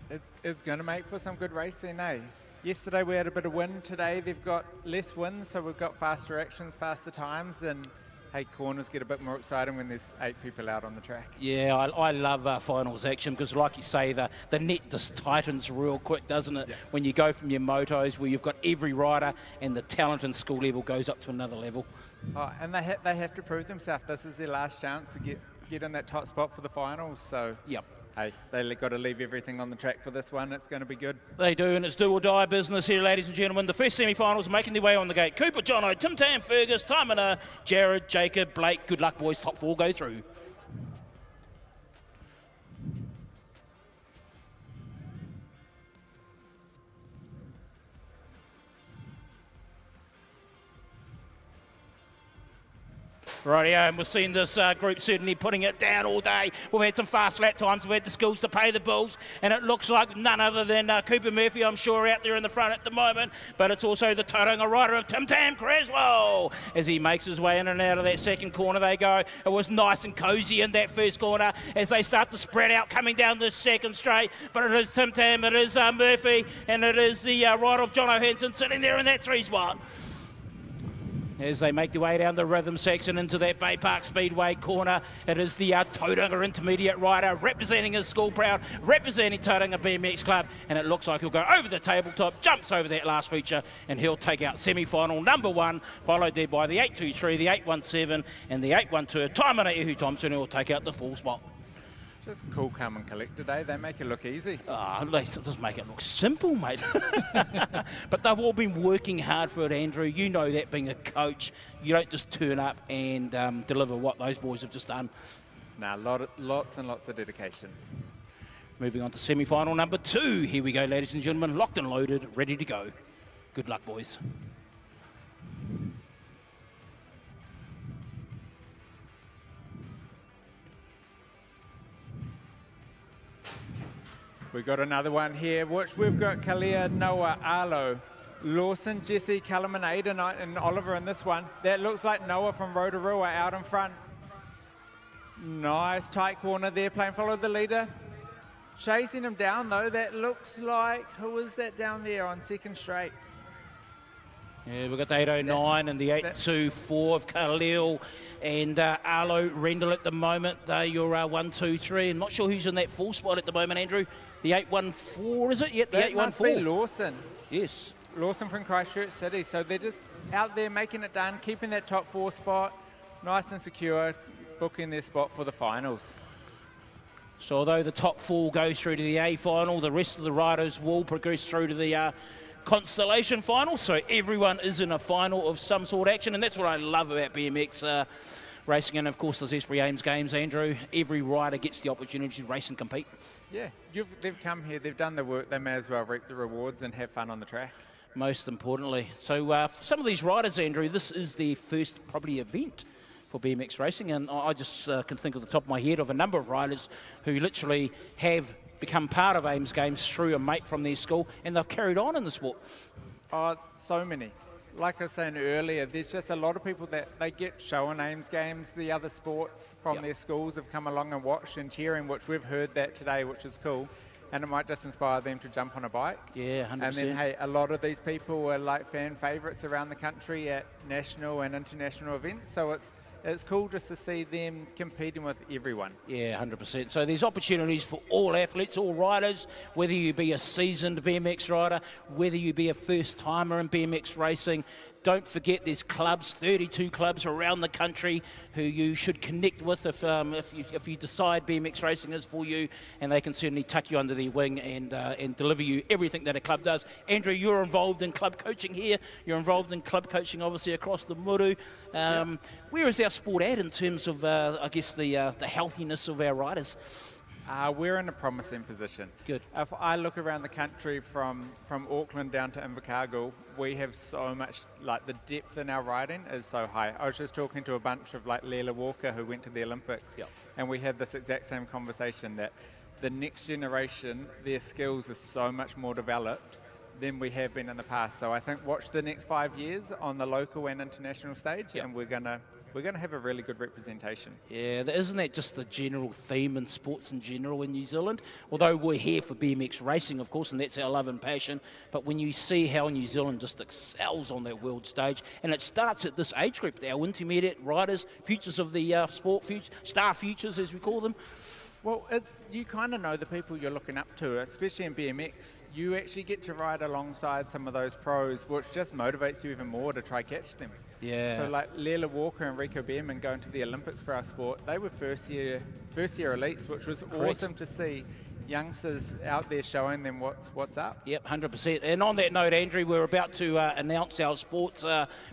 It's going to make for some good racing, eh? Yesterday we had a bit of wind. Today they've got less wind, so we've got faster actions, faster times, and hey, corners get a bit more exciting when there's 8 people out on the track. Yeah, I love finals action because, like you say, the net just tightens real quick, doesn't it? Yeah. When you go from your motos where you've got every rider and the talent and skill level goes up to another level. Oh, and they have to prove themselves. This is their last chance to get in that top spot for the finals. So yep. Hey, they've got to leave everything on the track for this one. It's going to be good. They do, and it's do or die business here, ladies and gentlemen. The first semi-finals making their way on the gate. Cooper, Jono, Tim Tam, Fergus, Taimana, Jared, Jacob, Blake. Good luck, boys. Top 4 go through. Rightio, and we've seen this group certainly putting it down all day. We've had some fast lap times, we've had the skills to pay the bills, and it looks like none other than Cooper Murphy, I'm sure, out there in the front at the moment, but it's also the Tauranga rider of Tim Tam Creswell. As he makes his way in and out of that second corner they go. It was nice and cosy in that first corner as they start to spread out coming down this second straight, but it is Tim Tam, it is Murphy, and it is the rider of Jono Hansen sitting there in that 3 spot. As they make their way down the rhythm section into that Bay Park Speedway corner, it is the Tauranga intermediate rider representing his school proud, representing Tauranga BMX Club, and it looks like he'll go over the tabletop, jumps over that last feature, and he'll take out semi-final number 1, followed there by the 823, the 817, and the 812. Taimana Ehu Thompson, who will take out the full spot. Just cool, calm and collected, eh? They make it look easy. They just make it look simple, mate. But they've all been working hard for it, Andrew. You know that being a coach. You don't just turn up and deliver what those boys have just done. Nah, lots and lots of dedication. Moving on to semi-final number 2. Here we go, ladies and gentlemen. Locked and loaded, ready to go. Good luck, boys. We've got another one here, which we've got Kalia, Noah, Arlo, Lawson, Jesse, Kellerman, Aiden, and Oliver in this one. That looks like Noah from Rotorua out in front. Nice tight corner there, playing follow the leader. chasing him down, though. That looks like, who is that down there on second straight? Yeah, we've got the 809 and the 824 of Khalil and Arlo Rendell at the moment. They're your 1, 2, 3. I'm not sure who's in that full spot at the moment, Andrew. The 814, is it? Yep, the That 814. must be Lawson. Yes. Lawson from Christchurch City. So they're just out there making it done, keeping that top 4 spot nice and secure, booking their spot for the finals. So although the top 4 goes through to the A final, the rest of the riders will progress through to the Constellation final. So everyone is in a final of some sort of action, and that's what I love about BMX racing, and of course the Zespri Ames Games, Andrew. Every rider gets the opportunity to race and compete. Yeah, they've come here, they've done the work, they may as well reap the rewards and have fun on the track. Most importantly. So for some of these riders, Andrew, this is their first probably event for BMX racing, and I just can think off the top of my head of a number of riders who literally have become part of Ames Games through a mate from their school, and they've carried on in the sport. Oh, so many. Like I was saying earlier, there's just a lot of people that they get shown Ames Games, the other sports from their schools have come along and watched and cheering, which we've heard that today, which is cool. And it might just inspire them to jump on a bike. Yeah, 100%. And then, hey, a lot of these people are like fan favourites around the country at national and international events. So it's cool just to see them competing with everyone. Yeah, 100%. So there's opportunities for all athletes, all riders, whether you be a seasoned BMX rider, whether you be a first-timer in BMX racing. Don't forget there's clubs, 32 clubs around the country who you should connect with if you decide BMX racing is for you, and they can certainly tuck you under their wing and deliver you everything that a club does. Andrew, you're involved in club coaching here. You're involved in club coaching obviously across the Muru. Where is our sport at in terms of, I guess, the healthiness of our riders? We're in a promising position. Good. If I look around the country from Auckland down to Invercargill, we have so much, like the depth in our riding is so high. I was just talking to a bunch of like Leela Walker who went to the Olympics, and we had this exact same conversation that the next generation, their skills are so much more developed than we have been in the past. So I think watch the next 5 years on the local and international stage, and we're gonna have a really good representation. Yeah, isn't that just the general theme in sports in general in New Zealand? Although we're here for BMX racing, of course, and that's our love and passion, but when you see how New Zealand just excels on that world stage, and it starts at this age group, our intermediate riders, futures of the sport, star futures as we call them. Well, you kind of know the people you're looking up to, especially in BMX. You actually get to ride alongside some of those pros, which just motivates you even more to try catch them. Yeah. So like Leela Walker and Rico Ryan going to the Olympics for our sport, they were first year elites, which was awesome to see youngsters out there showing them what's up. Yep, 100%. And on that note, Andrew, we're about to announce our sports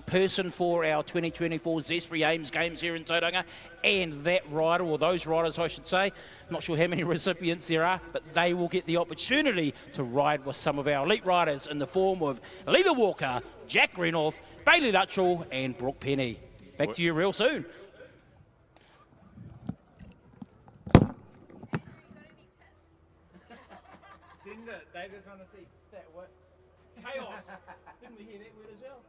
person for our 2024 Zespri Ames Games here in Tauranga. And that rider, or those riders, I should say, not sure how many recipients there are, but they will get the opportunity to ride with some of our elite riders in the form of Leela Walker, Jack Renoff, Bailey Luttrell, and Brooke Penny. Back to you real soon. They just want to see that whips. Chaos. Didn't we hear that word as well?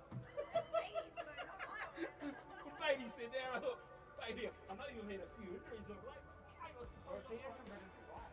That's Bailey's word, not mine. Bailey said that. I thought, Bailey, I know you've had a few injuries of late. Chaos. Well, she hasn't been in the right.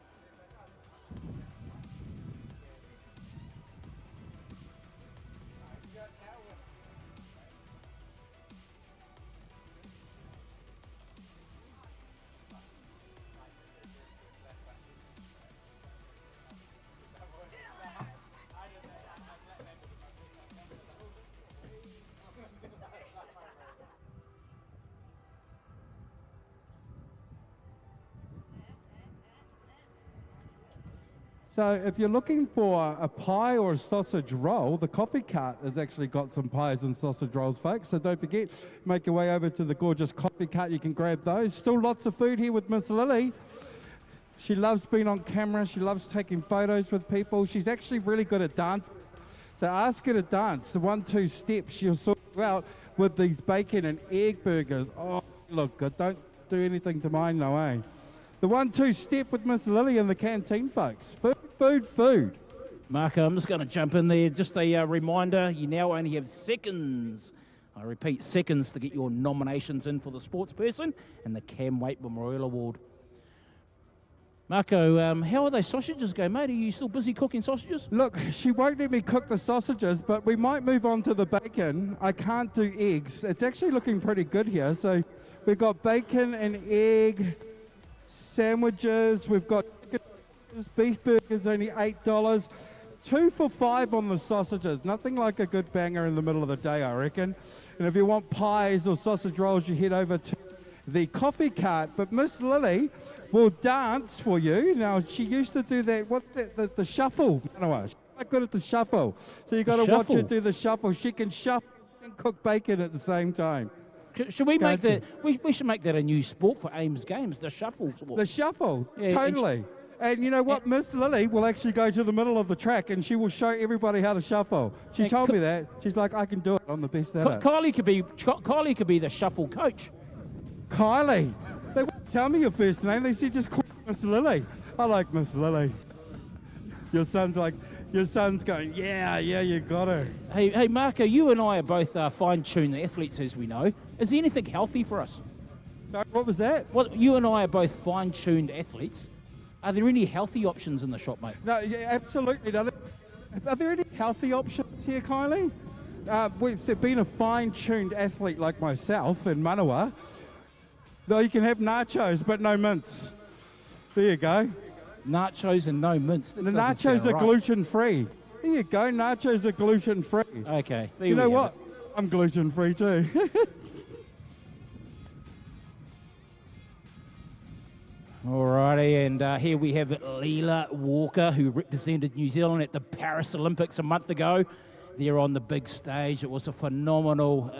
So if you're looking for a pie or a sausage roll, the coffee cart has actually got some pies and sausage rolls, folks. So don't forget, make your way over to the gorgeous coffee cart. You can grab those. Still lots of food here with Miss Lily. She loves being on camera. She loves taking photos with people. She's actually really good at dance. So ask her to dance. The 1-2 steps, she'll sort you out with these bacon and egg burgers. Oh, look good. Don't do anything to mine, no, eh? The 1-2 step with Miss Lily in the canteen, folks. Food. Marco, I'm just going to jump in there. Just a reminder, you now only have seconds. I repeat, seconds to get your nominations in for the sports person and the Cam Waite Memorial Award. Marco, how are those sausages going, mate? Are you still busy cooking sausages? Look, she won't let me cook the sausages, but we might move on to the bacon. I can't do eggs. It's actually looking pretty good here. So we've got bacon and egg sandwiches. We've got beef burgers, only $8. 2 for $5 on the sausages. Nothing like a good banger in the middle of the day, I reckon. And if you want pies or sausage rolls, you head over to the coffee cart. But Miss Lily will dance for you. Now, she used to do that, the shuffle, Manawa. She's quite good at the shuffle. So you got to watch her do the shuffle. She can shuffle and cook bacon at the same time. Should we make that? We should make that a new sport for Ames Games, the shuffle sport. The shuffle, Yeah, totally. And you know what? Miss Lily will actually go to the middle of the track and she will show everybody how to shuffle. She told me that. She's like, I can do it. I'm the best at it. Kylie could be the shuffle coach. Kylie. They won't tell me your first name. They said just call Miss Lily. I like Miss Lily. Your son's going, yeah, you got her. Hey, Marco, you and I are both fine-tuned athletes, as we know. Is there anything healthy for us? Sorry, what was that? Well, you and I are both fine-tuned athletes. Are there any healthy options in the shop, mate? No, yeah, absolutely. Are there any healthy options here, Kylie? Being a fine-tuned athlete like myself in Manawa, no, you can have nachos, but no mince. There you go. Nachos and no mince. The nachos are gluten-free. There you go. Nachos are gluten-free. Okay. You know what? I'm gluten-free too. Alrighty, and here we have Leela Walker, who represented New Zealand at the Paris Olympics a month ago. There on the big stage. It was a phenomenal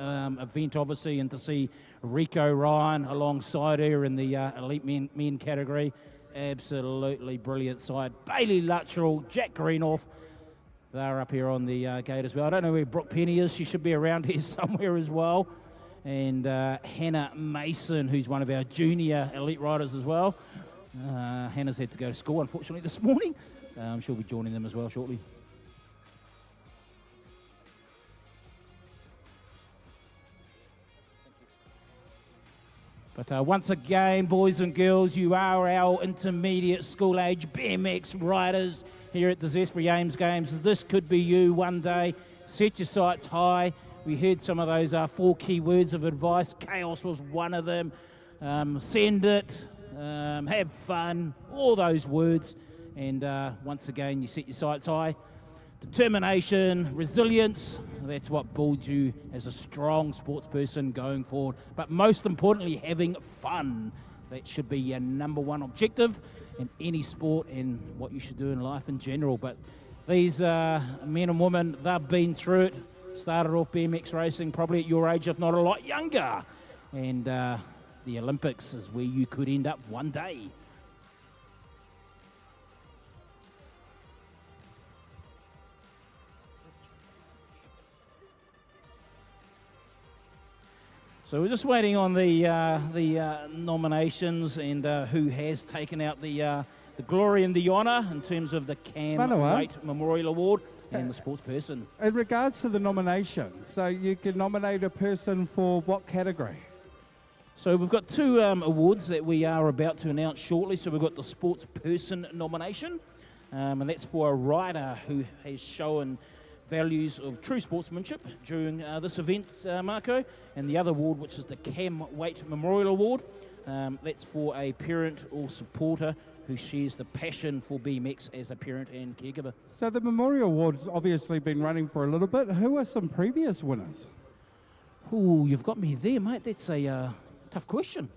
event, obviously, and to see Rico Ryan alongside her in the elite men category. Absolutely brilliant side. Bailey Luttrell, Jack Greenoff, they're up here on the gate as well. I don't know where Brooke Penny is. She should be around here somewhere as well. And Hannah Mason, who's one of our junior elite riders as well. Hannah's had to go to school, unfortunately, this morning. She'll be joining them as well shortly. But once again, boys and girls, you are our intermediate school age BMX riders here at the Zespri Ames Games. This could be you one day. Set your sights high. We heard some of those 4 key words of advice. Chaos was one of them. Send it, have fun, all those words. And once again, you set your sights high. Determination, resilience, that's what builds you as a strong sports person going forward. But most importantly, having fun. That should be your number one objective in any sport and what you should do in life in general. But these men and women, they've been through it. Started off BMX racing probably at your age, if not a lot younger. And the Olympics is where you could end up one day. So we're just waiting on the nominations and who has taken out the glory and the honour in terms of the Cam Waite Memorial Award and the sports person. In regards to the nomination, so you can nominate a person for what category? So we've got 2 awards that we are about to announce shortly. So we've got the sports person nomination, and that's for a rider who has shown values of true sportsmanship during this event, Marco. And the other award, which is the Cam Waite Memorial Award, that's for a parent or supporter who shares the passion for BMX as a parent and caregiver. So the Memorial Award's obviously been running for a little bit. Who are some previous winners? Ooh, you've got me there, mate. That's a tough question.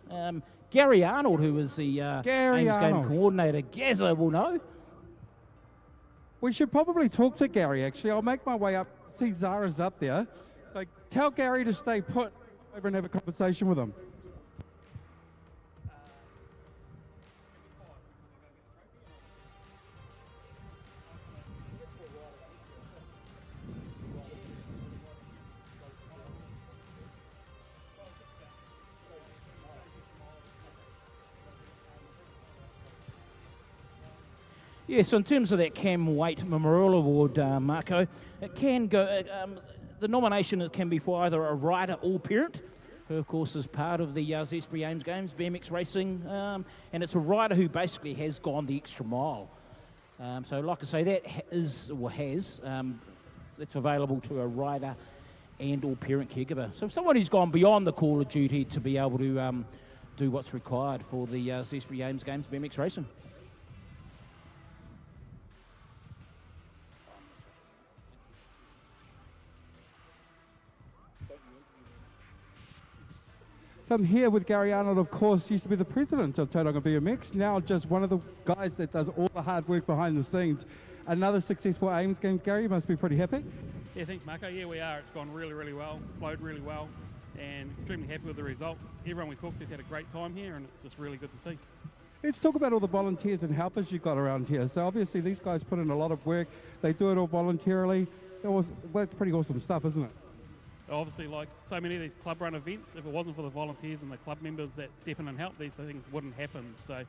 Gary Arnold, who was the Ames Game coordinator. Gazza will know. We should probably talk to Gary, actually. I'll make my way up. See Zara's up there. So tell Gary to stay put over and have a conversation with him. Yes, in terms of that Cam Waite Memorial Award, Marco, it can go. The nomination can be for either a rider or parent who of course is part of the Zespri Ames Games, BMX racing, and it's a rider who basically has gone the extra mile. So like I say, that is, or has, that's available to a rider and or parent caregiver. So someone who's gone beyond the call of duty to be able to do what's required for the Zespri Ames Games BMX racing. So I'm here with Gary Arnold, of course, used to be the president of Tauranga BMX, now just one of the guys that does all the hard work behind the scenes. Another successful Ames Games, Gary, you must be pretty happy. Yeah, thanks, Marco. Yeah, we are. It's gone really, really well, flowed really well, and extremely happy with the result. Everyone we talked to's had a great time here, and it's just really good to see. Let's talk about all the volunteers and helpers you've got around here. So obviously these guys put in a lot of work. They do it all voluntarily. Well, it's pretty awesome stuff, isn't it? Obviously, like so many of these club run events, if it wasn't for the volunteers and the club members that step in and help, these things wouldn't happen. So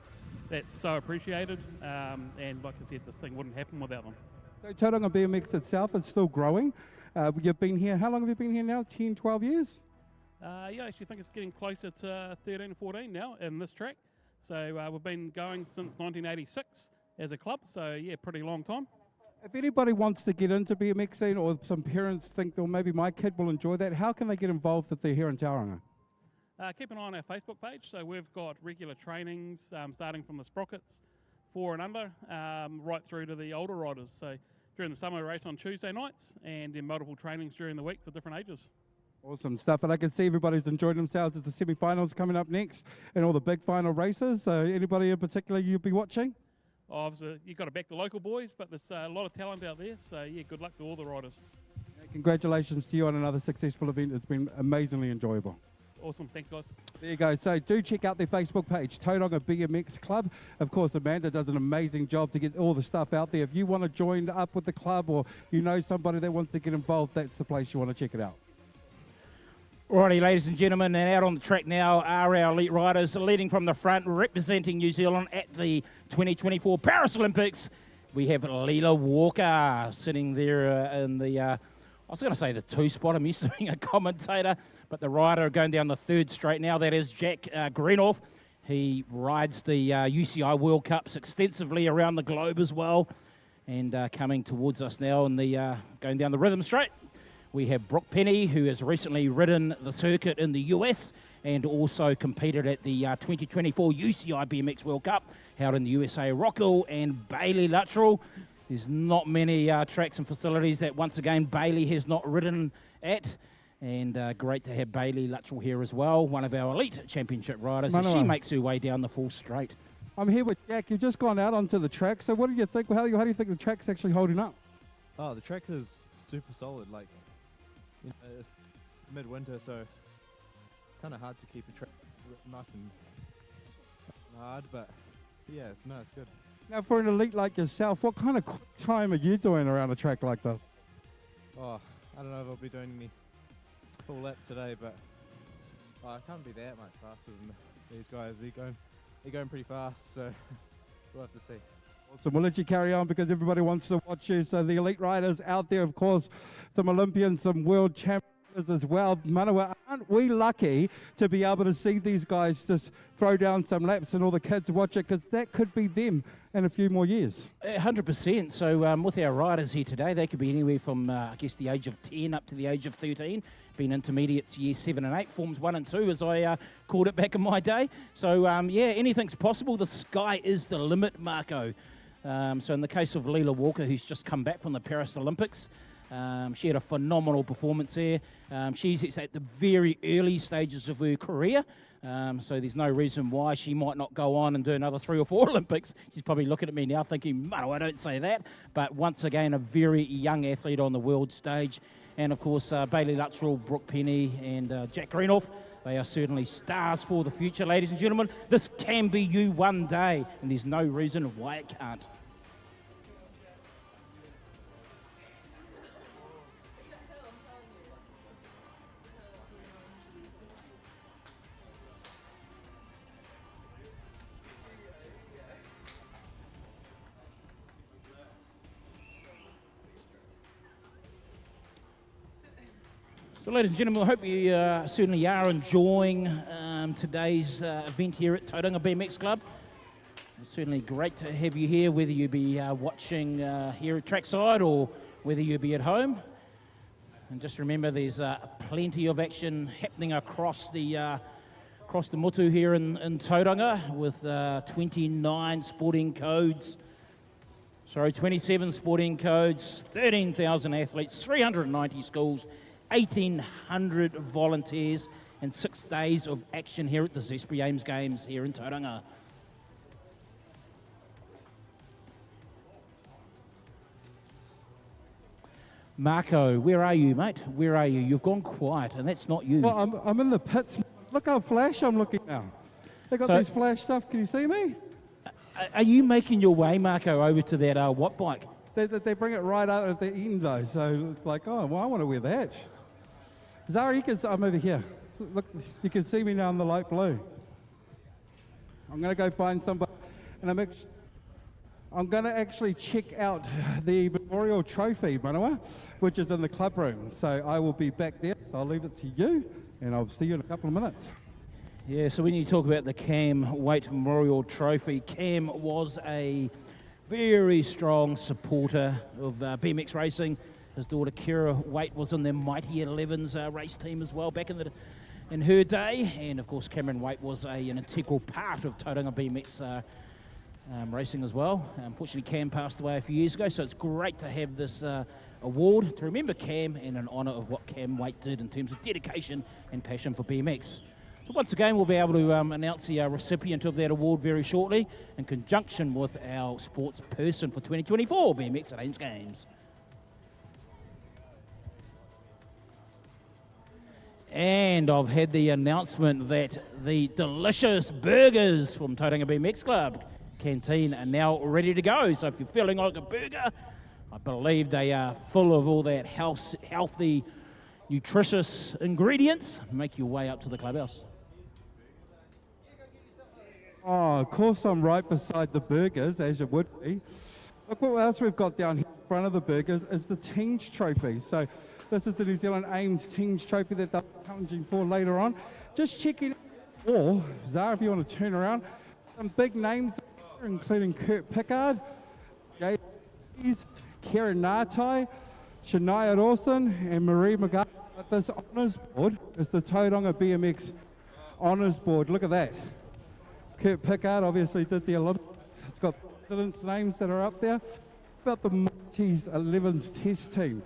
that's so appreciated, and like I said, this thing wouldn't happen without them. So Tauranga BMX itself is still growing. You've been here, how long have you been here now? 10, 12 years? Yeah, I actually think it's getting closer to 13 or 14 now in this track. So we've been going since 1986 as a club, so yeah, pretty long time. If anybody wants to get into BMXing, or some parents think, well, maybe my kid will enjoy that, how can they get involved if they're here in Tauranga? Keep an eye on our Facebook page. So we've got regular trainings starting from the sprockets 4 and under, right through to the older riders. So during the summer, we race on Tuesday nights, and then multiple trainings during the week for different ages. Awesome stuff, and I can see everybody's enjoying themselves at the semi-finals coming up next, and all the big final races. Anybody in particular you'll be watching? Obviously, you've got to back the local boys, but there's a lot of talent out there, so yeah, good luck to all the riders. Congratulations to you on another successful event. It's been amazingly enjoyable. Awesome, thanks guys. There you go. So do check out their Facebook page, Tauranga BMX Club. Of course, Amanda does an amazing job to get all the stuff out there. If you want to join up with the club, or you know somebody that wants to get involved, that's the place you want to check it out. Alrighty, ladies and gentlemen, and out on the track now are our elite riders leading from the front, representing New Zealand at the 2024 Paris Olympics. We have Leela Walker sitting there in the, I was going to say the 2 spot. I'm used to being a commentator, but the rider going down the 3rd straight now, that is Jack Greenoff. He rides the UCI World Cups extensively around the globe as well, and coming towards us now in the going down the rhythm straight. We have Brooke Penny, who has recently ridden the circuit in the US and also competed at the 2024 UCI BMX World Cup held in the USA. Rockall and Bailey Luttrell. There's not many tracks and facilities that, once again, Bailey has not ridden at. And great to have Bailey Luttrell here as well, one of our elite championship riders. And she makes her way down the full straight. I'm here with Jack. You've just gone out onto the track. So what do you think? How do you think the track's actually holding up? Oh, the track is super solid. Like, you know, it's midwinter, so kind of hard to keep the track nice and hard, but yeah, it's good. Now, for an elite like yourself, what kind of quick time are you doing around a track like this? Oh, I don't know if I'll be doing any full laps today, but I can't be that much faster than these guys. They're going pretty fast, so we'll have to see. Awesome. We'll let you carry on because everybody wants to watch you. So the elite riders out there, of course, some Olympians, some world champions as well. Manawa, aren't we lucky to be able to see these guys just throw down some laps and all the kids watch it, because that could be them in a few more years? 100%. So with our riders here today, they could be anywhere from, I guess, the age of 10 up to the age of 13, being intermediates year 7 and 8, forms 1 and 2, as I called it back in my day. So, yeah, anything's possible. The sky is the limit, Marco. So in the case of Leela Walker, who's just come back from the Paris Olympics, she had a phenomenal performance there. She's at the very early stages of her career, so there's no reason why she might not go on and do another 3 or 4 Olympics. She's probably looking at me now thinking, no, I don't say that. But once again, a very young athlete on the world stage. And of course, Bailey Luttrell, Brooke Penny and Jack Greenoff, they are certainly stars for the future, ladies and gentlemen. This can be you one day, and there's no reason why it can't. So, ladies and gentlemen, I hope you certainly are enjoying today's event here at Tauranga BMX Club. It's certainly great to have you here, whether you be watching here at trackside or whether you be at home. And just remember, there's plenty of action happening across the motu here in Tauranga with 27 sporting codes, 13,000 athletes, 390 schools, 1,800 volunteers, and 6 days of action here at the Zespri Ames Games here in Tauranga. Marco, where are you, mate? Where are you? You've gone quiet, and that's not you. Well, I'm in the pits. Look how flash I'm looking now. They got these flash stuff. Can you see me? Are you making your way, Marco, over to that watt bike? They bring it right out at the end, though. So it's like, oh, well, I want to wear that. Zara, I'm over here. Look, you can see me now in the light blue. I'm going to go find somebody, and I'm going to actually check out the memorial trophy, Manawa, which is in the club room. So I will be back there. So I'll leave it to you, and I'll see you in a couple of minutes. Yeah, so when you talk about the Cam Waite Memorial Trophy, Cam was a very strong supporter of BMX racing. His daughter Kira Waite was in the Mighty 11s race team as well back in her day. And of course, Cameron Waite was an integral part of Tauranga BMX racing as well. Unfortunately, Cam passed away a few years ago, so it's great to have this award to remember Cam and in honour of what Cam Waite did in terms of dedication and passion for BMX. So once again, we'll be able to announce the recipient of that award very shortly in conjunction with our sports person for 2024 BMX at Ames Games. And I've had the announcement that the delicious burgers from Tauranga BMX Club Canteen are now ready to go. So if you're feeling like a burger, I believe they are full of all that healthy, nutritious ingredients. Make your way up to the clubhouse. Oh, of course I'm right beside the burgers, as you would be. Look what else we've got down here in front of the burgers is the Teens Trophy. So this is the New Zealand Ames Teens Trophy that they're challenging for later on. Just checking all, Zara, if you want to turn around, some big names including Kurt Pickard, Jay Karen Natai, Shania Dawson, and Marie McGuire. But this honours board is the Tauranga BMX honours board. Look at that. Kurt Pickard obviously did the Olympians. It's got presidents' names that are up there. About the Monty's 11's test team.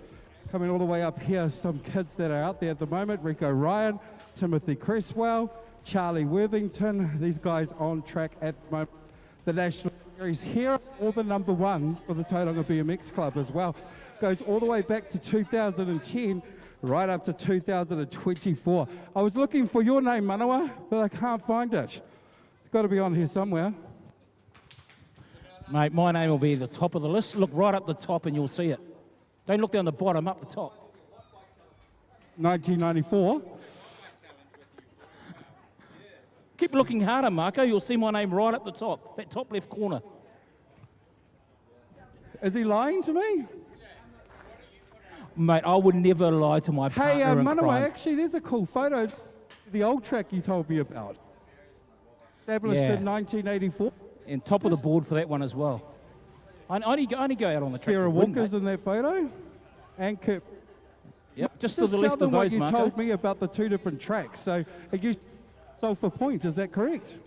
Coming all the way up here, some kids that are out there at the moment. Rico Ryan, Timothy Cresswell, Charlie Worthington. These guys on track at the moment. The National Series here, all the number ones for the Tauranga BMX Club as well. Goes all the way back to 2010, right up to 2024. I was looking for your name, Manawa, but I can't find it. It's got to be on here somewhere. Mate, my name will be at the top of the list. Look right up the top and you'll see it. Don't look down the bottom, up the top. 1994. Keep looking harder, Marco. You'll see my name right up the top, that top left corner. Is he lying to me? Mate, I would never lie to my partner in Manawa, crime. actually, there's a cool photo. The old track you told me about. Established in 1984. And top of the board for that one as well. I only go out on the track. Sarah to win, Walker's mate. in that photo. And Kurt. Yep, just to the left tell them of those, what you Marco. told me about the two different tracks. So it used Sulphur Point, is that correct?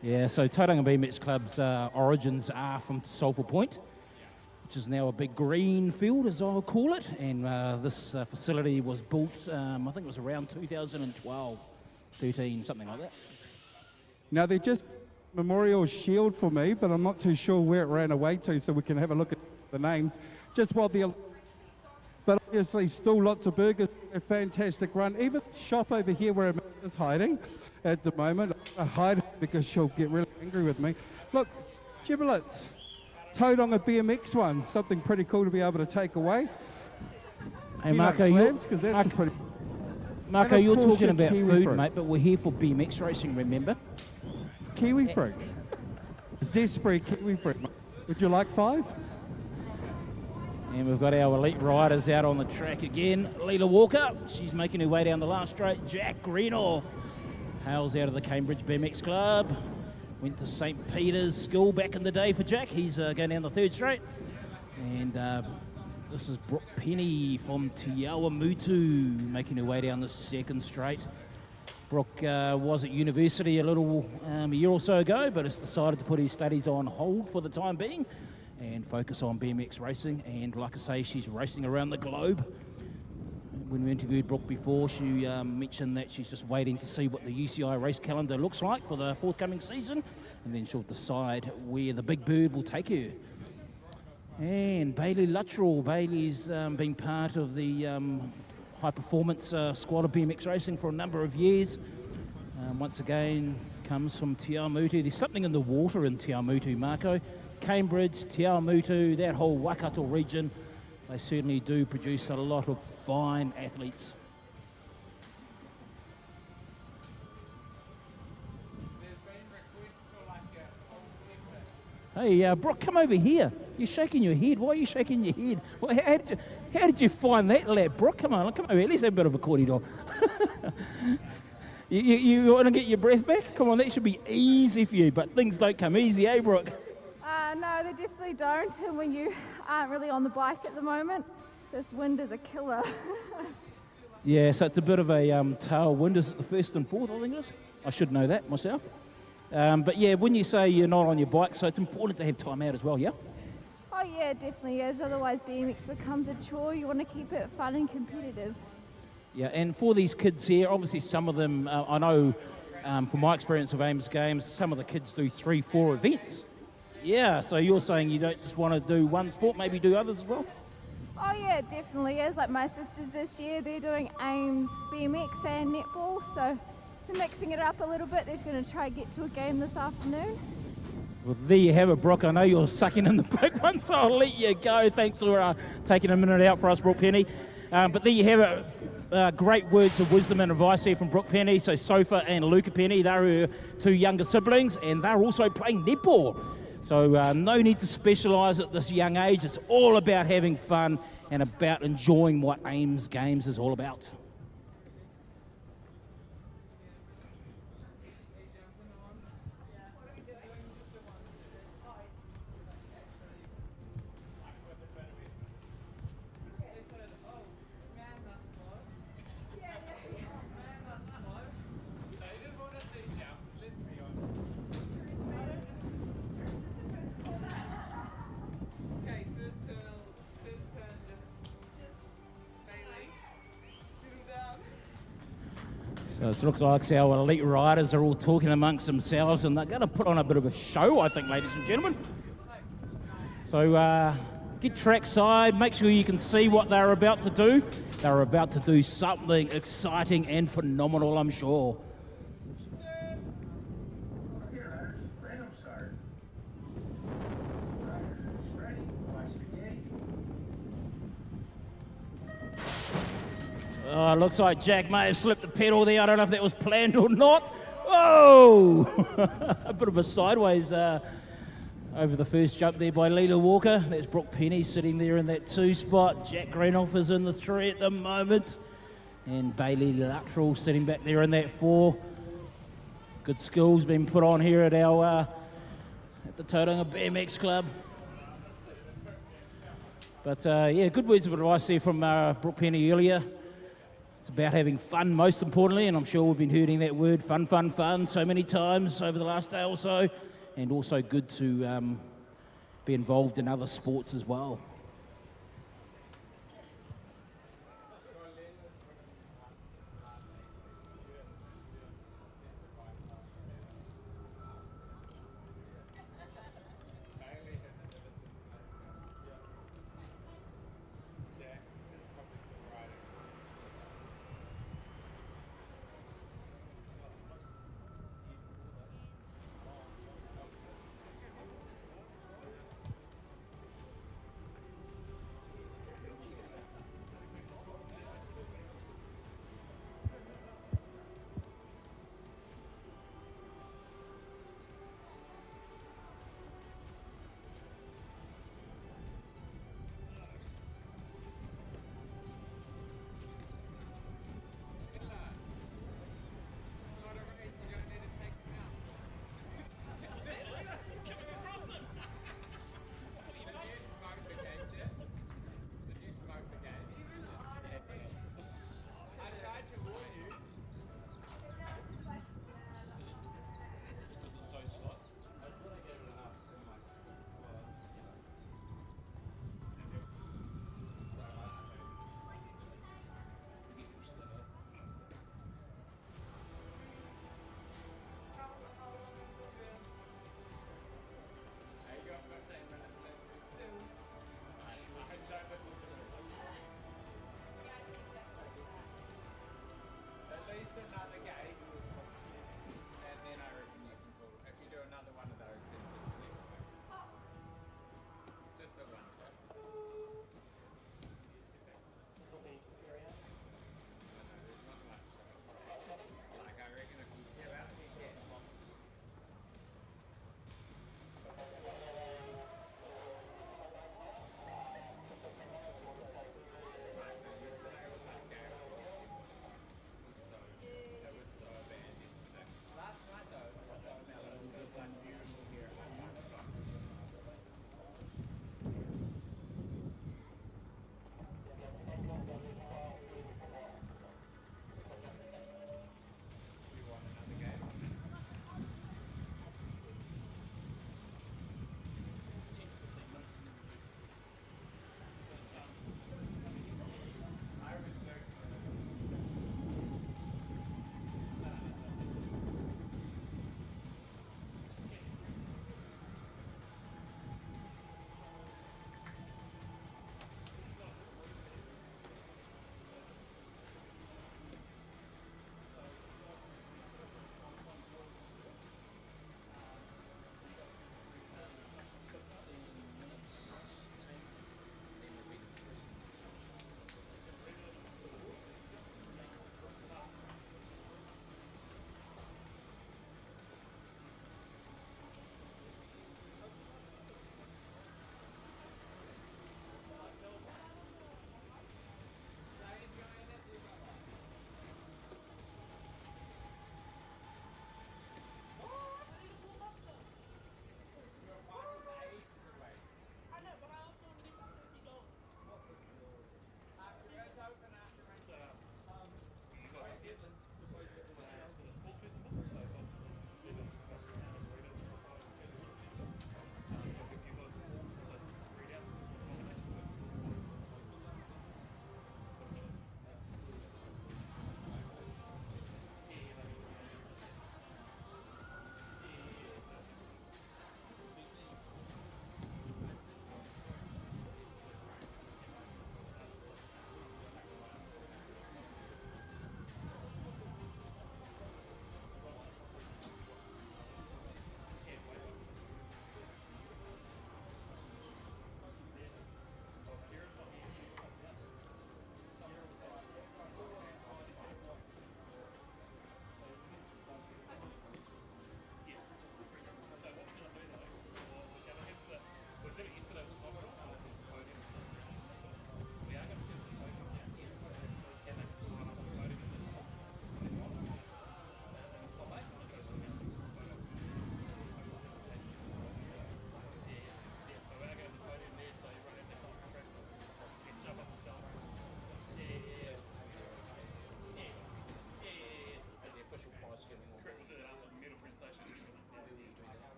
Yeah, so Tauranga BMX Club's origins are from Sulphur Point, which is now a big green field, as I'll call it. And this facility was built, I think it was around 2012, 13, something like that. Now, they just Memorial Shield for me, but I'm not too sure where it ran away to, so we can have a look at the names. Just while the... But obviously, still lots of burgers, a fantastic run. Even the shop over here where Amanda's hiding at the moment. I hide because she'll get really angry with me. Look, giblets. Tauranga BMX ones, something pretty cool to be able to take away. Hey, Marco, you're talking about food, fruit. mate, but we're here for BMX racing, remember? Kiwi fruit. Zespri kiwi fruit. Would you like 5? And we've got our elite riders out on the track again. Leela Walker, she's making her way down the last straight. Jack Greenoff hails out of the Cambridge BMX Club. Went to St. Peter's School back in the day for Jack. He's going down the third straight. And this is Brooke Penny from Tiawamutu making her way down the second straight. Brooke was at university a year or so ago, but has decided to put his studies on hold for the time being and focus on BMX racing. And like I say, she's racing around the globe. When we interviewed Brooke before, she mentioned that she's just waiting to see what the UCI race calendar looks like for the forthcoming season, and then she'll decide where the big bird will take her. And Bailey Luttrell. Bailey's been part of the high performance squad of BMX racing for a number of years. Once again, comes from Tiawamutu. There's something in the water in Tiawamutu, Marco. Cambridge, Tiawamutu, that whole Waikato region, they certainly do produce a lot of fine athletes. Hey, Brooke, come over here. You're shaking your head. Why are you shaking your head? Well, how did you find that lap, Brooke? Come on, come over here. Let's have a bit of a corridor. you want to get your breath back? Come on, that should be easy for you, but things don't come easy, eh, Brooke? No, they definitely don't. And when you aren't really on the bike at the moment, this wind is a killer. Yeah, so it's a bit of a tailwind. Is it the first and fourth, I think it is? I should know that myself. But yeah, when you say you're not on your bike, so it's important to have time out as well, yeah? Oh yeah, definitely is. Otherwise BMX becomes a chore. You want to keep it fun and competitive. Yeah, and for these kids here, obviously some of them, I know from my experience of Ames Games, some of the kids do 3-4 events. Yeah, so you're saying you don't just want to do one sport, maybe do others as well? Oh yeah, definitely is. Like my sisters this year, they're doing Ames BMX and netball, so they're mixing it up a little bit. They're going to try and get to a game this afternoon. Well, there you have it, Brooke. I know you're sucking in the big one, so I'll let you go. Thanks for taking a minute out for us, Brooke Penny. But there you have it. Great words of wisdom and advice here from Brooke Penny. So Sophia and Luca Penny, they're her two younger siblings, and they're also playing netball. So no need to specialise at this young age. It's all about having fun and about enjoying what Ames Games is all about. So it looks like our elite riders are all talking amongst themselves, and they're going to put on a bit of a show, I think, ladies and gentlemen. So get trackside, make sure you can see what they're about to do. They're about to do something exciting and phenomenal, I'm sure. Oh, it looks like Jack may have slipped the pedal there. I don't know if that was planned or not. Whoa! A bit of a sideways over the first jump there by Leela Walker. That's Brooke Penny sitting there in that 2 spot. Jack Greenoff is in the 3 at the moment. And Bailey Luttrell sitting back there in that 4. Good skills being put on here at our at the Tauranga BMX Club. But yeah, good words of advice there from Brooke Penny earlier. It's about having fun, most importantly, and I'm sure we've been hearing that word, fun, fun, fun, so many times over the last day or so, and also good to be involved in other sports as well.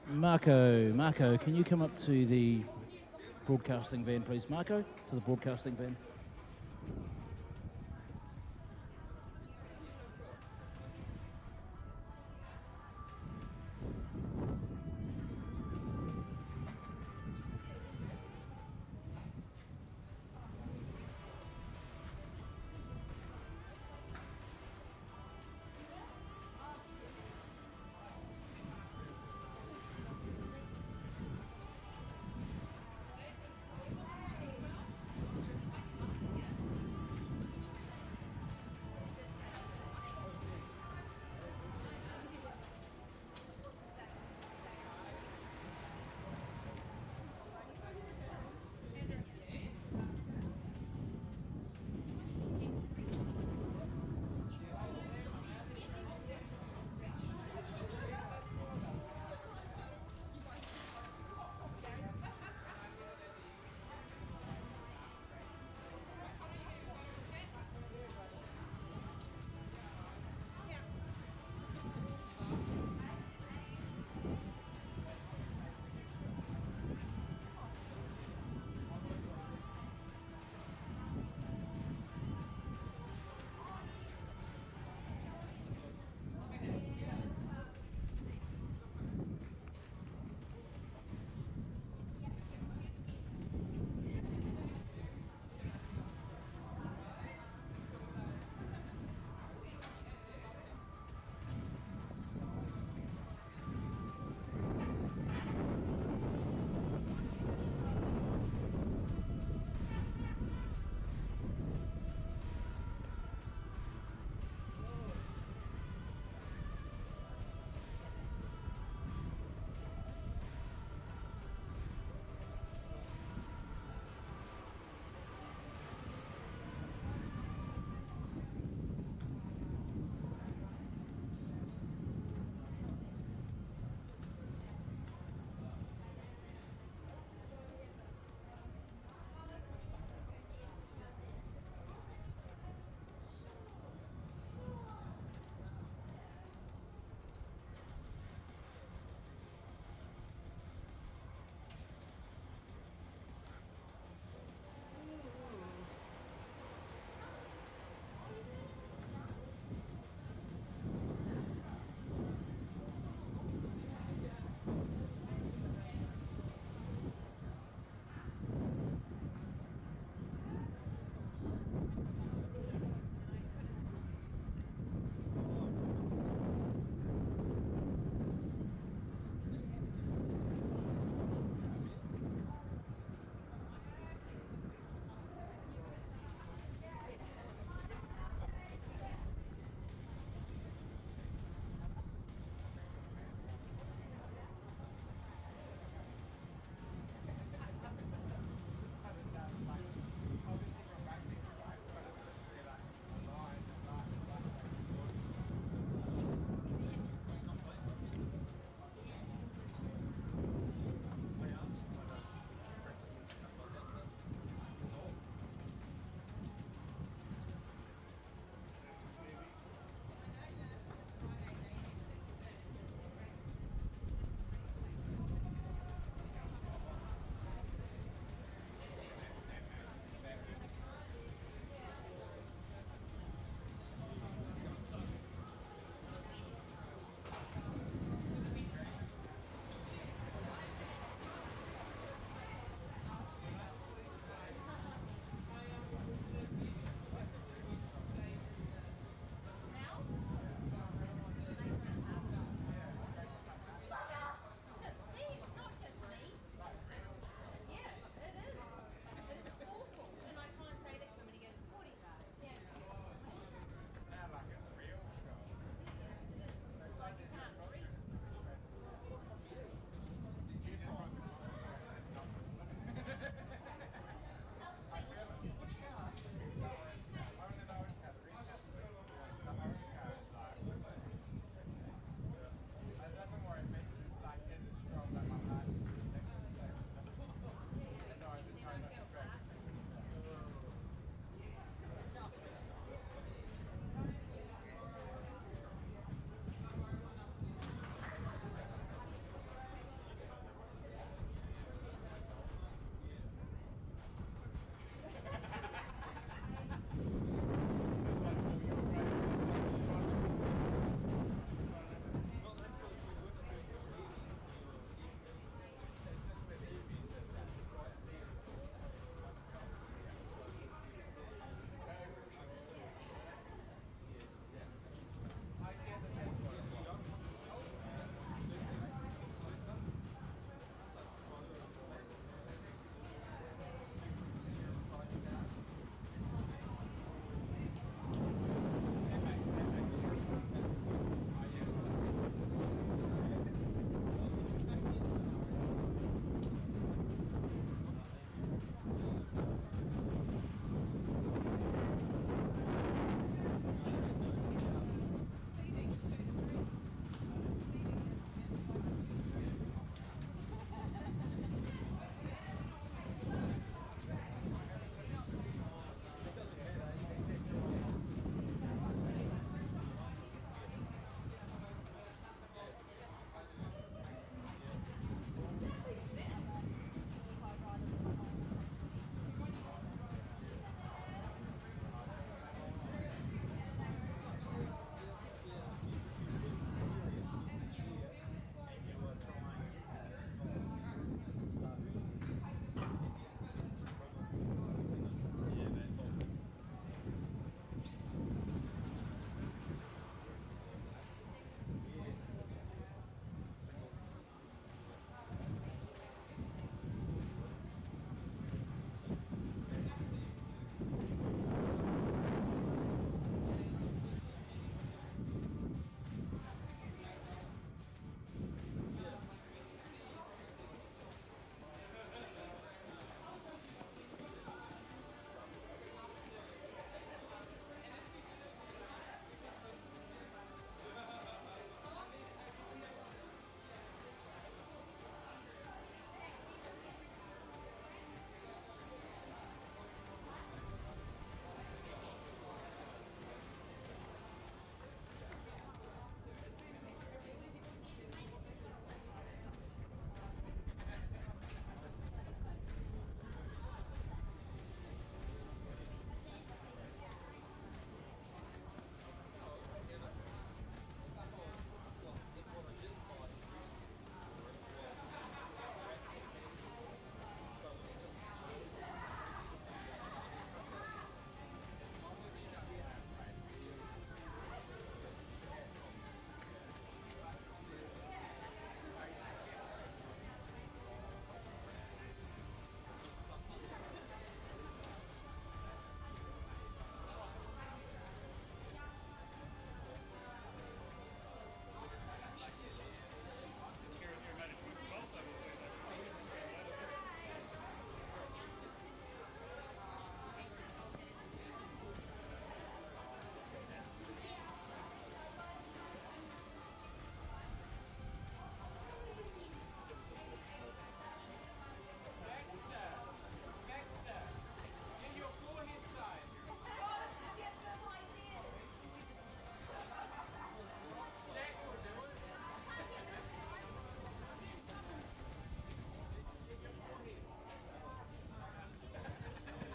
Marco, can you come up to the broadcasting van, please? Marco, to the broadcasting van.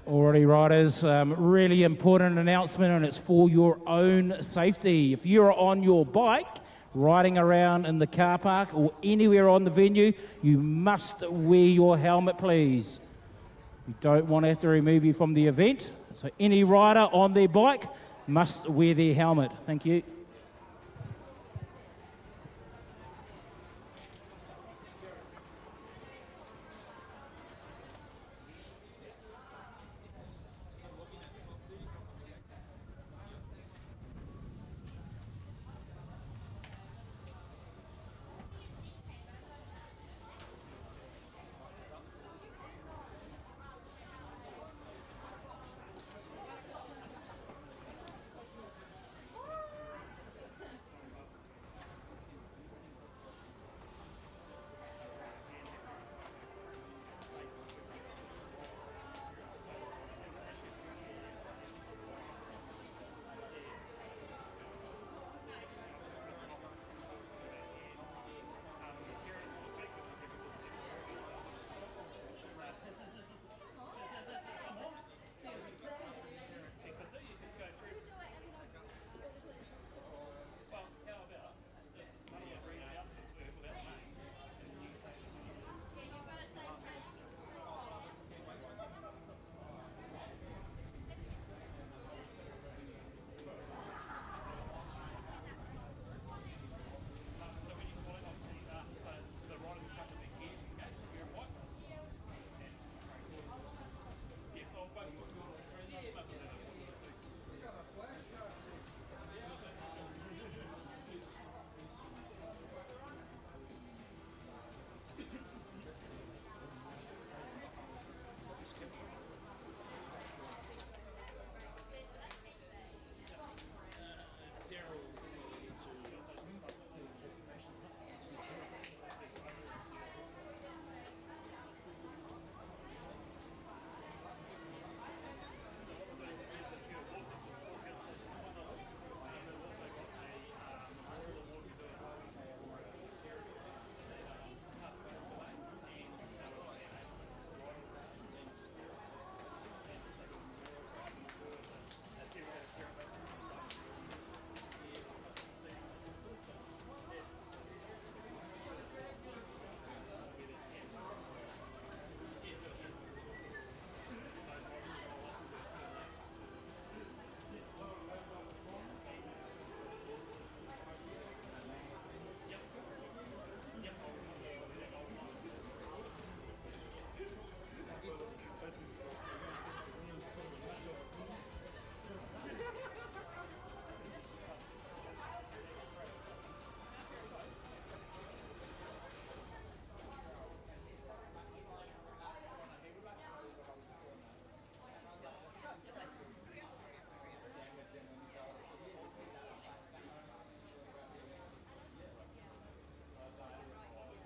Alrighty, riders, really important announcement, and it's for your own safety. If you're on your bike, riding around in the car park or anywhere on the venue, you must wear your helmet, please. You don't want to have to remove you from the event, so any rider on their bike must wear their helmet. Thank you.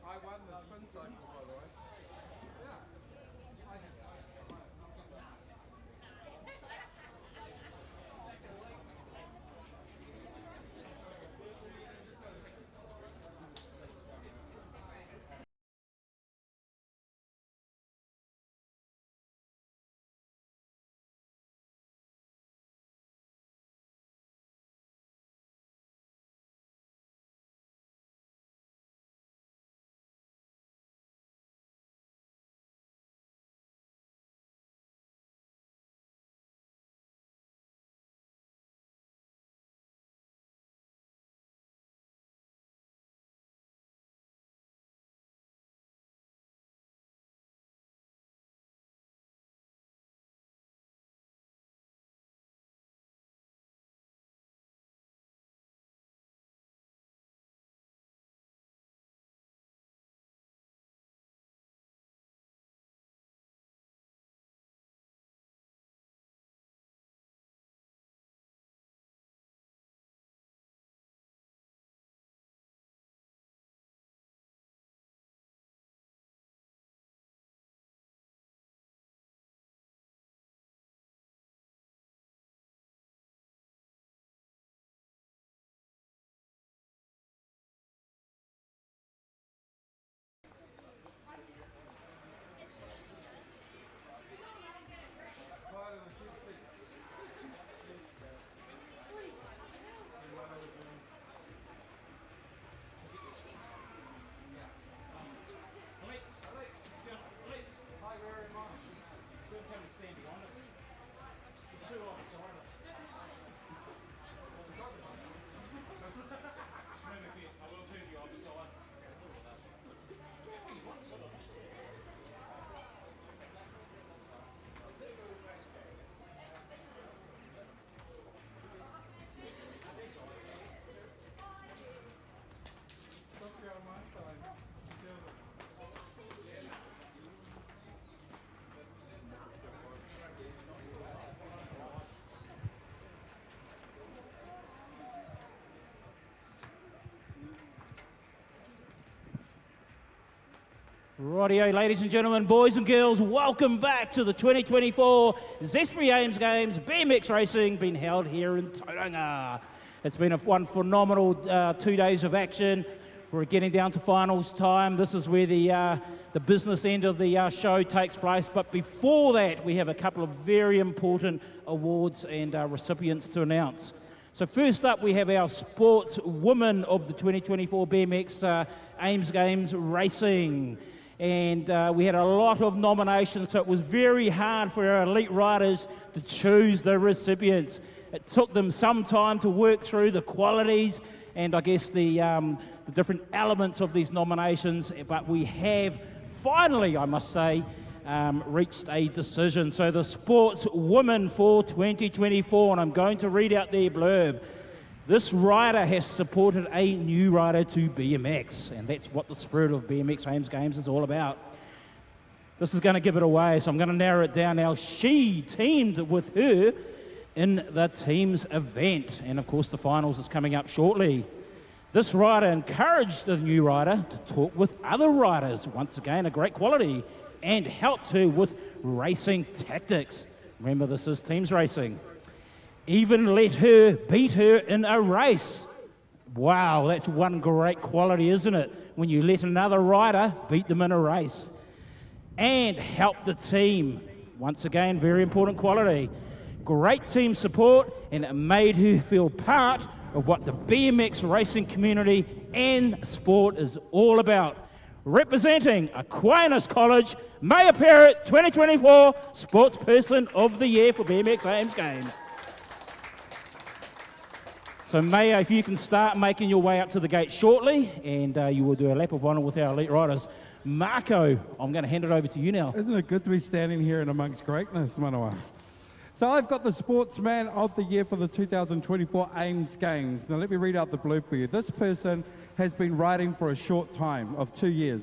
I won the spin cycle, by the way. Rightio, ladies and gentlemen, boys and girls, welcome back to the 2024 Zespri Ames Games BMX Racing, being held here in Tauranga. It's been one phenomenal 2 days of action. We're getting down to finals time. This is where the business end of the show takes place. But before that, we have a couple of very important awards and recipients to announce. So first up, we have our sportswoman of the 2024 BMX Ames Games Racing. And we had a lot of nominations, so it was very hard for our elite riders to choose the recipients. It took them some time to work through the qualities and I guess the different elements of these nominations, but we have finally, I must say, reached a decision. So the sportswoman for 2024, and I'm going to read out their blurb. This rider has supported a new rider to BMX, and that's what the spirit of BMX Ames Games is all about. This is going to give it away, so I'm going to narrow it down now. She teamed with her in the team's event, and of course the finals is coming up shortly. This rider encouraged the new rider to talk with other riders, once again a great quality, and helped her with racing tactics. Remember, this is teams racing. Even let her beat her in a race. Wow, that's one great quality, isn't it? When you let another rider beat them in a race. And help the team. Once again, very important quality. Great team support, and it made her feel part of what the BMX racing community and sport is all about. Representing Aquinas College, Maya Parrott, 2024 Sportsperson of the Year for BMX Ames Games. So Maya, if you can start making your way up to the gate shortly, and you will do a lap of honour with our elite riders. Marco, I'm going to hand it over to you now. Isn't it good to be standing here in amongst greatness, Manawa? So I've got the Sportsman of the Year for the 2024 Ames Games. Now let me read out the blurb for you. This person has been riding for a short time of 2 years.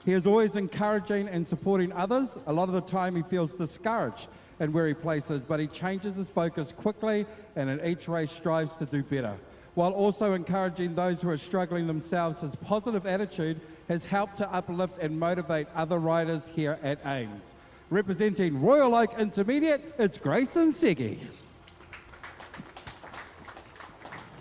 He is always encouraging and supporting others. A lot of the time he feels discouraged in where he places, but he changes his focus quickly and in each race strives to do better. While also encouraging those who are struggling themselves, his positive attitude has helped to uplift and motivate other riders here at Ames. Representing Royal Oak Intermediate, it's Grayson Seggy.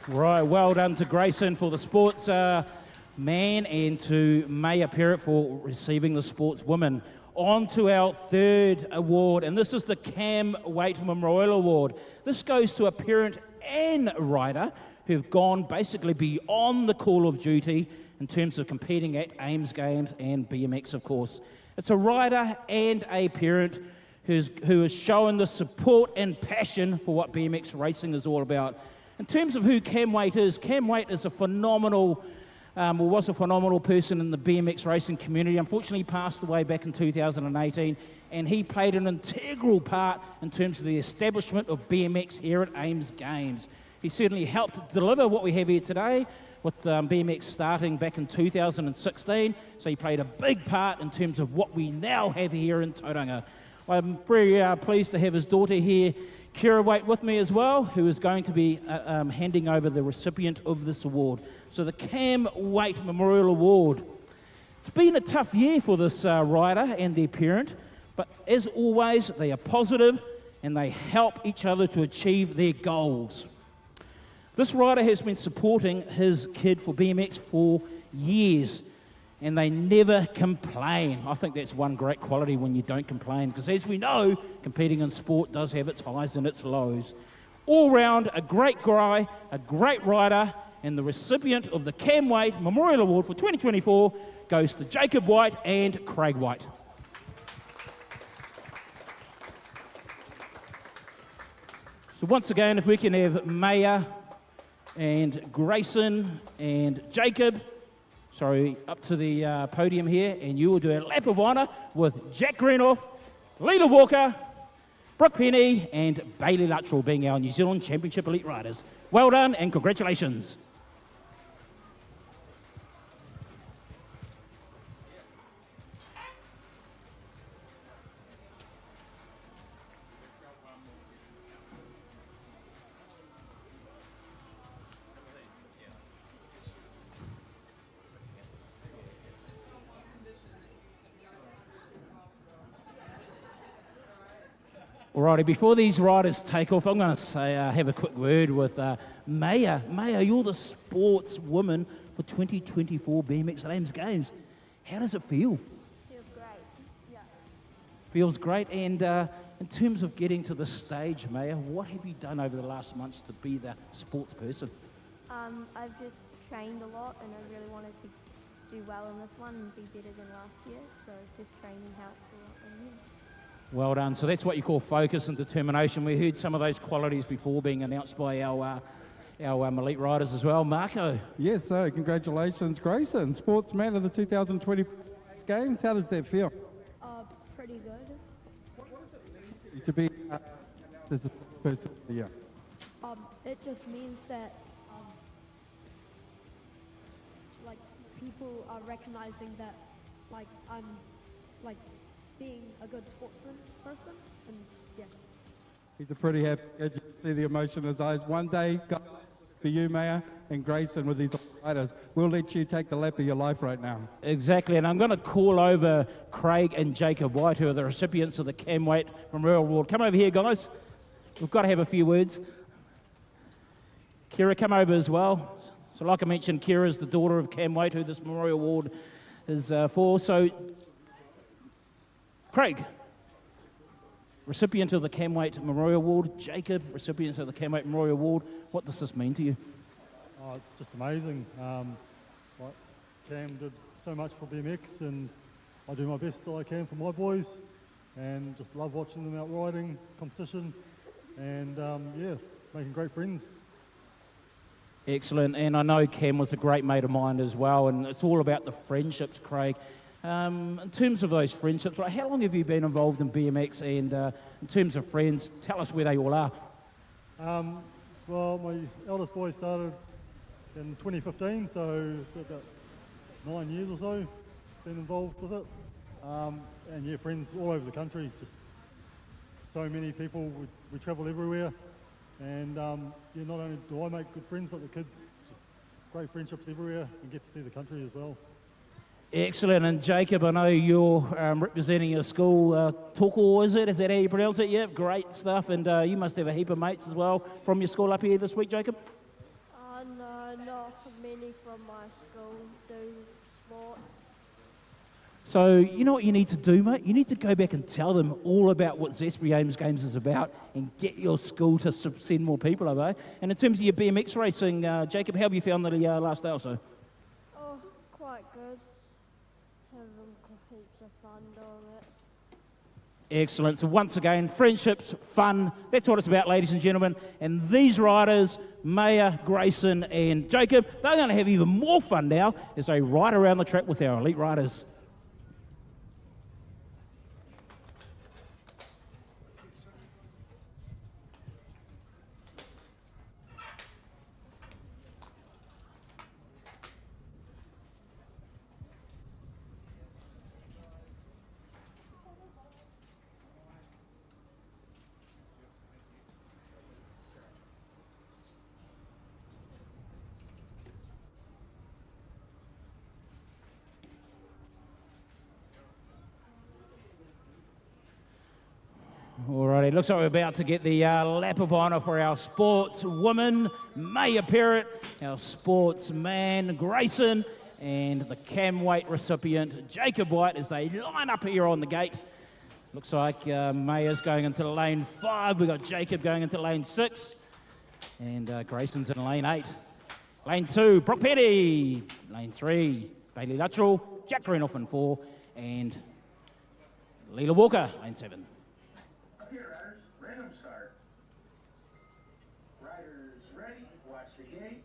Right, well done to Grayson for the sports man and to Maya Parrott for receiving the sportswoman. On to our third award, and this is the Cam Waite Memorial Award. This goes to a parent and rider who've gone basically beyond the call of duty in terms of competing at Ames Games and BMX, of course. It's a rider and a parent who has shown the support and passion for what BMX racing is all about. In terms of who Cam Waite is a phenomenal, was a phenomenal person in the BMX racing community. Unfortunately, he passed away back in 2018, and he played an integral part in terms of the establishment of BMX here at Ames Games. He certainly helped deliver what we have here today, with BMX starting back in 2016, so he played a big part in terms of what we now have here in Tauranga. I'm very pleased to have his daughter here, Kira Waite, with me as well, who is going to be handing over the recipient of this award. So the Cam Waite Memorial Award. It's been a tough year for this rider and their parent, but as always, they are positive and they help each other to achieve their goals. This rider has been supporting his kid for BMX for years, and they never complain. I think that's one great quality when you don't complain, because as we know, competing in sport does have its highs and its lows. All round, a great guy, a great rider, and the recipient of the Cam Waite Memorial Award for 2024 goes to Jacob White and Craig White. So once again, if we can have Maya and Grayson and Jacob, up to the podium here, and you will do a lap of honour with Jack Greenoff, Leela Walker, Brooke Penny, and Bailey Luttrell being our New Zealand Championship Elite Riders. Well done and congratulations. Alrighty, before these riders take off, I'm going to say have a quick word with Maya. Maya, you're the sportswoman for 2024 BMX Olympians Games. How does it feel? Feels great. Yeah. Feels great. And in terms of getting to the stage, Maya, what have you done over the last months to be the sports person? I've just trained a lot, and I really wanted to do well in this one and be better than last year. So just training helps a lot. And yeah. Well done. So that's what you call focus and determination. We heard some of those qualities before being announced by our elite riders as well. Marco. Yes, so congratulations, Grayson, sportsman of the 2020 Games. How does that feel? Pretty good. To be as a person of the year. It just means that like people are recognizing that like I'm like being a good sportsman person, and yeah. He's a pretty happy kid. You can see the emotion in his eyes. One day, guys, for you, Maya, and Grayson with these riders, we'll let you take the lap of your life right now. Exactly, and I'm going to call over Craig and Jacob White, who are the recipients of the Cam Waite Memorial Award. Come over here, guys. We've got to have a few words. Kira, come over as well. So like I mentioned, Kira is the daughter of Cam Waite, who this Memorial Award is for. So, Craig, recipient of the Cam Waite Memorial Award. Jacob, recipient of the Cam Waite Memorial Award. What does this mean to you? Oh, it's just amazing. Like Cam did so much for BMX, and I do my best that I can for my boys, and just love watching them out riding, competition, and yeah, making great friends. Excellent, and I know Cam was a great mate of mine as well, and it's all about the friendships, Craig. In terms of those friendships, right, how long have you been involved in BMX, and in terms of friends, tell us where they all are. Well, my eldest boy started in 2015, so it's about 9 years or so been involved with it. And yeah, friends all over the country, just so many people, we travel everywhere. And yeah, not only do I make good friends, but the kids, just great friendships everywhere, and get to see the country as well. Excellent, and Jacob, I know you're representing your school, Toko, is it? Is that how you pronounce it? Yep, great stuff, and you must have a heap of mates as well from your school up here this week, Jacob? No, not many from my school do sports. So you know what you need to do, mate? You need to go back and tell them all about what Zespri Ames Games is about and get your school to send more people over. And in terms of your BMX racing, Jacob, how have you found the last day or so? Oh, quite good. Having heaps of fun doing it. Excellent. So once again, friendships, fun, that's what it's about, ladies and gentlemen. And these riders, Maya, Grayson and Jacob, they're going to have even more fun now as they ride around the track with our elite riders. Alrighty, looks like we're about to get the lap of honour for our sportswoman, Maya Perrott, our sportsman, Grayson, and the Cam Waite recipient, Jacob White, as they line up here on the gate. Looks like Maya's going into lane 5. We've got Jacob going into lane 6, and Grayson's in lane 8. Lane 2, Brock Petty. Lane 3, Bailey Luttrell, Jack Greenoff in 4, and Leela Walker, lane 7. Okay, riders, random start. Riders ready, watch the gate.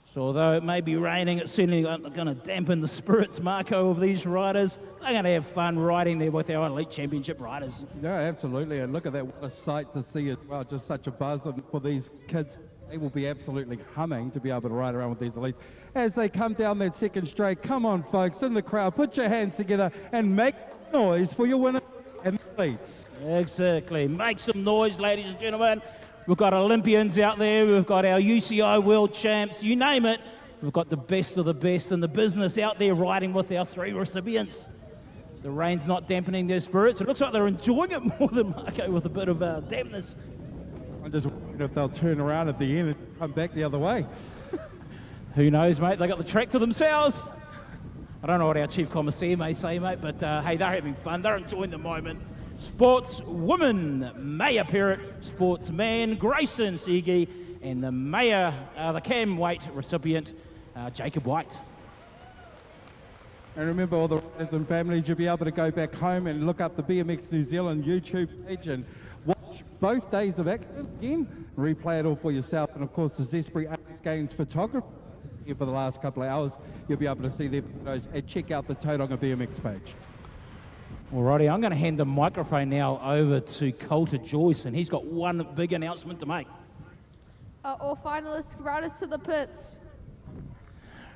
So although it may be raining, it's certainly going to dampen the spirits, Marco, of these riders. They're going to have fun riding there with our elite championship riders. Yeah, absolutely. And look at that, what a sight to see as well. Just such a buzz for these kids. They will be absolutely humming to be able to ride around with these elites. As they come down that second straight, come on, folks, in the crowd, put your hands together and make noise for your winners and elites. Exactly. Make some noise, ladies and gentlemen. We've got Olympians out there. We've got our UCI world champs. You name it. We've got the best of the best in the business out there riding with our 3 recipients. The rain's not dampening their spirits. It looks like they're enjoying it more than Marco with a bit of dampness. I'm just wondering if they'll turn around at the end and come back the other way. Who knows, mate? They got the track to themselves. I don't know what our chief commissaire may say, mate, but hey, they're having fun. They're enjoying the moment. Sportswoman Maya Perrott, sportsman Grayson Sigi, and the Maya, the Cam Weight recipient, Jacob White. And remember, all the riders and families, you'll be able to go back home and look up the BMX New Zealand YouTube page and watch both days of action again, replay it all for yourself. And of course, the Zespri Games photography here for the last couple of hours, you'll be able to see their photos and check out the Tauranga BMX page. Alrighty, I'm going to hand the microphone now over to Coulter Joyce, and he's got one big announcement to make. All finalists, riders to the pits.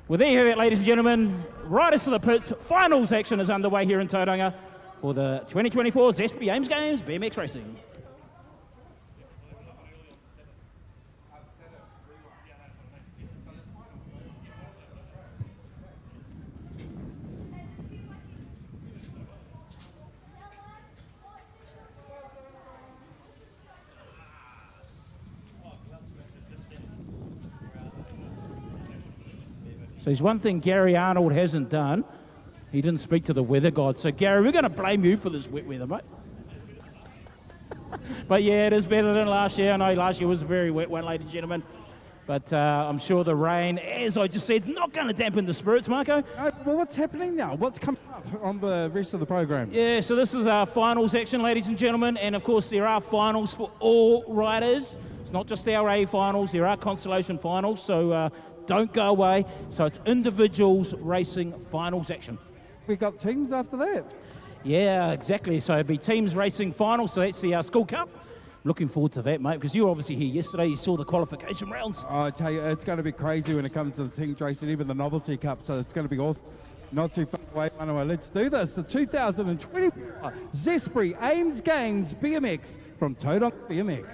Well, there you have it, ladies and gentlemen. Riders to the pits. Finals action is underway here in Tauranga for the 2024 Zespri Ames Games BMX Racing. So there's one thing Gary Arnold hasn't done. He didn't speak to the weather god. So Gary, we're going to blame you for this wet weather, mate. But yeah, it is better than last year. I know last year was a very wet one, ladies and gentlemen. But I'm sure the rain, as I just said, is not going to dampen the spirits, Marco. Well, what's happening now? What's coming up on the rest of the program? Yeah, so this is our finals action, ladies and gentlemen. And of course, there are finals for all riders. It's not just our A finals. There are constellation finals. So don't go away. So it's individuals racing finals action. We got teams after that. Yeah, exactly. So it'd be teams racing finals. So that's the School Cup. Looking forward to that, mate, because you were obviously here yesterday. You saw the qualification rounds. Oh, I tell you, it's going to be crazy when it comes to the teams racing, even the Novelty Cup. So it's going to be awesome. Not too far away. Anyway, let's do this. The 2024 Zespri Ames Games BMX from Tauranga BMX.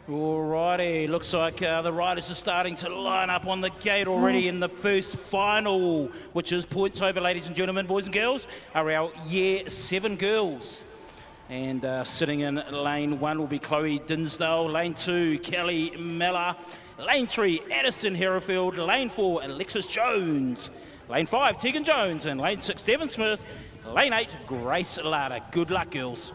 Alrighty, looks like the riders are starting to line up on the gate already in the first final, which is points over, ladies and gentlemen, boys and girls, are our Year 7 girls. And sitting in lane 1 will be Chloe Dinsdale, lane 2, Kelly Miller, lane 3, Addison Herrifield, lane 4, Alexis Jones, lane 5, Tegan Jones, and lane 6, Devon Smith, lane 8, Grace Lada. Good luck, girls.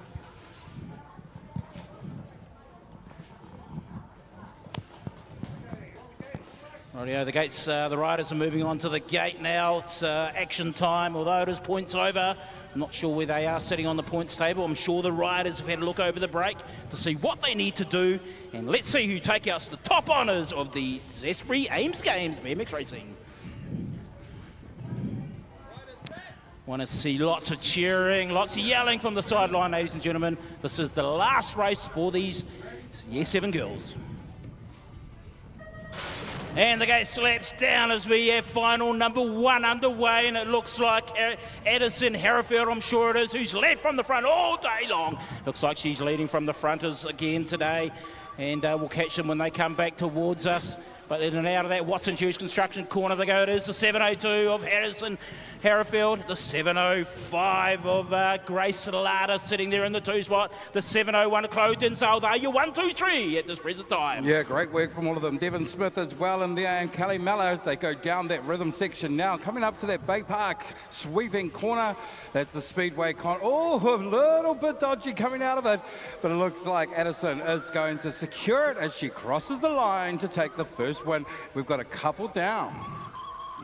Rightio, the gates, the riders are moving on to the gate now. It's action time, although it is points over. I'm not sure where they are sitting on the points table. I'm sure the riders have had a look over the break to see what they need to do. And let's see who take out the top honours of the Zespri Ames Games BMX Racing. Want to see lots of cheering, lots of yelling from the sideline, ladies and gentlemen. This is the last race for these Year 7 girls. And the gate slaps down as we have final number 1 underway, and it looks like Addison Herefeld, I'm sure it is, who's led from the front all day long. Looks like she's leading from the fronters again today, and we'll catch them when they come back towards us. But in and out of that Watson Hughes construction corner they go. It is the 702 of Addison Herefeld, the 705 of Grace Lada sitting there in the 2 spot, the 701 of Chloe Dinsdale. They are your 1, 2, 3 at this present time. Yeah, great work from all of them. Devon Smith as well in there, and Kelly Mellor. They go down that rhythm section now, coming up to that Bay Park sweeping corner. That's the Speedway Oh, a little bit dodgy coming out of it, but it looks like Addison is going to secure it as she crosses the line to take the first win. We've got a couple down.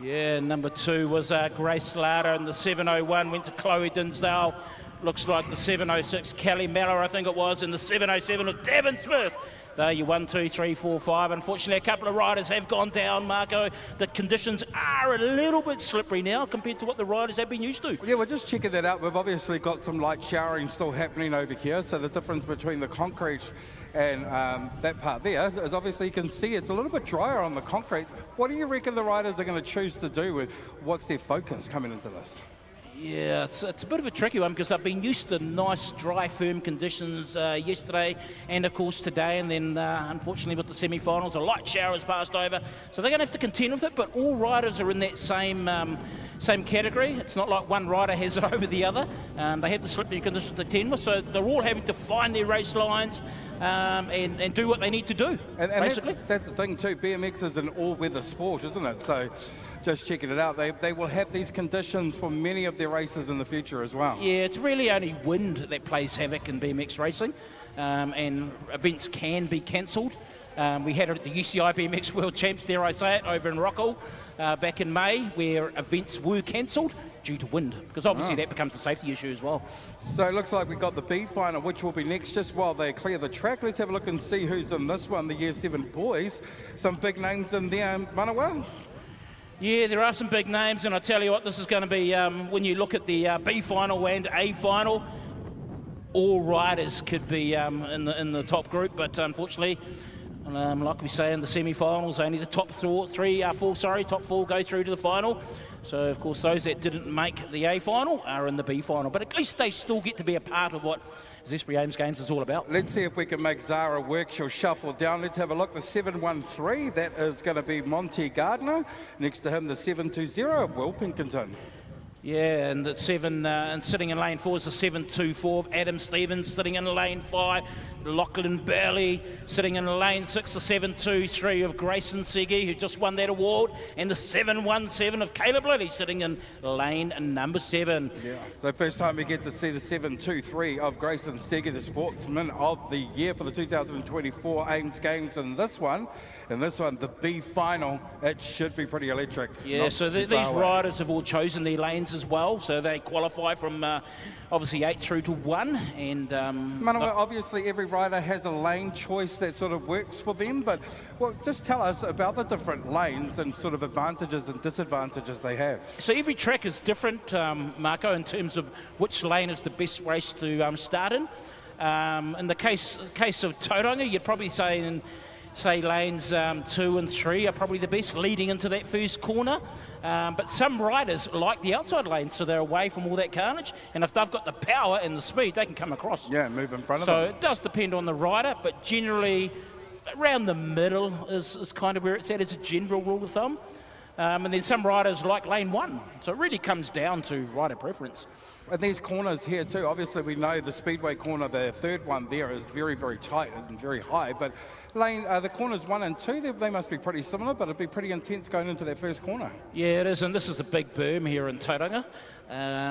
Yeah, number 2 was Grace Lada, and the 701 went to Chloe Dinsdale. Looks like the 706, Kelly Mellor, I think it was, and the 707 of Devon Smith. They're your 1, 2, 3, 4, 5. Unfortunately, a couple of riders have gone down, Marco. The conditions are a little bit slippery now compared to what the riders have been used to. Yeah, we're just checking that out. We've obviously got some light showering still happening over here, so the difference between the concrete and that part there is obviously you can see it's a little bit drier on the concrete. What do you reckon the riders are going to choose to do with what's their focus coming into this? Yeah, it's a bit of a tricky one because I've been used to nice, dry, firm conditions yesterday and, of course, today. And then, unfortunately, with the semi-finals, a light shower has passed over. So they're going to have to contend with it, but all riders are in that same category. It's not like one rider has it over the other. They have the slippery conditions to contend with, so they're all having to find their race lines and do what they need to do, and basically. That's the thing, too. BMX is an all-weather sport, isn't it? So just checking it out, they will have these conditions for many of their races in the future as well. Yeah, it's really only wind that plays havoc in BMX racing, and events can be cancelled. We had it at the UCI BMX World Champs, dare I say it, over in Rockall back in May, where events were cancelled due to wind, because obviously that becomes a safety issue as well. So it looks like we've got the B final, which will be next. Just while they clear the track, let's have a look and see who's in this one, the Year 7 boys. Some big names in there, Manawa. Yeah, there are some big names, and I tell you what, this is going to be, when you look at the B final and A final, all riders could be in the top group, but unfortunately, like we say in the semi-finals, only the top four go through to the final. So, of course, those that didn't make the A final are in the B final, but at least they still get to be a part of what Zespri Ames Games is all about. Let's see if we can make Zara work. She'll shuffle down. Let's have a look. The 713, that is going to be Monty Gardner. Next to him, the 720 of Will Pinkerton. Yeah, and the and sitting in lane 4 is the 724 of Adam Stevens. Sitting in lane 5, Lachlan Burley. Sitting in lane 6, the 723 of Grayson Segi, who just won that award. And the 717 of Caleb Lilly, sitting in lane number 7. Yeah, so first time we get to see the 723 of Grayson Segi, the sportsman of the year for the 2024 Ames Games. And this one, the B final, it should be pretty electric. Yeah, so these riders have all chosen their lanes as well, so they qualify from obviously 8 through to 1. And Manawa, obviously every rider has a lane choice that sort of works for them, but well, just tell us about the different lanes and sort of advantages and disadvantages they have. So every track is different, Marco, in terms of which lane is the best race to start in. In the case of Tauranga, you'd probably say lanes 2 and 3 are probably the best leading into that first corner. But some riders like the outside lanes, so they're away from all that carnage. And if they've got the power and the speed, they can come across. Yeah, move in front of them. them. So it does depend on the rider, but generally around the middle is kind of where it's at as a general rule of thumb. And then some riders like lane 1. So it really comes down to rider preference. And these corners here too, obviously we know the Speedway corner, the third one there is very, very tight and very high, but the corners 1 and 2, they must be pretty similar, but it'd be pretty intense going into that first corner. Yeah, it is, and this is a big berm here in Tauranga.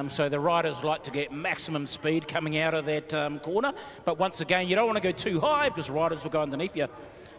So the riders like to get maximum speed coming out of that corner, but once again, you don't want to go too high because riders will go underneath you.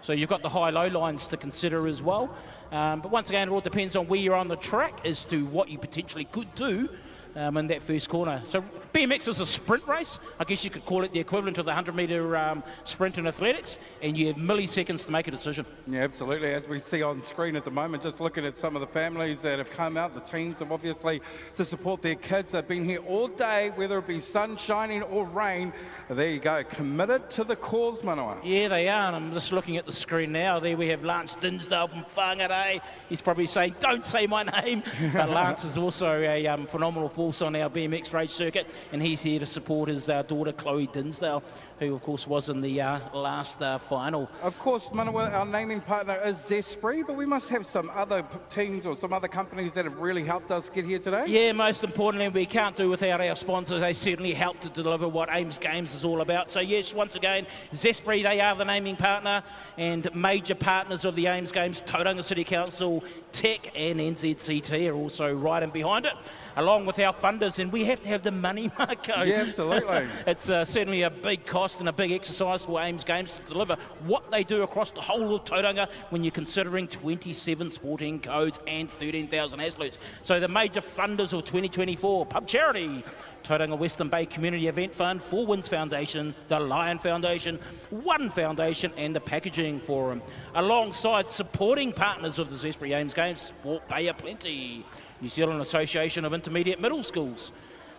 So you've got the high-low lines to consider as well. But once again, it all depends on where you're on the track as to what you potentially could do in that first corner. So BMX is a sprint race. I guess you could call it the equivalent of the 100-metre sprint in athletics, and you have milliseconds to make a decision. Yeah, absolutely. As we see on screen at the moment, just looking at some of the families that have come out, the teams have obviously to support their kids. They've been here all day, whether it be sun shining or rain. There you go, committed to the cause, Manawa. Yeah, they are, and I'm just looking at the screen now. There we have Lance Dinsdale from Whangarei. He's probably saying, don't say my name. But Lance is also a phenomenal force on our BMX race circuit, and he's here to support his daughter, Chloe Dinsdale, who, of course, was in the last final. Of course, Manawa, our naming partner is Zespri, but we must have some other teams or some other companies that have really helped us get here today. Yeah, most importantly, we can't do without our sponsors. They certainly help to deliver what Ames Games is all about. So, yes, once again, Zespri, they are the naming partner, and major partners of the Ames Games, Tauranga City Council, Tech and NZCT are also right in behind it, along with our funders, and we have to have the money, Marco. Yeah, absolutely. It's certainly a big cost and a big exercise for Ames Games to deliver what they do across the whole of Tauranga when you're considering 27 sporting codes and 13,000 athletes. So the major funders of 2024, Pub Charity, Tauranga Western Bay Community Event Fund, Four Winds Foundation, the Lion Foundation, One Foundation and the Packaging Forum. Alongside supporting partners of the Zespri Ames Games, Sport Bay Aplenty, New Zealand Association of Intermediate Middle Schools,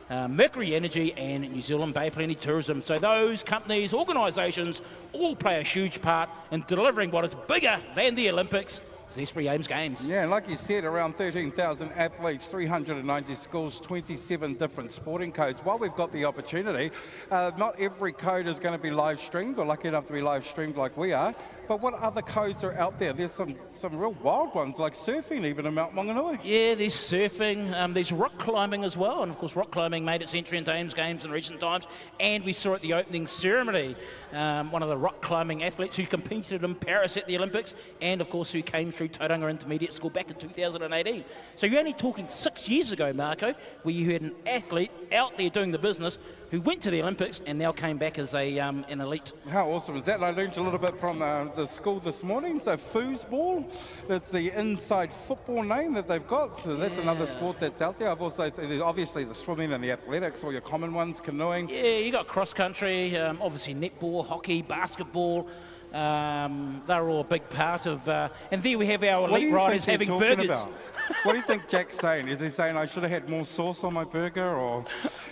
Mercury Energy and New Zealand Bay Plenty Tourism. So those companies, organisations all play a huge part in delivering what is bigger than the Olympics, Zespri Ames Games. Yeah, like you said, around 13,000 athletes, 390 schools, 27 different sporting codes. While we've got the opportunity, not every code is going to be live streamed or lucky enough to be live streamed like we are. But what other codes are out there? There's some real wild ones, like surfing even in Mount Maunganui. Yeah, there's surfing, there's rock climbing as well, and of course rock climbing made its entry into Ames Games in recent times, and we saw at the opening ceremony one of the rock climbing athletes who competed in Paris at the Olympics, and of course who came through Tauranga Intermediate School back in 2018. So you're only talking 6 years ago, Marco, where you had an athlete out there doing the business who went to the Olympics and now came back as an elite. How awesome is that? And I learned a little bit from the school this morning. So foosball, that's the inside football name that they've got. So that's another sport that's out there. I've also, there's obviously the swimming and the athletics, all your common ones, canoeing. Yeah, you got cross country, obviously netball, hockey, basketball. They're all a big part of, and there we have our elite riders having burgers. What do you think Jack's saying? Is he saying I should have had more sauce on my burger, or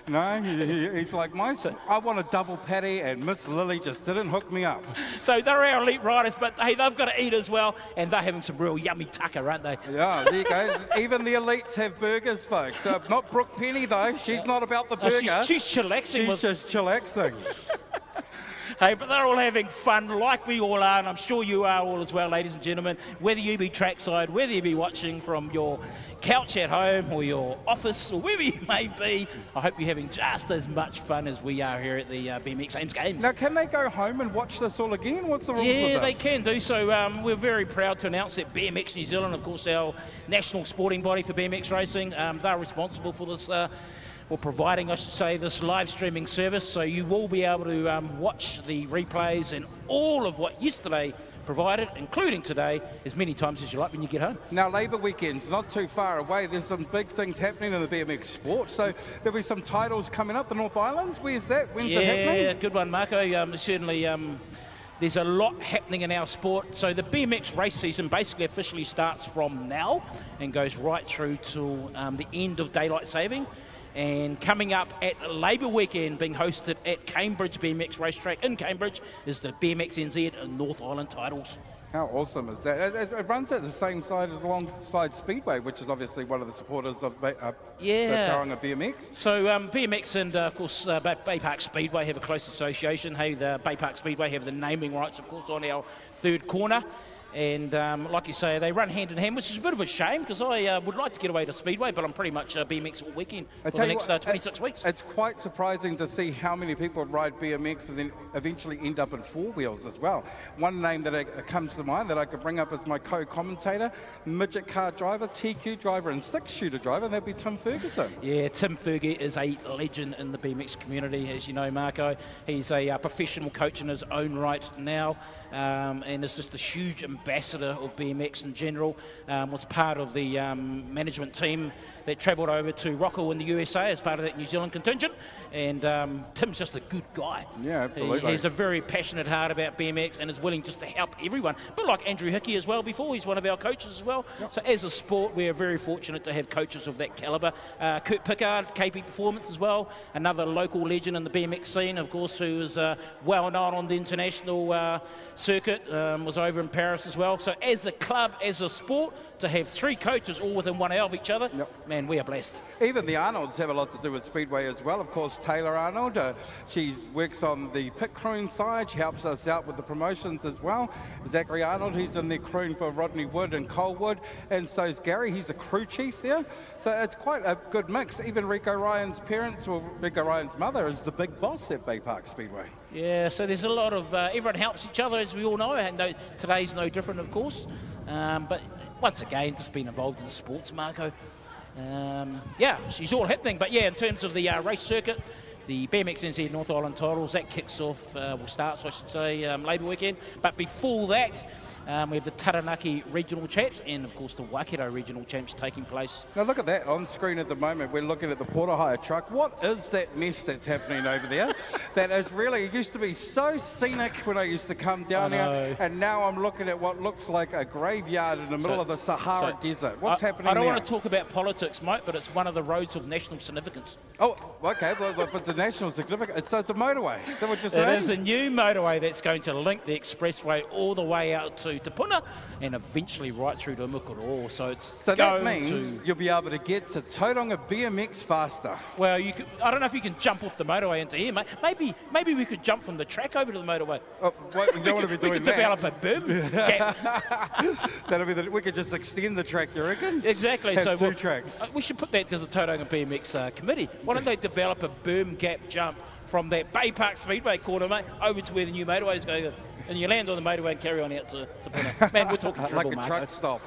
no? He's like, I want a double patty, and Miss Lily just didn't hook me up. So they're our elite riders, but hey, they've got to eat as well, and they're having some real yummy tucker, aren't they? Yeah, there you go. Even the elites have burgers, folks. Not Brooke Penny though. She's not about the burger. She's chillaxing. She's just chillaxing. Hey, but they're all having fun like we all are, and I'm sure you are all as well, ladies and gentlemen. Whether you be trackside, whether you be watching from your couch at home or your office or wherever you may be, I hope you're having just as much fun as we are here at the BMX Ames Games. Now, can they go home and watch this all again? What's the rules with this? Yeah, they can do so. We're very proud to announce that BMX New Zealand, of course, our national sporting body for BMX racing, they're responsible for this or providing, I should say, this live streaming service. So you will be able to watch the replays and all of what yesterday provided, including today, as many times as you like when you get home. Now, Labour weekend's not too far away. There's some big things happening in the BMX sport. So there'll be some titles coming up. The North Islands, where's that? When's it happening? Yeah, good one, Marco. Certainly, there's a lot happening in our sport. So the BMX race season basically officially starts from now and goes right through till the end of daylight saving. And coming up at Labour Weekend, being hosted at Cambridge BMX Racetrack in Cambridge, is the BMX NZ and North Island titles. How awesome is that? It runs at the same side as alongside Speedway, which is obviously one of the supporters of the Tauranga BMX. So BMX and, of course, Bay Park Speedway have a close association. Hey, the Bay Park Speedway have the naming rights, of course, on our third corner. And like you say, they run hand in hand, which is a bit of a shame because I would like to get away to Speedway, but I'm pretty much BMX all weekend for the next 26 weeks. It's quite surprising to see how many people ride BMX and then eventually end up in four wheels as well. One name that comes to mind that I could bring up as my co-commentator, midget car driver, TQ driver and six-shooter driver, and that'd be Tim Ferguson. Yeah, Tim Fergie is a legend in the BMX community, as you know, Marco. He's a professional coach in his own right now. And is just a huge ambassador of BMX in general. Was part of the management team that travelled over to Rockall in the USA as part of that New Zealand contingent. And Tim's just a good guy. Yeah, absolutely. He has a very passionate heart about BMX and is willing just to help everyone. But like Andrew Hickey as well before, he's one of our coaches as well. Yep. So as a sport, we're very fortunate to have coaches of that calibre. Kurt Pickard, KP Performance as well, another local legend in the BMX scene, of course, who is well known on the international circuit, was over in Paris as well. So as a club, as a sport, to have 3 coaches all within 1 hour of each other, man, we are blessed. Even the Arnolds have a lot to do with Speedway as well. Of course, Taylor Arnold, she works on the pit crewing side. She helps us out with the promotions as well. Zachary Arnold, he's in there crewing for Rodney Wood and Colwood, and so is Gary. He's a crew chief there. So it's quite a good mix. Even Rico Ryan's parents, or Rico Ryan's mother, is the big boss at Bay Park Speedway. Yeah, so there's a lot of, everyone helps each other, as we all know, and today's no different, of course. But once again, just been involved in sports, Marco. Yeah, she's all happening. But yeah, in terms of the race circuit, the BMX NZ North Island titles, that kicks off, will start, so I should say, Labour weekend. But before that, we have the Taranaki Regional Champs and, of course, the Waikato Regional Champs taking place. Now look at that on screen at the moment. We're looking at the Porter Hire truck. What is that mess that's happening over there? That is really, it used to be so scenic when I used to come down here, and now I'm looking at what looks like a graveyard in the middle of the Sahara Desert. What's happening I don't there? want to talk about politics, mate, but it's one of the roads of national significance. Oh, okay, well, if it's a national significance, so it's a motorway. Is that what you're saying? It is a new motorway that's going to link the expressway all the way out to Te Puna and eventually right through to Umukoro. So it's that means you'll be able to get to Tauranga BMX faster. Well, you could, I don't know if you can jump off the motorway into here, mate. Maybe we could jump from the track over to the motorway. Oh, wait, we don't want to be doing that. We could develop a berm gap. That'll be we could just extend the track, you reckon? Exactly. Have so two tracks. We should put that to the Tauranga BMX committee. Why don't they develop a berm gap jump from that Bay Park Speedway corner, mate, over to where the new motorway is going, and you land on the motorway and carry on out to Puna. Man, we're talking dribble, like a truck stop.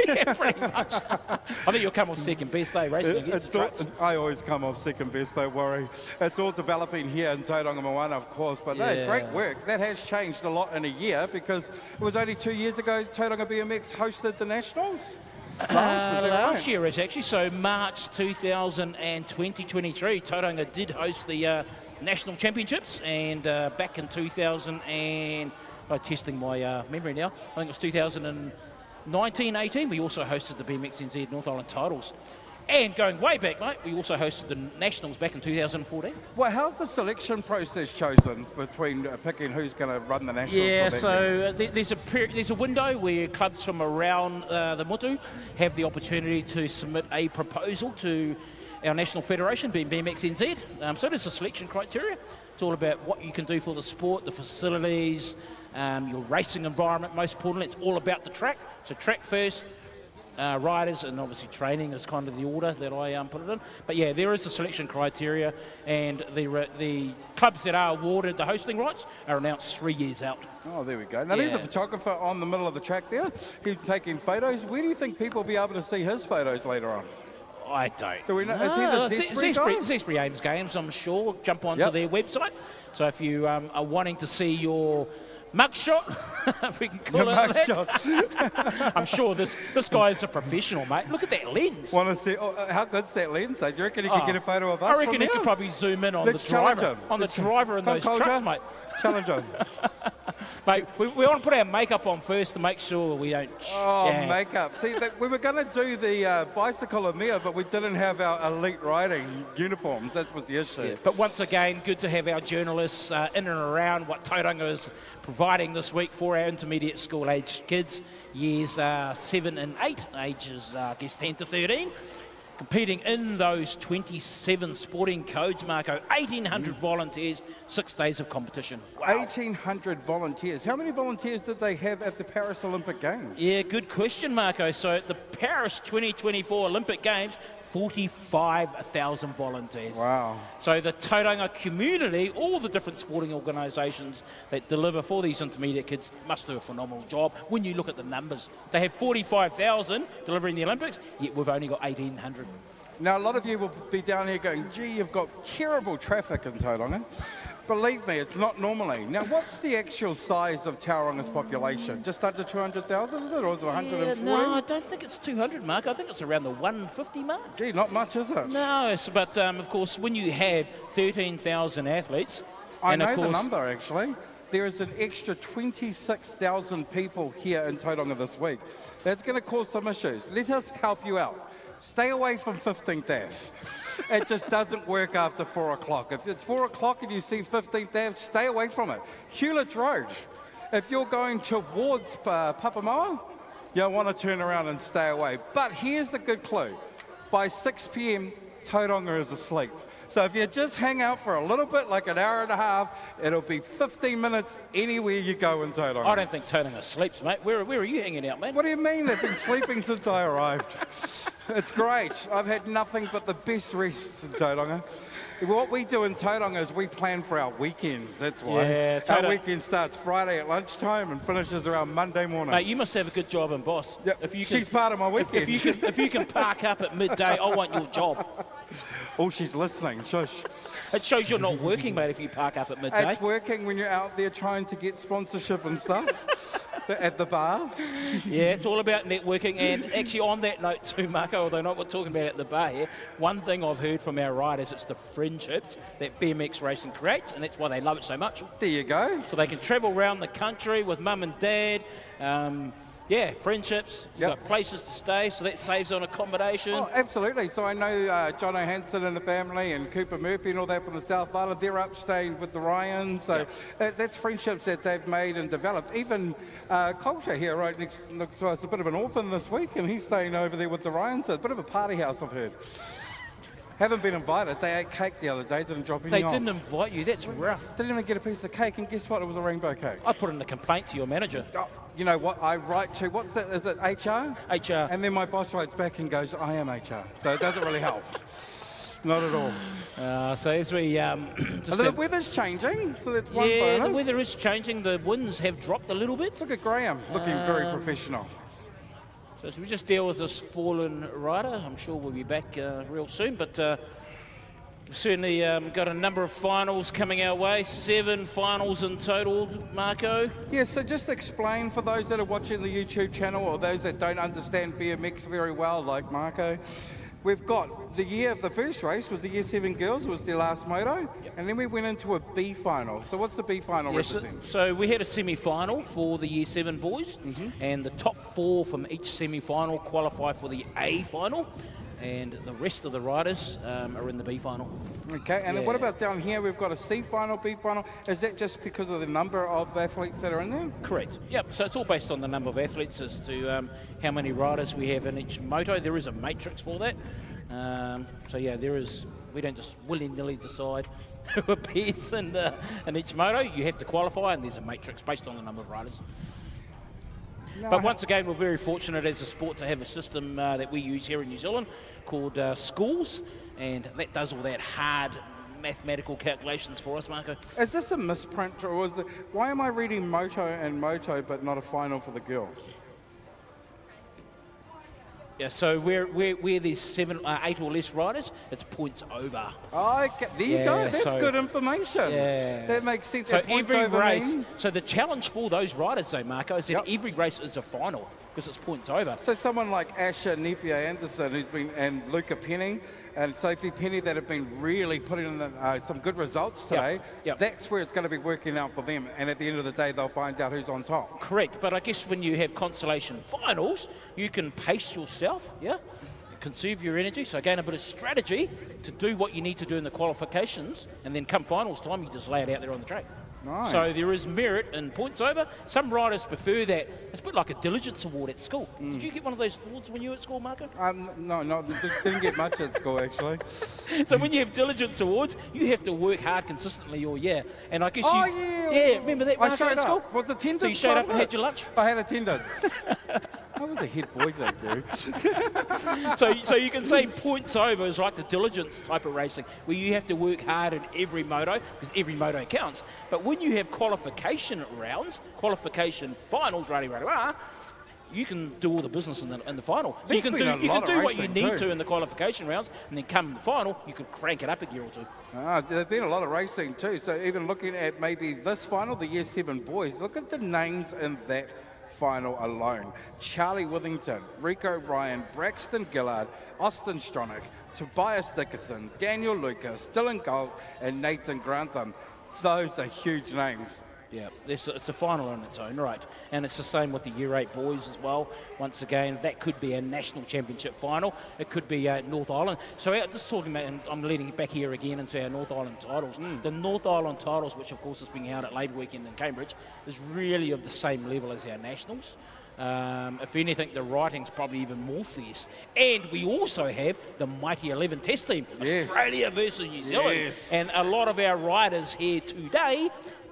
Yeah, pretty much. I think you'll come off second best, racing against the trucks. I always come off second best, don't worry. It's all developing here in Tauranga Moana, of course, but no, great work. That has changed a lot in a year, because it was only 2 years ago Tauranga BMX hosted the Nationals. Last year, it's actually, so March 2023, Tauranga did host the National Championships, and back in 2000 and, testing my memory now, I think it was 2019-18, we also hosted the BMX NZ North Island titles. And going way back, mate, we also hosted the Nationals back in 2014. Well, how's the selection process chosen between picking who's going to run the Nationals? Yeah, so there's a window where clubs from around the motu have the opportunity to submit a proposal to our national federation, being BMX NZ. So there's a selection criteria. It's all about what you can do for the sport, the facilities, your racing environment, most importantly. It's all about the track. So track first, riders, and obviously training is kind of the order that I put it in. But yeah, there is a selection criteria, and the clubs that are awarded the hosting rights are announced 3 years out. Oh, there we go. Now there's a photographer on the middle of the track there. He's taking photos. Where do you think people will be able to see his photos later on? I don't. Do we know? Is he the Zespri Ames Games, I'm sure. Jump onto their website. So if you are wanting to see your mugshot, if we can call it that. I'm sure this guy is a professional, mate. Look at that lens. Want to see how good's that lens? Do you reckon he could get a photo of us? I reckon he could probably zoom in on the driver, in those trucks, mate. Challenge him. Mate, we want to put our makeup on first to make sure we don't... makeup. See, we were going to do the bicycle in there, but we didn't have our elite riding uniforms. That was the issue. Yeah, but once again, good to have our journalists in and around what Tauranga is providing this week for our intermediate school age kids, years 7 and 8, ages, 10 to 13. Competing in those 27 sporting codes, Marco, 1,800 volunteers, 6 days of competition. Wow. 1,800 volunteers. How many volunteers did they have at the Paris Olympic Games? Yeah, good question, Marco. So at the Paris 2024 Olympic Games, 45,000 volunteers. Wow. So the Tauranga community, all the different sporting organisations that deliver for these intermediate kids must do a phenomenal job when you look at the numbers. They have 45,000 delivering the Olympics, yet we've only got 1,800. Now, a lot of you will be down here going, gee, you've got terrible traffic in Tauranga. Believe me, it's not normally. Now, what's the actual size of Tauranga's population? Just under 200,000, is it? Or is it 140? No, I don't think it's 200, Mark. I think it's around the 150 mark. Gee, not much, is it? No, but of course, when you have 13,000 athletes, I and know of course, the number, actually. There is an extra 26,000 people here in Tauranga this week. That's going to cause some issues. Let us help you out. Stay away from 15th Ave. It just doesn't work after 4 o'clock. If it's 4 o'clock and you see 15th Ave, stay away from it. Hewlett's Road. If you're going towards Papamoa, you'll want to turn around and stay away. But here's the good clue. By 6 p.m., Tauranga is asleep. So if you just hang out for a little bit, like an hour and a half, it'll be 15 minutes anywhere you go in Tauranga. I don't think Tauranga sleeps, mate. Where are you hanging out, mate? What do you mean? They've been sleeping since I arrived. It's great. I've had nothing but the best rests in Tauranga. What we do in Tauranga is we plan for our weekends, that's why. Yeah, our weekend starts Friday at lunchtime and finishes around Monday morning. Mate, you must have a good job in Boss. Yep. If you She's part of my weekend. If you can park up at midday, I want your job. Oh, she's listening. Shush. It shows you're not working, mate, if you park up at midday. It's working when you're out there trying to get sponsorship and stuff at the bar. Yeah, it's all about networking. And actually, on that note too, Marco, although not what we're talking about at the bar here, one thing I've heard from our riders, it's the friendships that BMX racing creates, and that's why they love it so much. There you go. So they can travel around the country with mum and dad. Yeah, friendships, you've got places to stay, so that saves on accommodation. Oh, absolutely. So I know John O'Hanson and the family and Cooper Murphy and all that from the South Island, they're up staying with the Ryans. So that's friendships that they've made and developed. Even Culture here right next to us, a bit of an orphan this week, and he's staying over there with the Ryans. So a bit of a party house, I've heard. Haven't been invited. They ate cake the other day, didn't drop any off. They didn't invite you, that's rough. Didn't even get a piece of cake, and guess what? It was a rainbow cake. I put in a complaint to your manager. Oh, you know what? I write to, what's that? Is it HR? HR. And then my boss writes back and goes, I am HR. So it doesn't really help. Not at all. So as we... the weather's changing, so that's one bonus. Yeah, the weather is changing. The winds have dropped a little bit. Look at Graham, looking very professional. So as we just deal with this fallen rider, I'm sure we'll be back real soon, but we've certainly got a number of finals coming our way, 7 finals in total, Marco. Yeah, so just explain for those that are watching the YouTube channel or those that don't understand BMX very well, like Marco. We've got the first race was the Year 7 girls, it was their last moto, and then we went into a B final. So what's the B final represent? So we had a semi-final for the Year 7 boys, and the top 4 from each semi-final qualify for the A final, and the rest of the riders are in the B final. Okay, and then what about down here? We've got a C final, B final. Is that just because of the number of athletes that are in there? Correct. Yep, so it's all based on the number of athletes as to how many riders we have in each moto. There is a matrix for that. So yeah, we don't just willy-nilly decide who appears in each moto. You have to qualify, and there's a matrix based on the number of riders. But once again, we're very fortunate as a sport to have a system that we use here in New Zealand called schools, and that does all that hard mathematical calculations for us, Marco. Is this a misprint, or why am I reading moto and moto but not a final for the girls? Yeah, so where there's 8 or less riders, it's points over. Oh, okay. There you go. That's good information. Yeah. That makes sense. So points every over race, means... so the challenge for those riders, though, Marco, is that every race is a final because it's points over. So someone like Asher Napier-Anderson and Luca Penny and Sophie Penny that have been really putting in some good results today, that's where it's going to be working out for them. And at the end of the day, they'll find out who's on top. Correct. But I guess when you have consolation finals, you can pace yourself, conserve your energy, so gain a bit of strategy to do what you need to do in the qualifications, and then come finals time, you just lay it out there on the track. Nice. So there is merit in points over. Some riders prefer that. It's a bit like a diligence award at school. Did you get one of those awards when you were at school, Marco? No, didn't get much at school, actually. So when you have diligence awards, you have to work hard consistently all year. And I guess remember that, Marco, at school? Was attendance? So you showed up and had your lunch? I had attendance. I was a head boy, thank you. So you can say points over is like the diligence type of racing, where you have to work hard in every moto, because every moto counts. But when you have qualification rounds, qualification finals, you can do all the business in the final. So There's you can been a do lot of what you racing need too. to in the qualification rounds, and then come the final, you could crank it up a gear or two. There's been a lot of racing too. So even looking at maybe this final, the Year 7 boys, look at the names in that final alone. Charlie Withington, Rico Ryan, Braxton Gillard, Austin Stronach, Tobias Dickerson, Daniel Lucas, Dylan Gold, and Nathan Grantham. Those are huge names. Yeah, it's a final in its own right. And it's the same with the Year 8 boys as well. Once again, that could be a national championship final. It could be North Island. So just talking about, and I'm leading it back here again into our North Island titles. The North Island titles, which of course is being held at Labour Weekend in Cambridge, is really of the same level as our nationals. If anything, the writing's probably even more fierce. And we also have the Mighty 11 test team, Australia versus New Zealand. And a lot of our riders here today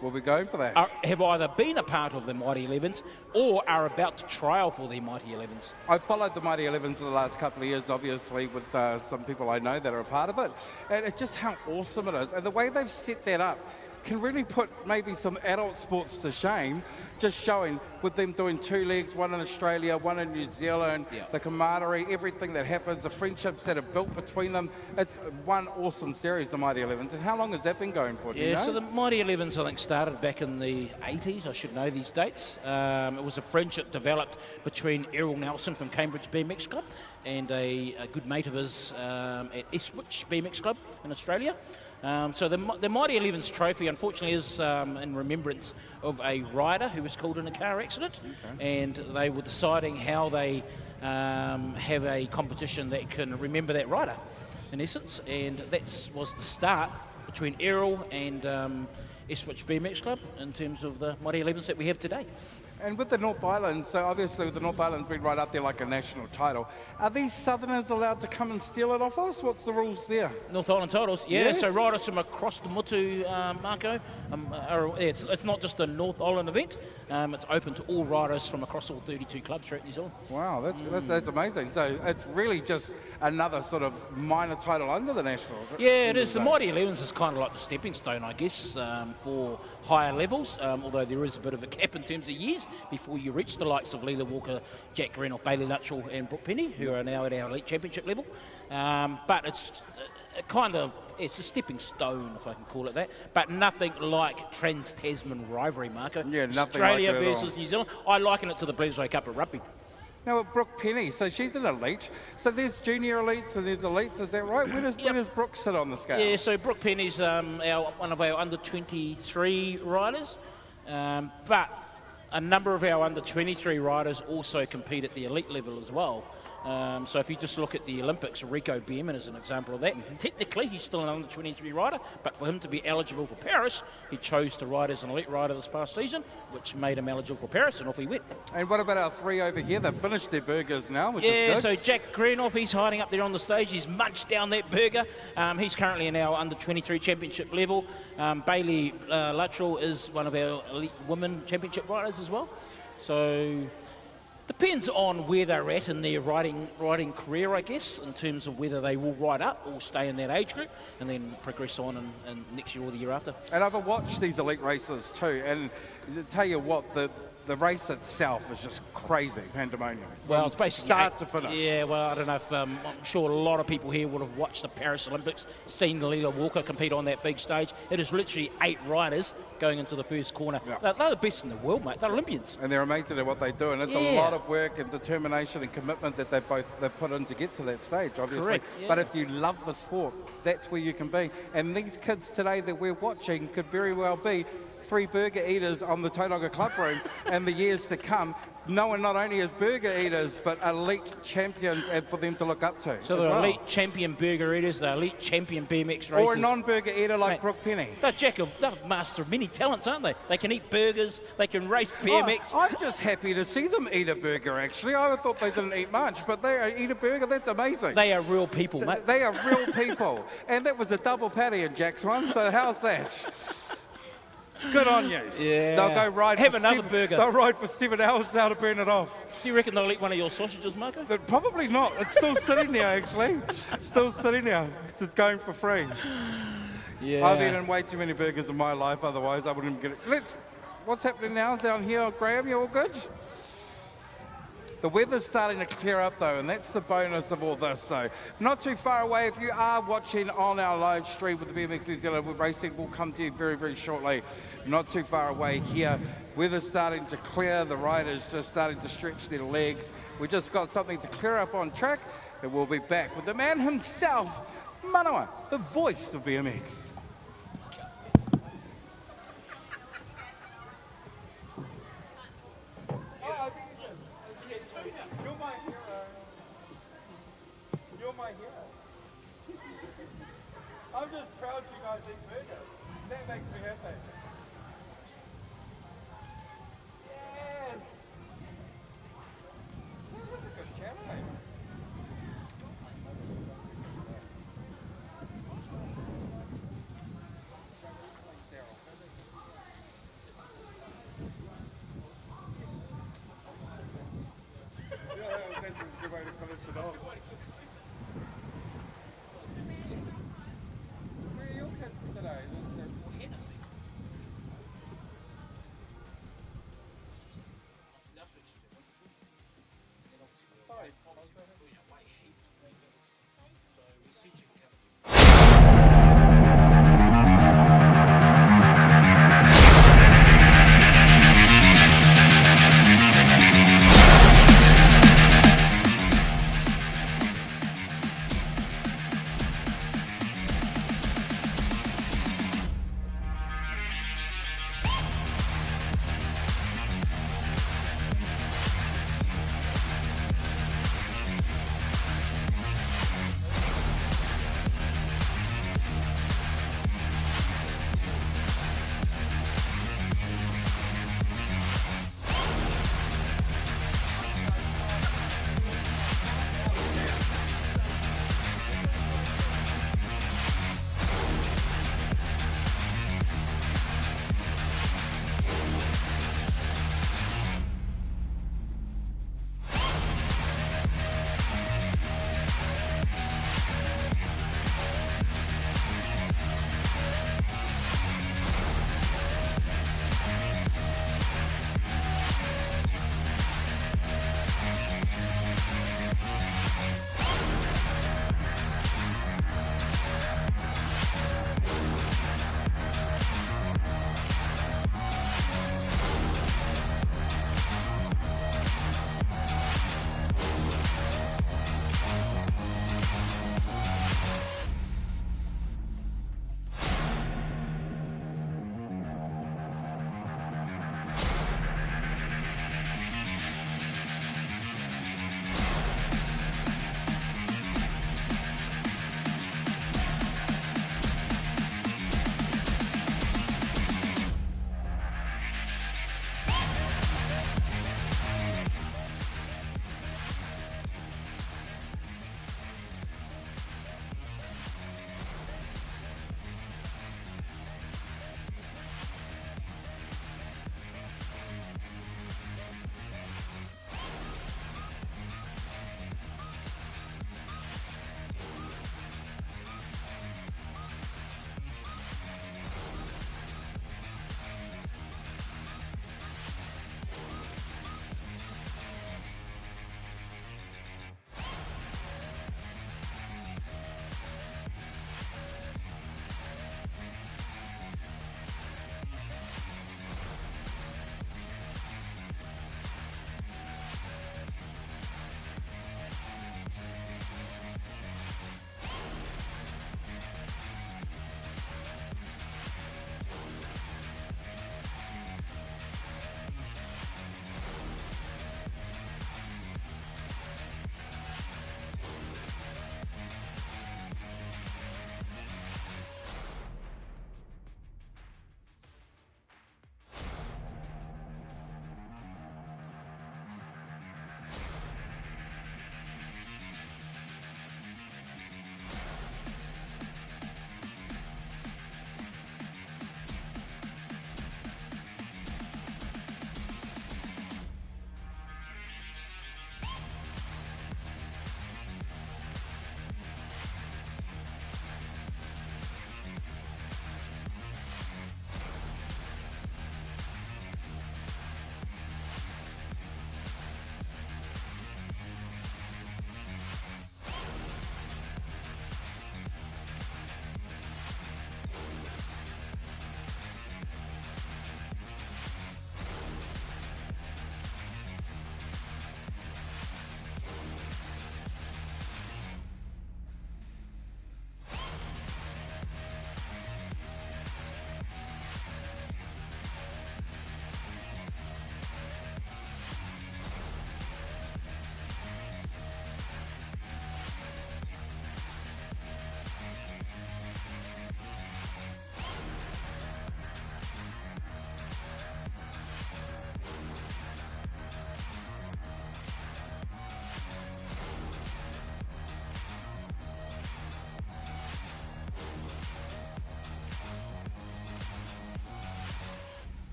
we'll be going for that. Have either been a part of the Mighty 11s or are about to trial for the Mighty 11s. I've followed the Mighty 11s for the last couple of years, obviously, with some people I know that are a part of it. And it's just how awesome it is. And the way they've set that up can really put maybe some adult sports to shame, just showing with them doing 2 legs, one in Australia, one in New Zealand, the camaraderie, everything that happens, the friendships that are built between them. It's one awesome series, the Mighty 11s. And how long has that been going for? Do you know? So the Mighty 11s, I think, started back in the 80s. I should know these dates. It was a friendship developed between Errol Nelson from Cambridge BMX Club and a good mate of his at Ipswich BMX Club in Australia. So the Mighty 11's trophy, unfortunately, is in remembrance of a rider who was killed in a car accident, and they were deciding how they have a competition that can remember that rider, in essence, and that was the start between Errol and Ipswich BMX Club in terms of the Mighty 11s that we have today. And with the North Island, so obviously with the North Island's been right up there like a national title. Are these Southerners allowed to come and steal it off us? What's the rules there? North Island titles, yeah. So riders from across the Mutu, Marco, it's not just a North Island event. It's open to all riders from across all 32 clubs throughout New Zealand. Wow, that's amazing. So it's really just another sort of minor title under the national. Yeah, it is. The Mighty 11s is kind of like the stepping stone, I guess, for higher levels, although there is a bit of a cap in terms of years before you reach the likes of Leela Walker, Jack Greenoff, Bailey Luttrell and Brooke Penny, who are now at our elite championship level. But it's it's a stepping stone, if I can call it that, but nothing like Trans-Tasman rivalry, Marco. Yeah, nothing Australia like that versus New Zealand. I liken it to the Bledisloe Cup of rugby. Now, with Brooke Penny, so she's an elite. So there's junior elites and there's elites, is that right? Where does Brooke sit on the scale? Yeah, so Brooke Penny's one of our under-23 riders, but a number of our under-23 riders also compete at the elite level as well. So if you just look at the Olympics, Rico Ryan is an example of that. Technically, he's still an under-23 rider, but for him to be eligible for Paris, he chose to ride as an elite rider this past season, which made him eligible for Paris, and off he went. And what about our 3 over here? They've finished their burgers now, which is good. So Jack Greenoff, he's hiding up there on the stage. He's munched down that burger. He's currently in our under-23 championship level. Bailey Luttrell is one of our elite women championship riders as well. So depends on where they're at in their riding career, I guess, in terms of whether they will ride up or stay in that age group and then progress on in next year or the year after. And I've watched these elite races too, and to tell you what, the race itself is just crazy pandemonium. Well, it's basically start to finish. Yeah, well, I don't know if I'm sure a lot of people here would have watched the Paris Olympics, seen Leela Walker compete on that big stage. It is literally 8 riders going into the first corner. Yeah. They're the best in the world, mate. They're Olympians. And they're amazing at what they do, and it's a lot of work and determination and commitment that they've put in to get to that stage, obviously. Correct, yeah. But if you love the sport, that's where you can be. And these kids today that we're watching could very well be 3 burger eaters on the Tauranga Club Room in the years to come, known not only as burger eaters, but elite champions and for them to look up to. So they're elite champion burger eaters, they're elite champion BMX racers. Or a non-burger eater like Brooke Penny. They're master of many talents, aren't they? They can eat burgers, they can race BMX. I'm just happy to see them eat a burger, actually. I thought they didn't eat much, but they eat a burger, that's amazing. They are real people, mate. They are real people. And that was a double patty in Jack's one, so how's that? Good on you. Yeah. They'll go ride Have another burger. They'll ride for 7 hours now to burn it off. Do you reckon they'll eat one of your sausages, Marco? Probably not. It's still sitting there, actually. Still sitting there. It's going for free. Yeah. I've eaten way too many burgers in my life, otherwise I wouldn't get it. What's happening now down here? Graham, you all good? The weather's starting to clear up though, and that's the bonus of all this. So not too far away. If you are watching on our live stream with the BMX New Zealand racing, will come to you very, very shortly. Not too far away here. Weather's starting to clear. The riders just starting to stretch their legs. We just got something to clear up on track, and we'll be back with the man himself, Manawa, the voice of BMX. You're my hero. I'm just proud you guys eat burgers. That makes me happy. Yes! That was a good challenge. Yeah, that's a good way to finish it off. Where are your kids today?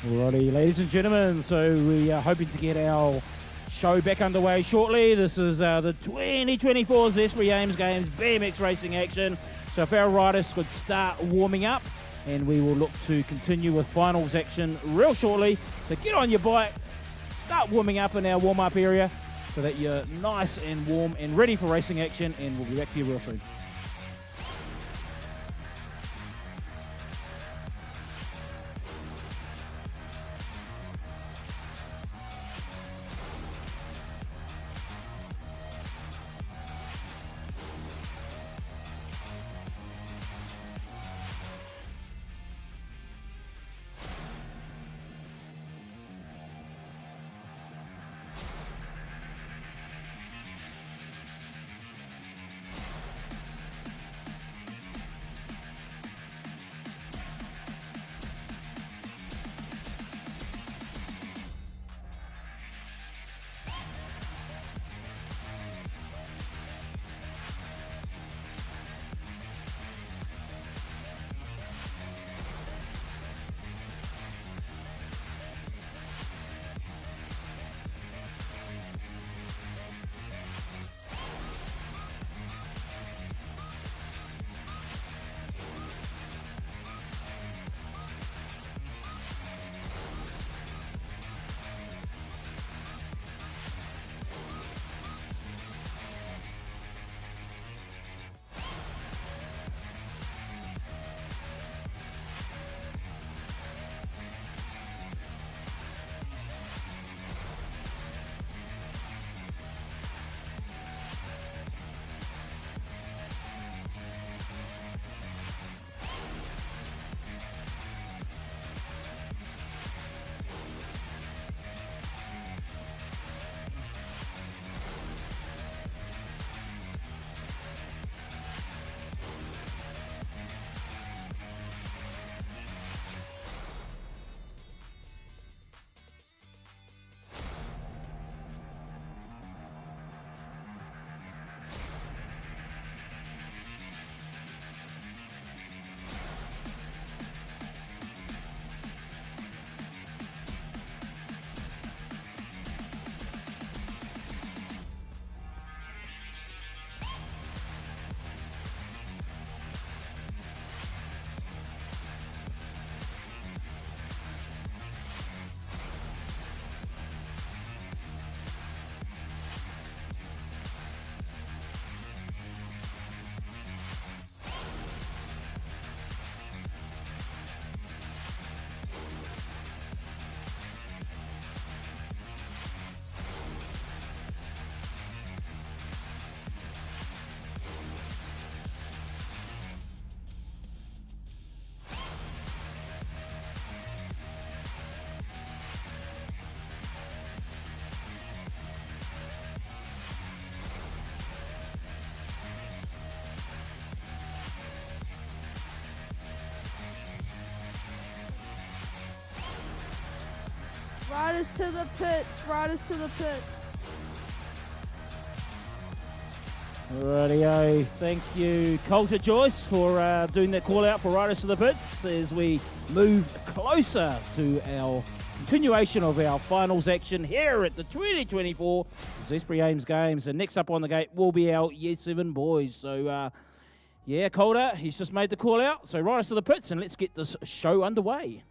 Alrighty, ladies and gentlemen, so we are hoping to get our show back underway shortly. This is the 2024 Zespri Ames Games BMX racing action. So if our riders could start warming up, and we will look to continue with finals action real shortly. So get on your bike, start warming up in our warm-up area so that you're nice and warm and ready for racing action, and we'll be back to you real soon. Riders to the pits, riders to the pits. Rightio, thank you Coulter Joyce for doing that call out for riders to the pits as we move closer to our continuation of our finals action here at the 2024 Zespri Ames Games. And next up on the gate will be our Year 7 boys. So yeah, Coulter, he's just made the call out. So riders to the pits and let's get this show underway.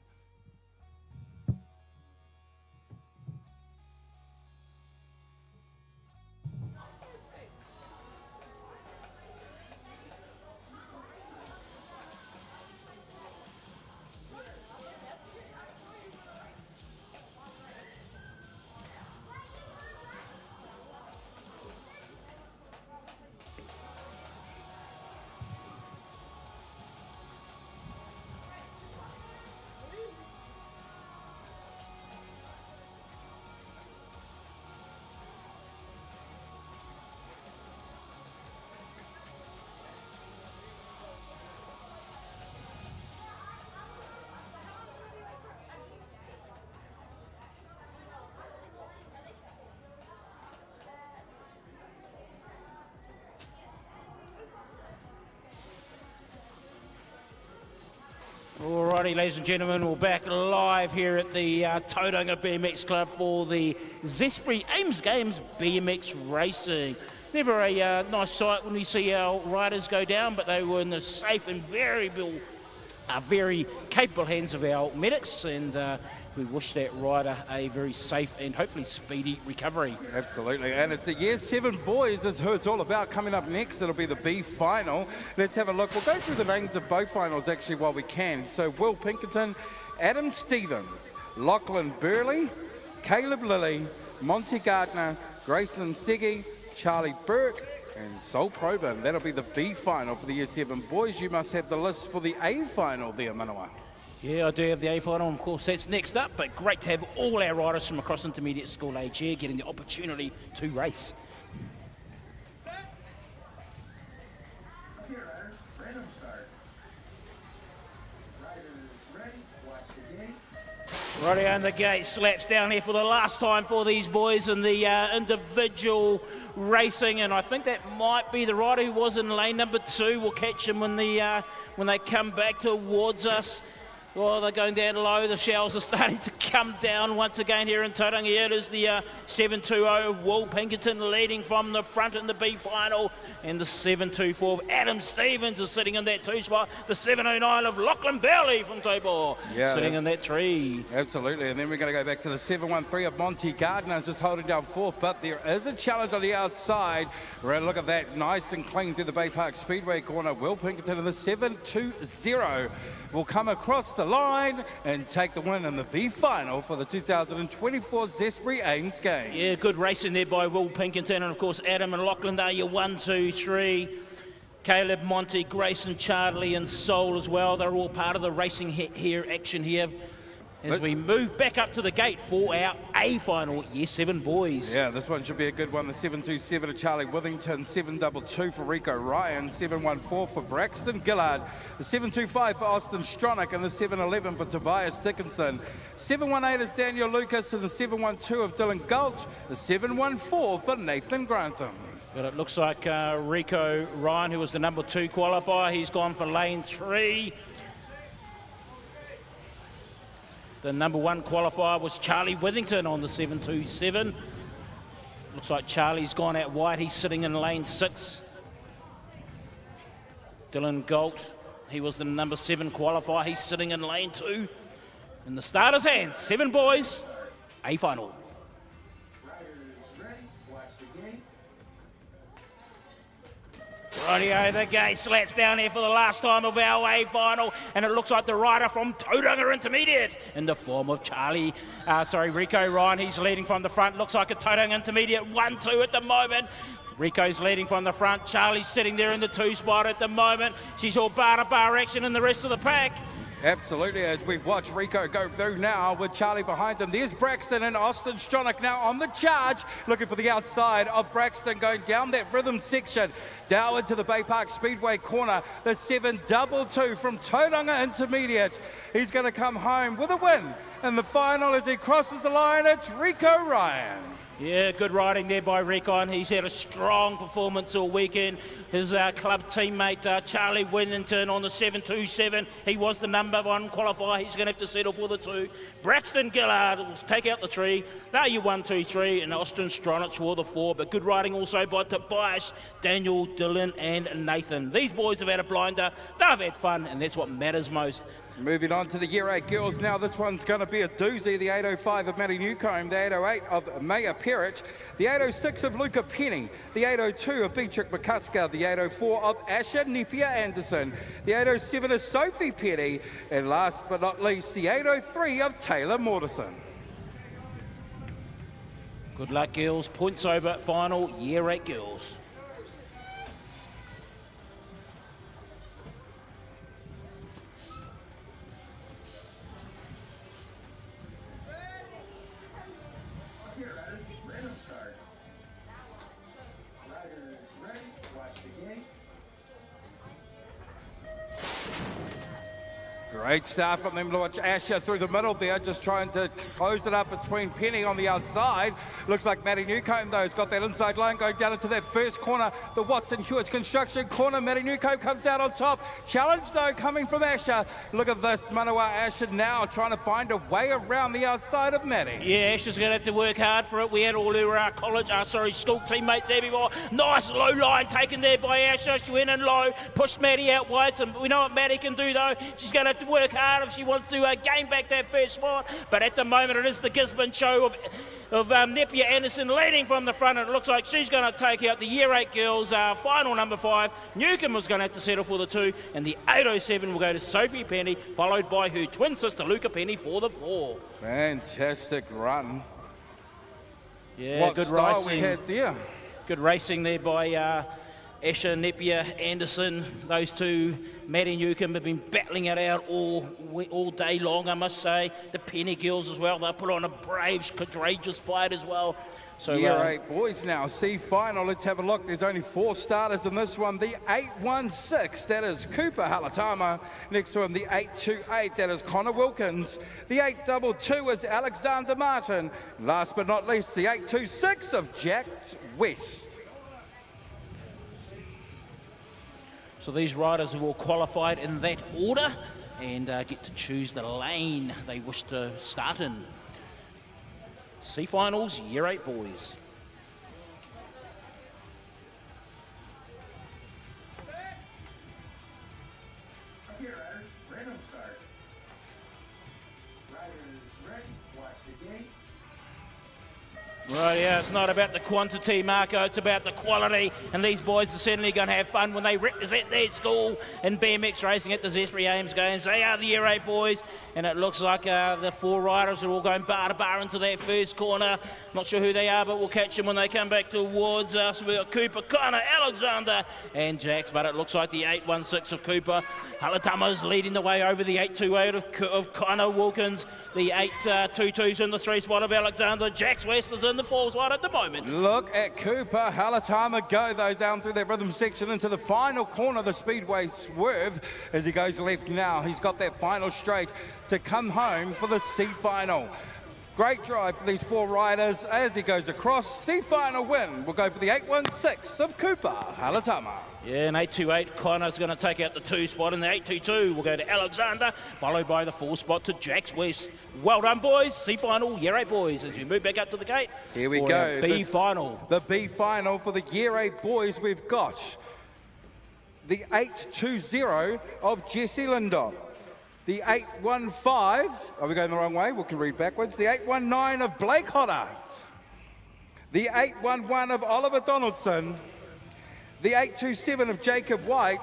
Alrighty, ladies and gentlemen, we're back live here at the Tauranga BMX Club for the Zespri Ames Games BMX Racing. Never a nice sight when we see our riders go down, but they were in the safe and very capable hands of our medics, and we wish that rider a very safe and hopefully speedy recovery. Absolutely, and it's the Year 7 boys is who it's all about. Coming up next, it'll be the B final. Let's have a look. We'll go through the names of both finals actually while we can. So Will Pinkerton, Adam Stevens, Lachlan Burley, Caleb Lilly, Monty Gardner, Grayson Seggy, Charlie Burke, and Sol Probin. That'll be the B final for the Year 7 boys. You must have the list for the A final there, Manawa. Yeah, I do have the A final, of course, that's next up, but great to have all our riders from across intermediate school age here getting the opportunity to race. Righty on the gate, slaps down here for the last time for these boys in the individual racing, and I think that might be the rider who was in lane number 2. We'll catch him when they come back towards us. Well, they're going down low. The showers are starting to come down once again here in Tauranga. Here it is the 720 of Will Pinkerton leading from the front in the B final. And the 724 of Adam Stevens is sitting in that 2 spot. The 709 of Lachlan Burley from Taupo sitting in that 3. Absolutely, and then we're going to go back to the 713 of Monty Gardner just holding down 4th. But there is a challenge on the outside. We're going to look at that nice and clean through the Bay Park Speedway corner. Will Pinkerton in the 720 will come across the line and take the win in the B final for the 2024 Zespri Ames Games. Yeah, good racing there by Will Pinkerton, and of course Adam and Lachlan, they're your 1, 2, 3. Caleb, Monty, Grayson, Charlie and Sol as well. They're all part of the racing here action here as we move back up to the gate for our A final, Year 7 boys. Yeah, this one should be a good one. The 727 of Charlie Withington, 722 for Rico Ryan, 714 for Braxton Gillard, the 725 for Austin Stronach, and the 711 for Tobias Dickinson. 718 is Daniel Lucas, and the 712 of Dylan Gulch, the 714 for Nathan Grantham. But it looks like Rico Ryan, who was the number 2 qualifier, he's gone for lane 3. The number 1 qualifier was Charlie Withington on the 727. Looks like Charlie's gone out wide. He's sitting in lane 6. Dylan Galt, he was the number 7 qualifier. He's sitting in lane 2. In the starter's hands, 7 boys, A final. Rightio, the gate slaps down here for the last time of our A final, and it looks like the rider from Tauranga Intermediate in the form of Rico Ryan. He's leading from the front. Looks like a Tauranga Intermediate 1-2 at the moment. Rico's leading from the front. Charlie's sitting there in the 2 spot at the moment. She's all bar-to-bar action in the rest of the pack. Absolutely, as we watch Rico go through now with Charlie behind him. There's Braxton and Austin Stronach now on the charge, looking for the outside of Braxton going down that rhythm section, down into the Bay Park Speedway corner. The 722 from Tauranga Intermediate. He's going to come home with a win. And the final as he crosses the line, it's Rico Ryan. Yeah, good riding there by Rico. He's had a strong performance all weekend. His club teammate Charlie Withington on the 727. He was the number 1 qualifier. He's going to have to settle for the 2. Braxton Gillard will take out the 3. There you 1, 2, 3, and Austin Stronach for the 4. But good riding also by Tobias, Daniel, Dylan, and Nathan. These boys have had a blinder. They've had fun, and that's what matters most. Moving on to the Year 8 girls now. This one's going to be a doozy. The 805 of Maddie Newcomb, the 808 of Maya Perrich, the 806 of Luca Penny, the 802 of Beatrick McCusker, the 804 of Asha Nepia Anderson, the 807 of Sophie Petty, and last but not least, the 803 of Taylor Mortison. Good luck, girls. Points over final, Year 8 girls. Great start from them to watch Asher through the middle there, just trying to close it up between Penny on the outside. Looks like Maddie Newcomb, though, has got that inside line going down into that first corner. The Watson Hewitt's construction corner. Maddie Newcomb comes out on top. Challenge, though, coming from Asher. Look at this. Manawa Asher now trying to find a way around the outside of Maddie. Yeah, Asher's going to have to work hard for it. We had all her school teammates there before. Nice low line taken there by Asher. She went in low, pushed Maddie out wide. So we know what Maddie can do, though. She's going to have to work hard if she wants to gain back that first spot. But at the moment, it is the Gisborne show of Napier Anderson leading from the front. And it looks like she's going to take out the Year 8 girls. Final number 5. Newcomb was going to have to settle for the 2. And the 807 will go to Sophie Penny, followed by her twin sister, Luca Penny, for the 4. Fantastic run. Yeah, what good style racing. We had there. Good racing there by Asher, Napier, Anderson. Those two, Maddie Newcomb, have been battling it out all day long, I must say. The Penny girls as well, they put on a brave, courageous fight as well. So, Year 8 boys now, C final. Let's have a look. There's only 4 starters in this one. The 816, that is Cooper Halatama. Next to him, the 828, that is Connor Wilkins. The 822 is Alexander Martin. Last but not least, the 826 of Jack West. So these riders have all qualified in that order and get to choose the lane they wish to start in. C-finals, Year 8 boys. Here, riders, random start. Riders ready, watch the gate. Right, yeah, it's not about the quantity, Marco, it's about the quality, and these boys are certainly going to have fun when they represent their school in BMX racing at the Zespri Ames Games. They are the Year 8 boys, and it looks like the 4 riders are all going bar to bar into that first corner. Not sure who they are, but we'll catch them when they come back towards us. We've got Cooper, Connor, Alexander, and Jax, but it looks like the 816 of Cooper. Halatama's leading the way over the 828 of Connor Wilkins. The 822's in the 3 spot of Alexander. Jax West is in the 4 spot at the moment. Look at Cooper Halatama go, though, down through that rhythm section into the final corner, the speedway swerve as he goes left now. He's got that final straight to come home for the C final. Great drive for these 4 riders as he goes across. C final win will go for the 816 of Cooper Halatama. Yeah, and 828, Connor's going to take out the 2 spot, and the 822 will go to Alexander, followed by the 4 spot to Jax West. Well done, boys. C final, Year 8 boys, as we move back up to the gate. Here we go. B final. The B final for the Year 8 boys, we've got the 820 of Jesse Lindop. The 815, are we going the wrong way? We can read backwards. The 819 of Blake Hodder. The 811 of Oliver Donaldson. The 827 of Jacob White.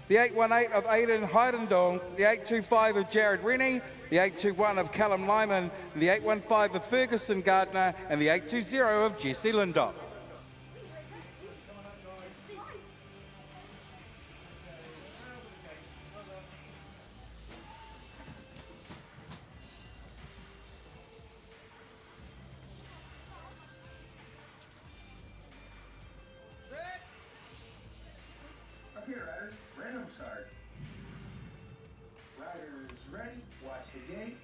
The 818 of Aidan Heidendal. The 825 of Jared Rennie. The 821 of Callum Lyman. The 815 of Ferguson Gardner. And the 820 of Jesse Lindop. Here, riders, random start. Riders ready, watch the gate.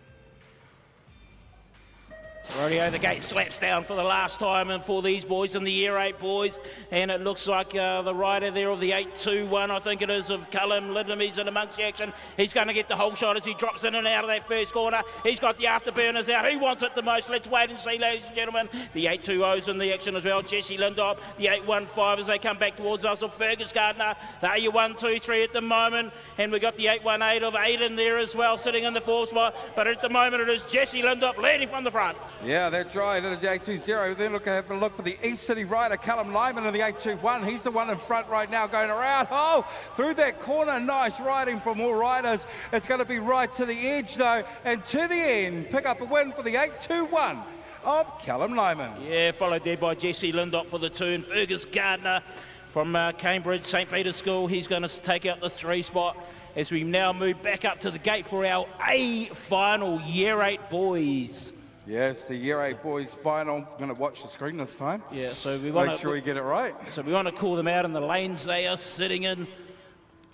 Rodeo, the gate slaps down for the last time and for these boys and the Year 8 boys, and it looks like the rider there of the 821, I think it is, of Callum Lidham, he's in amongst the action. He's going to get the whole shot as he drops in and out of that first corner. He's got the afterburners out. Who wants it the most? Let's wait and see, ladies and gentlemen. The 820's in the action as well. Jesse Lindop, the 815 as they come back towards us of Fergus Gardner. They're your 1, 2, 3 at the moment, and we got the 818 of Aidan there as well, sitting in the 4th spot, but at the moment it is Jesse Lindop leading from the front. Yeah, that's right. It is the 820. Then have a look for the East City rider, Callum Lyman, in the 821. He's the one in front right now, going around. Oh, through that corner. Nice riding from all riders. It's going to be right to the edge, though, and to the end. Pick up a win for the 821 of Callum Lyman. Yeah, followed there by Jesse Lindop for the 2, and Fergus Gardner from Cambridge St. Peter's School. He's going to take out the 3 spot as we now move back up to the gate for our A final, Year 8 boys. Yes, the Year 8 boys final. I'm going to watch the screen this time. Yeah, so we want make sure we get it right. So we want to call them out in the lanes they are sitting in.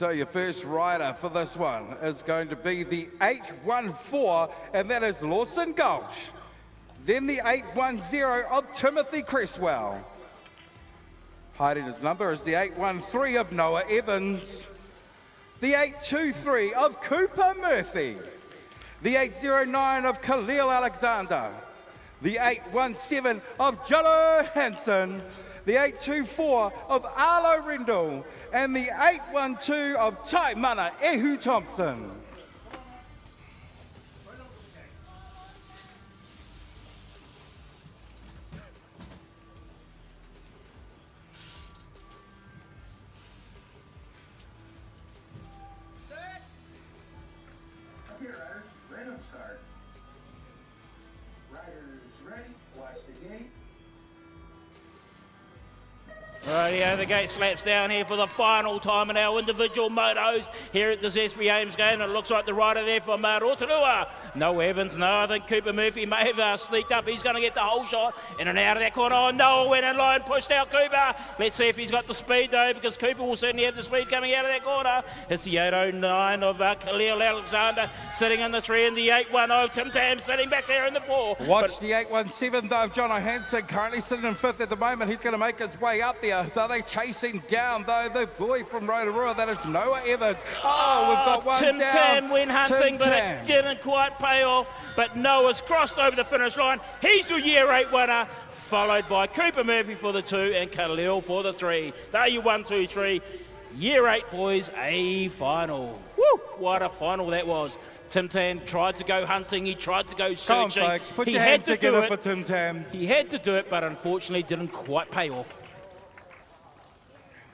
So your first rider for this one is going to be the 814, and that is Lawson Gulch. Then the 810 of Timothy Cresswell. Hiding his number is the 813 of Noah Evans. The 823 of Cooper Murphy. The 809 of Khalil Alexander. The 817 of Jello Hansen. The 824 of Arlo Rendell. And the 812 of Taimana Ehu Thompson. Up here, riders. Random start. Riders ready. Watch the gate. Rightio, the gate slaps down here for the final time in our individual motos here at the Zespri Ames game. And it looks like the rider there for Rotorua. No Evans, no, I think Cooper Murphy may have sneaked up. He's going to get the whole shot in and out of that corner. Oh, Noah went in line, pushed out Cooper. Let's see if he's got the speed though, because Cooper will certainly have the speed coming out of that corner. It's the 809 of Khalil Alexander sitting in the 3, and the 810 of Tim Tam sitting back there in the 4. Watch the 817 though of Jono Hansen, currently sitting in 5th at the moment. He's going to make his way up there. Are they chasing down though the boy from Rotorua? That is Noah Evans. Oh, we've got one Tim down. Tam went hunting, Tim but Tam. it didn't quite pay off. But Noah's crossed over the finish line. He's your Year 8 winner, followed by Cooper Murphy for the 2 and Khalil for the 3. There you 1, 2, 3. Year 8 boys, a final. Woo! What a final that was. Tim Tam tried to go hunting. He tried to go Come on, searching. folks, put He your had hands to together do for it. Tim Tam. He had to do it, but unfortunately didn't quite pay off.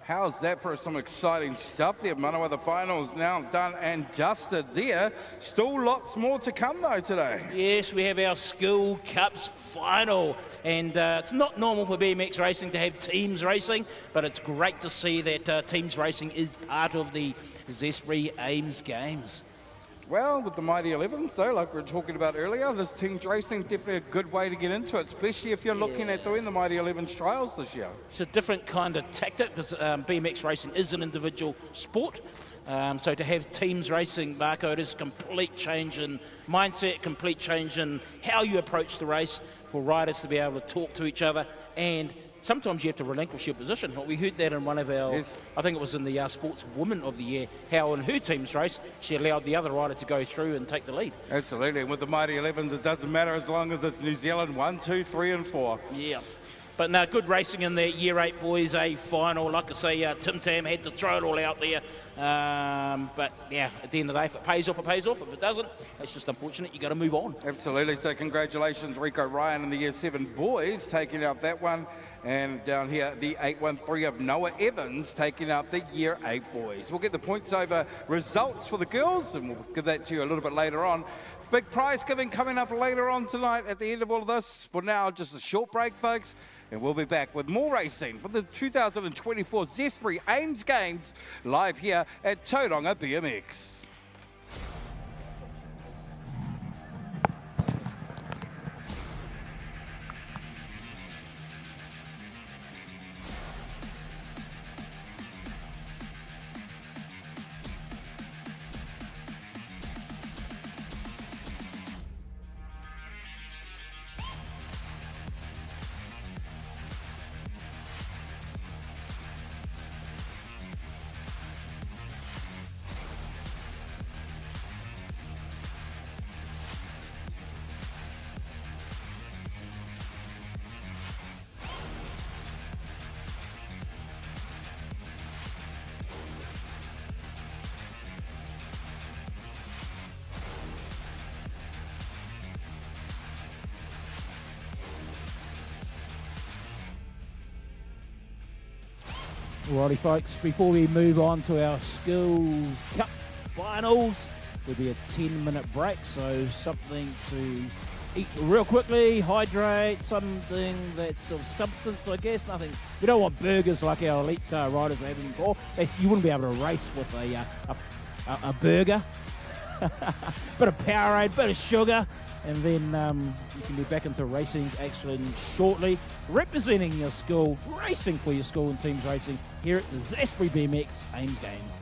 How's that for some exciting stuff there, Manawa? The finals now done and dusted there. Still lots more to come though today. Yes, we have our School Cups final, and it's not normal for BMX racing to have teams racing, but it's great to see that teams racing is part of the Zespri Ames Games. Well, with the Mighty 11s though, like we were talking about earlier, this team's racing definitely a good way to get into it, especially if you're looking at doing the Mighty 11s trials this year. It's a different kind of tactic because BMX racing is an individual sport. So to have teams racing, Marco, it is a complete change in mindset, complete change in how you approach the race for riders to be able to talk to each other, and sometimes you have to relinquish your position. We heard that in one of our, I think it was in the Sportswoman of the Year, how in her team's race, she allowed the other rider to go through and take the lead. Absolutely, and with the Mighty 11s, it doesn't matter as long as it's New Zealand 1, 2, 3 and 4. Yeah. But no, good racing in that Year 8 boys, a final. Like I say, Tim Tam had to throw it all out there. But yeah, at the end of the day, if it pays off, it pays off. If it doesn't, it's just unfortunate. You got to move on. Absolutely, so congratulations Rico Ryan and the Year 7 boys taking out that one. And down here, the 813 of Noah Evans taking out the Year 8 boys. We'll get the points over results for the girls, and we'll give that to you a little bit later on. Big prize giving coming up later on tonight at the end of all of this. For now, just a short break, folks, and we'll be back with more racing for the 2024 Zespri Ames Games live here at Tauranga BMX. Alrighty folks, before we move on to our Schools Cup finals, there'll be a 10-minute break, so something to eat real quickly, hydrate, something that's of substance, I guess. Nothing. We don't want burgers like our elite riders are having before. You wouldn't be able to race with a burger. Bit of Powerade, bit of sugar, and then you can be back into racing action shortly, representing your school, racing for your school and teams racing here at the Zespri BMX Ames Games.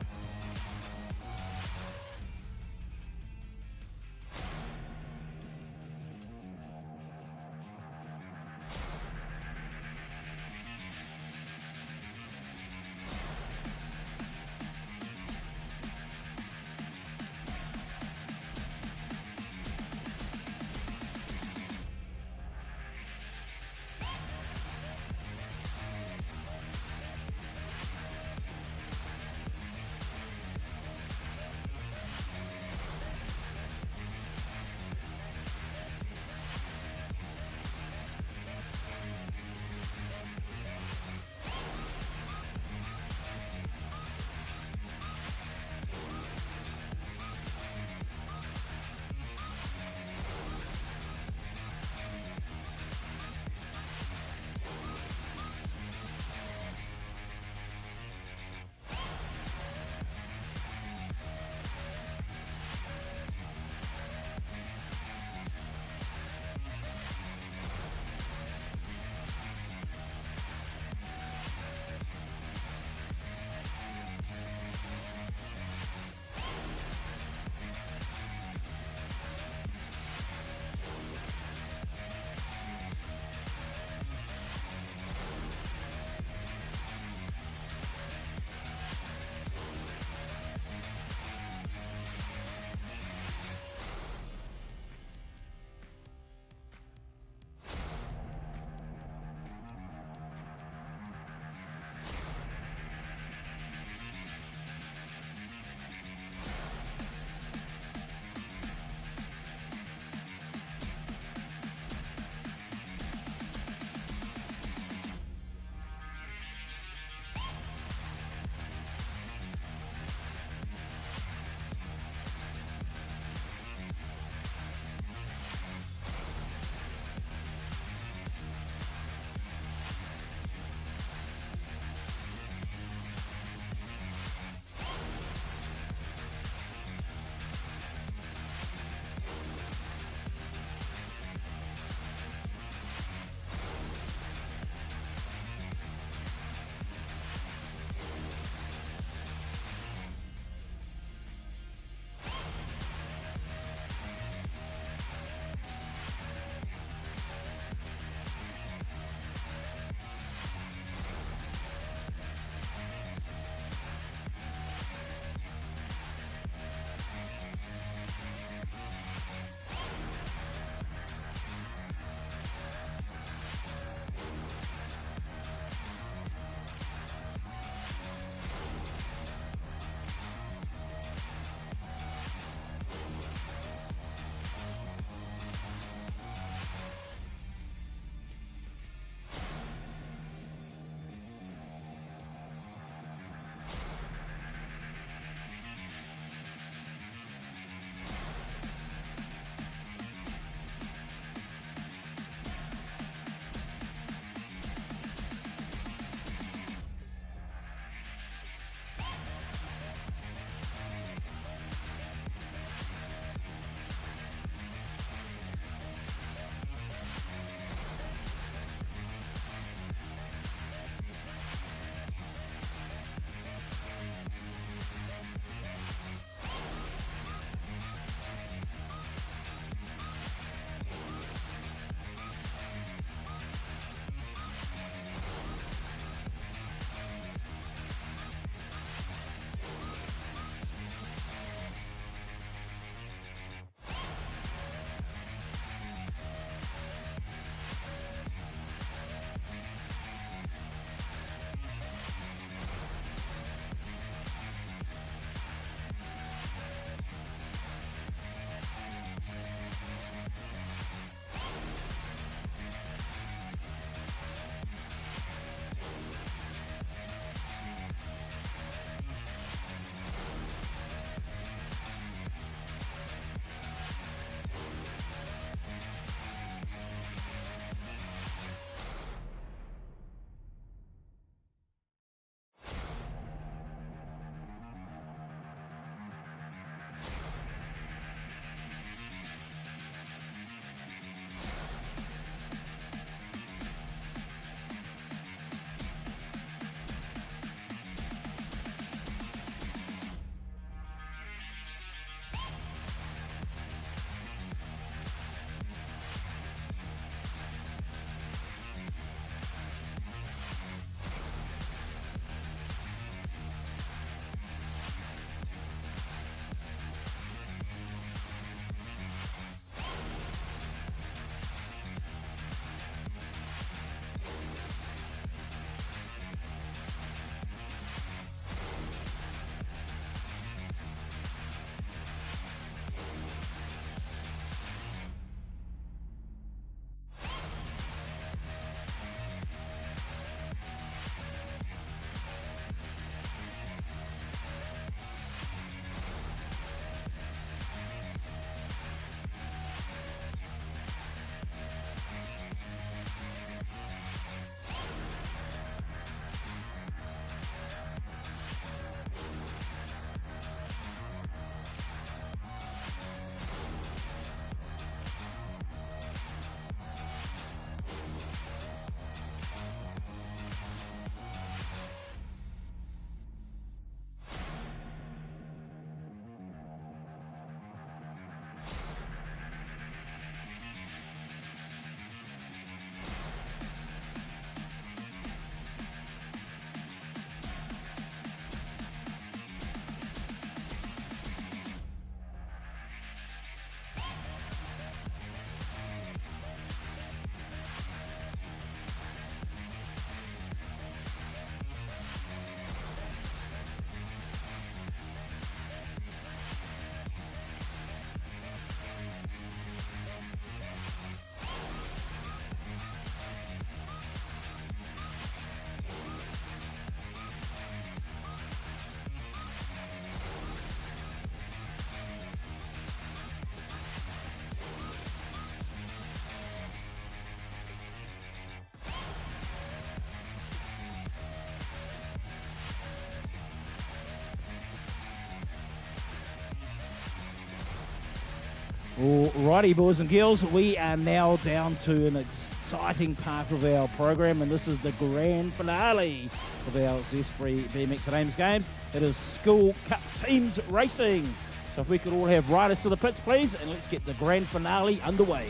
Alrighty, boys and girls, we are now down to an exciting part of our program, and this is the grand finale of our Zespri BMX and Ames Games. It is School Cup Teams Racing. So if we could all have riders to the pits, please, and let's get the grand finale underway.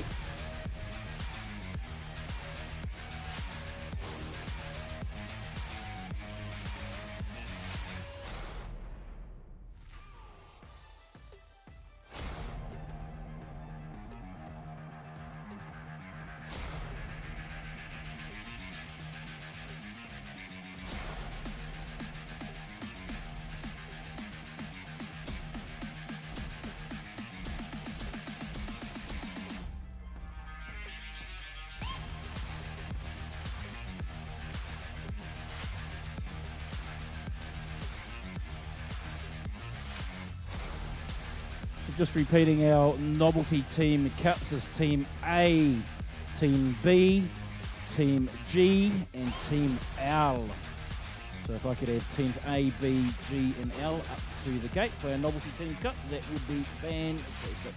Just repeating our Novelty Team Cups as Team A, Team B, Team G and Team L. So if I could have Teams A, B, G and L up to the gate for our Novelty Team Cup, that would be fantastic.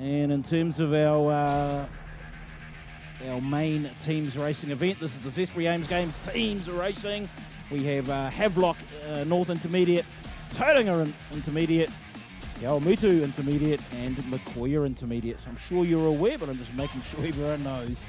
And in terms of our main teams racing event, this is the Zespri Ames Games Teams Racing. We have Havelock North Intermediate, Tauranga Intermediate, Yaomutu Intermediate, and Makoia Intermediate. So I'm sure you're aware, but I'm just making sure everyone knows.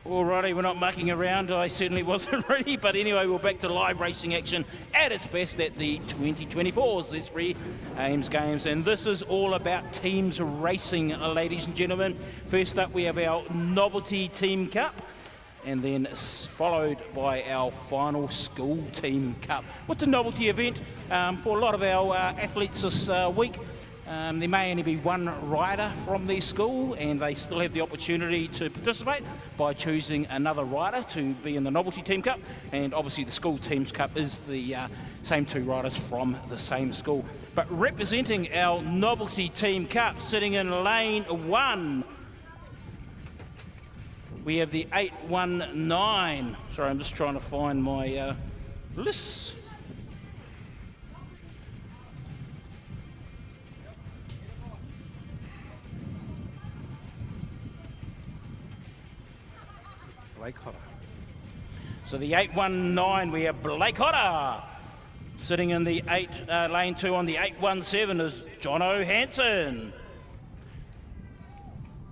Alrighty, we're not mucking around. I certainly wasn't ready, but anyway, we're back to live racing action at its best at the 2024 Zespri Ames Games, and this is all about teams racing, ladies and gentlemen. First up, we have our Novelty Team Cup, and then followed by our final School Team Cup. With the novelty event, for a lot of our athletes this week, there may only be one rider from their school, and they still have the opportunity to participate by choosing another rider to be in the Novelty Team Cup. And obviously the School Teams Cup is the same two riders from the same school. But representing our Novelty Team Cup, sitting in lane 1, we have the 819. Sorry, I'm just trying to find my list. Blake Hodder. So the 819, we have Blake Hodder. Sitting in the lane 2 on the 817 is Jono Hansen.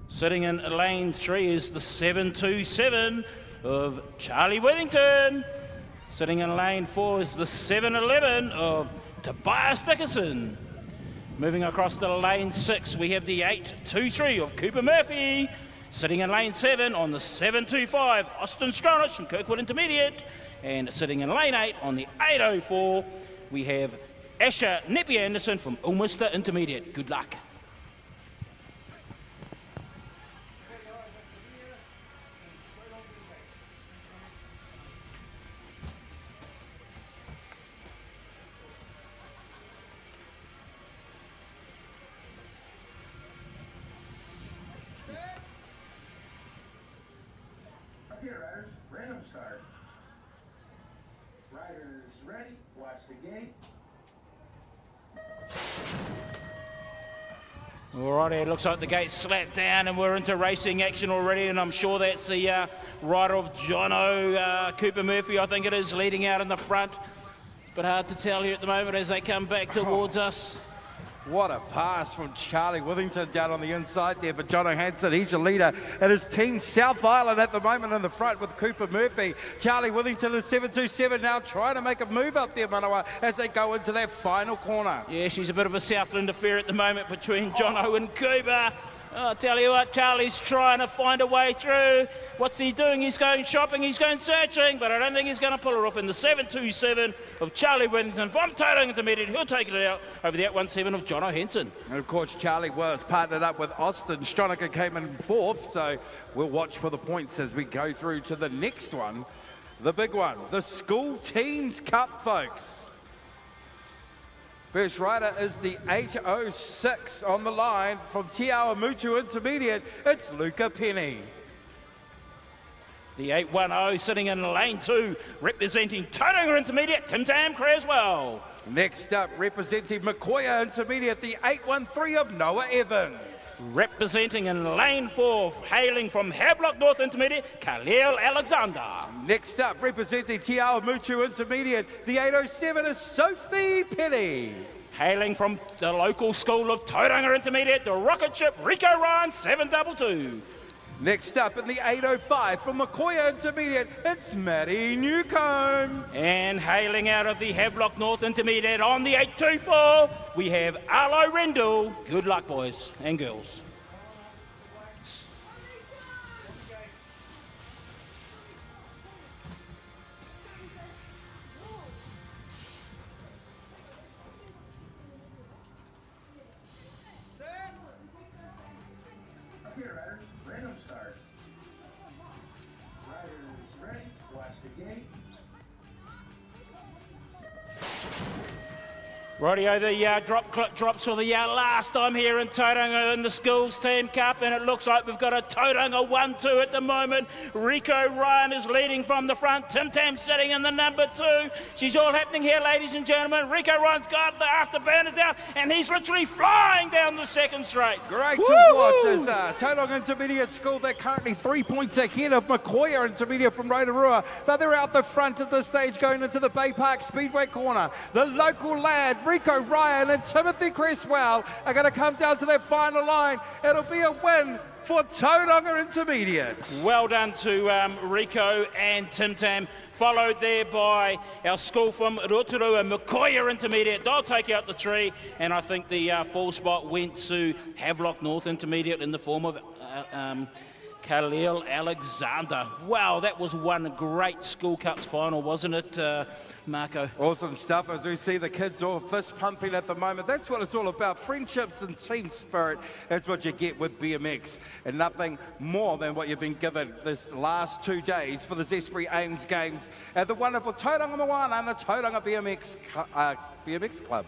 Sitting in lane 3 is the 727 of Charlie Whittington. Sitting in lane 4 is the 711 of Tobias Dickerson. Moving across to lane 6, we have the 823 of Cooper Murphy. Sitting in lane 7 on the 725, Austin Stronich from Kirkwood Intermediate. And sitting in lane 8 on the 804, we have Asher Neppie-Anderson from Ulster Intermediate. Good luck. Up here, riders. Random start. Riders ready. Watch the gate. Alrighty, it looks like the gate's slapped down and we're into racing action already, and I'm sure that's the rider of Jono, Cooper Murphy, I think it is, leading out in the front. But hard to tell here at the moment as they come back towards us. What a pass from Charlie Withington down on the inside there, but Jono Hansen, he's your leader at his team South Island at the moment in the front with Cooper Murphy. Charlie Withington is 727 now, trying to make a move up there, Manawa, as they go into that final corner. Yeah, she's a bit of a Southland affair at the moment between Jono and Cooper. Oh, I'll tell you what, Charlie's trying to find a way through. What's he doing? He's going shopping, he's going searching, but I don't think he's going to pull her off in the 727 of Charlie Withington from Tauranga Intermediate. He'll take it out over the 817 of Jono Henson. And of course, Charlie was partnered up with Austin. Stronica came in fourth, so we'll watch for the points as we go through to the next one. The big one, the School Teams Cup, folks. First rider is the 806 on the line from Te Awamutu Intermediate. It's Luca Penny. The 810 sitting in lane 2, representing Tauranga Intermediate, Tim Tam Creswell. Next up, representing Makoia Intermediate, the 813 of Noah Evans. Representing in lane 4, hailing from Havelock North Intermediate, Khalil Alexander. Next up, representing Te Awamutu Intermediate, the 807 is Sophie Penny. Hailing from the local school of Tauranga Intermediate, the rocket ship Rico Ryan 722. Next up in the 805 from Makoia Intermediate, it's Maddie Newcomb. And hailing out of the Havelock North Intermediate on the 824, we have Arlo Rendell. Good luck, boys and girls. Up here, riders. Random start. Riders ready. Watch the gate. Rightio, the drops for the last time here in Tauranga in the Schools Team Cup, and it looks like we've got a Tauranga 1-2 at the moment. Rico Ryan is leading from the front. Tim Tam sitting in the number 2. She's all happening here, ladies and gentlemen. Rico Ryan's got the afterburners out, and he's literally flying down the second straight. Great to watch as Tauranga Intermediate School, they're currently 3 points ahead of Makoia Intermediate from Rotorua, but they're out the front at this stage going into the Bay Park Speedway corner. The local lad, Rico Ryan and Timothy Creswell are going to come down to their final line. It'll be a win for Tauranga Intermediate. Well done to Rico and Tim Tam, followed there by our school from Rotorua, Makoia Intermediate. They'll take out the 3, and I think the full spot went to Havelock North Intermediate in the form of Khalil Alexander. Wow, that was one great School Cups final, wasn't it, Marco? Awesome stuff. As we see the kids all fist pumping at the moment. That's what it's all about. Friendships and team spirit. That's what you get with BMX. And nothing more than what you've been given this last 2 days for the Zespri Ames Games at the wonderful Tauranga Moana and the Tauranga BMX Club.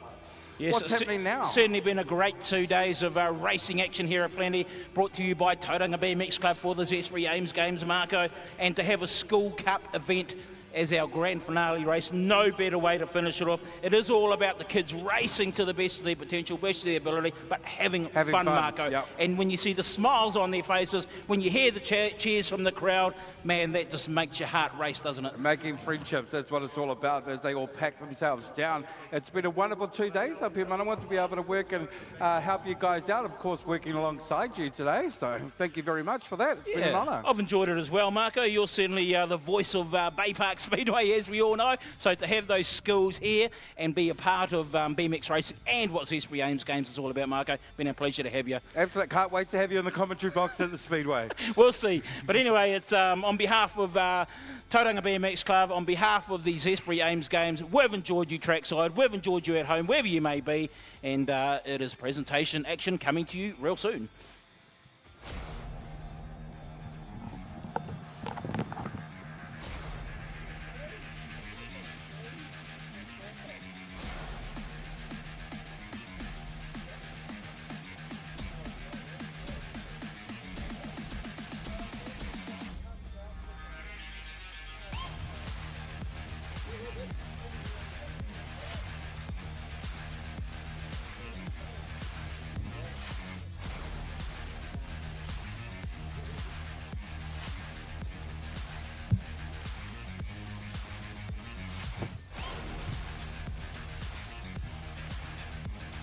Yes, what's happening now? Certainly been a great 2 days of racing action here at Plenty, brought to you by Tauranga BMX Club for the Zespri Ames Games, Marco, and to have a School Cup event as our grand finale race, no better way to finish it off. It is all about the kids racing to the best of their potential, best of their ability, but having fun, Marco. Yep. And when you see the smiles on their faces, when you hear the cheers from the crowd, man, that just makes your heart race, doesn't it? Making friendships, that's what it's all about as they all pack themselves down. It's been a wonderful 2 days up here, man. I want to be able to work and help you guys out, of course, working alongside you today. So thank you very much for that. It's been an honour. I've enjoyed it as well, Marco. You're certainly the voice of Bay Park Speedway, as we all know. So to have those skills here and be a part of BMX racing and what Zespri Ames Games is all about, Marco, been a pleasure to have you. Absolutely, can't wait to have you in the commentary box at the Speedway. We'll see. But anyway, it's on behalf of Tauranga BMX Club, on behalf of the Zespri Ames Games, we've enjoyed you trackside, we've enjoyed you at home, wherever you may be, and it is presentation action coming to you real soon.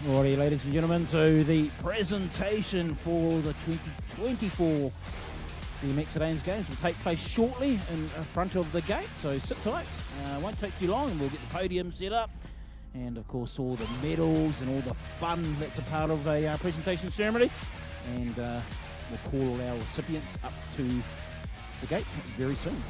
Alrighty, ladies and gentlemen, so the presentation for the 2024 BMX at Ames Games will take place shortly in front of the gate, so sit tight. Won't take too long, and we'll get the podium set up, and of course all the medals and all the fun that's a part of a presentation ceremony, and we'll call our recipients up to the gate very soon.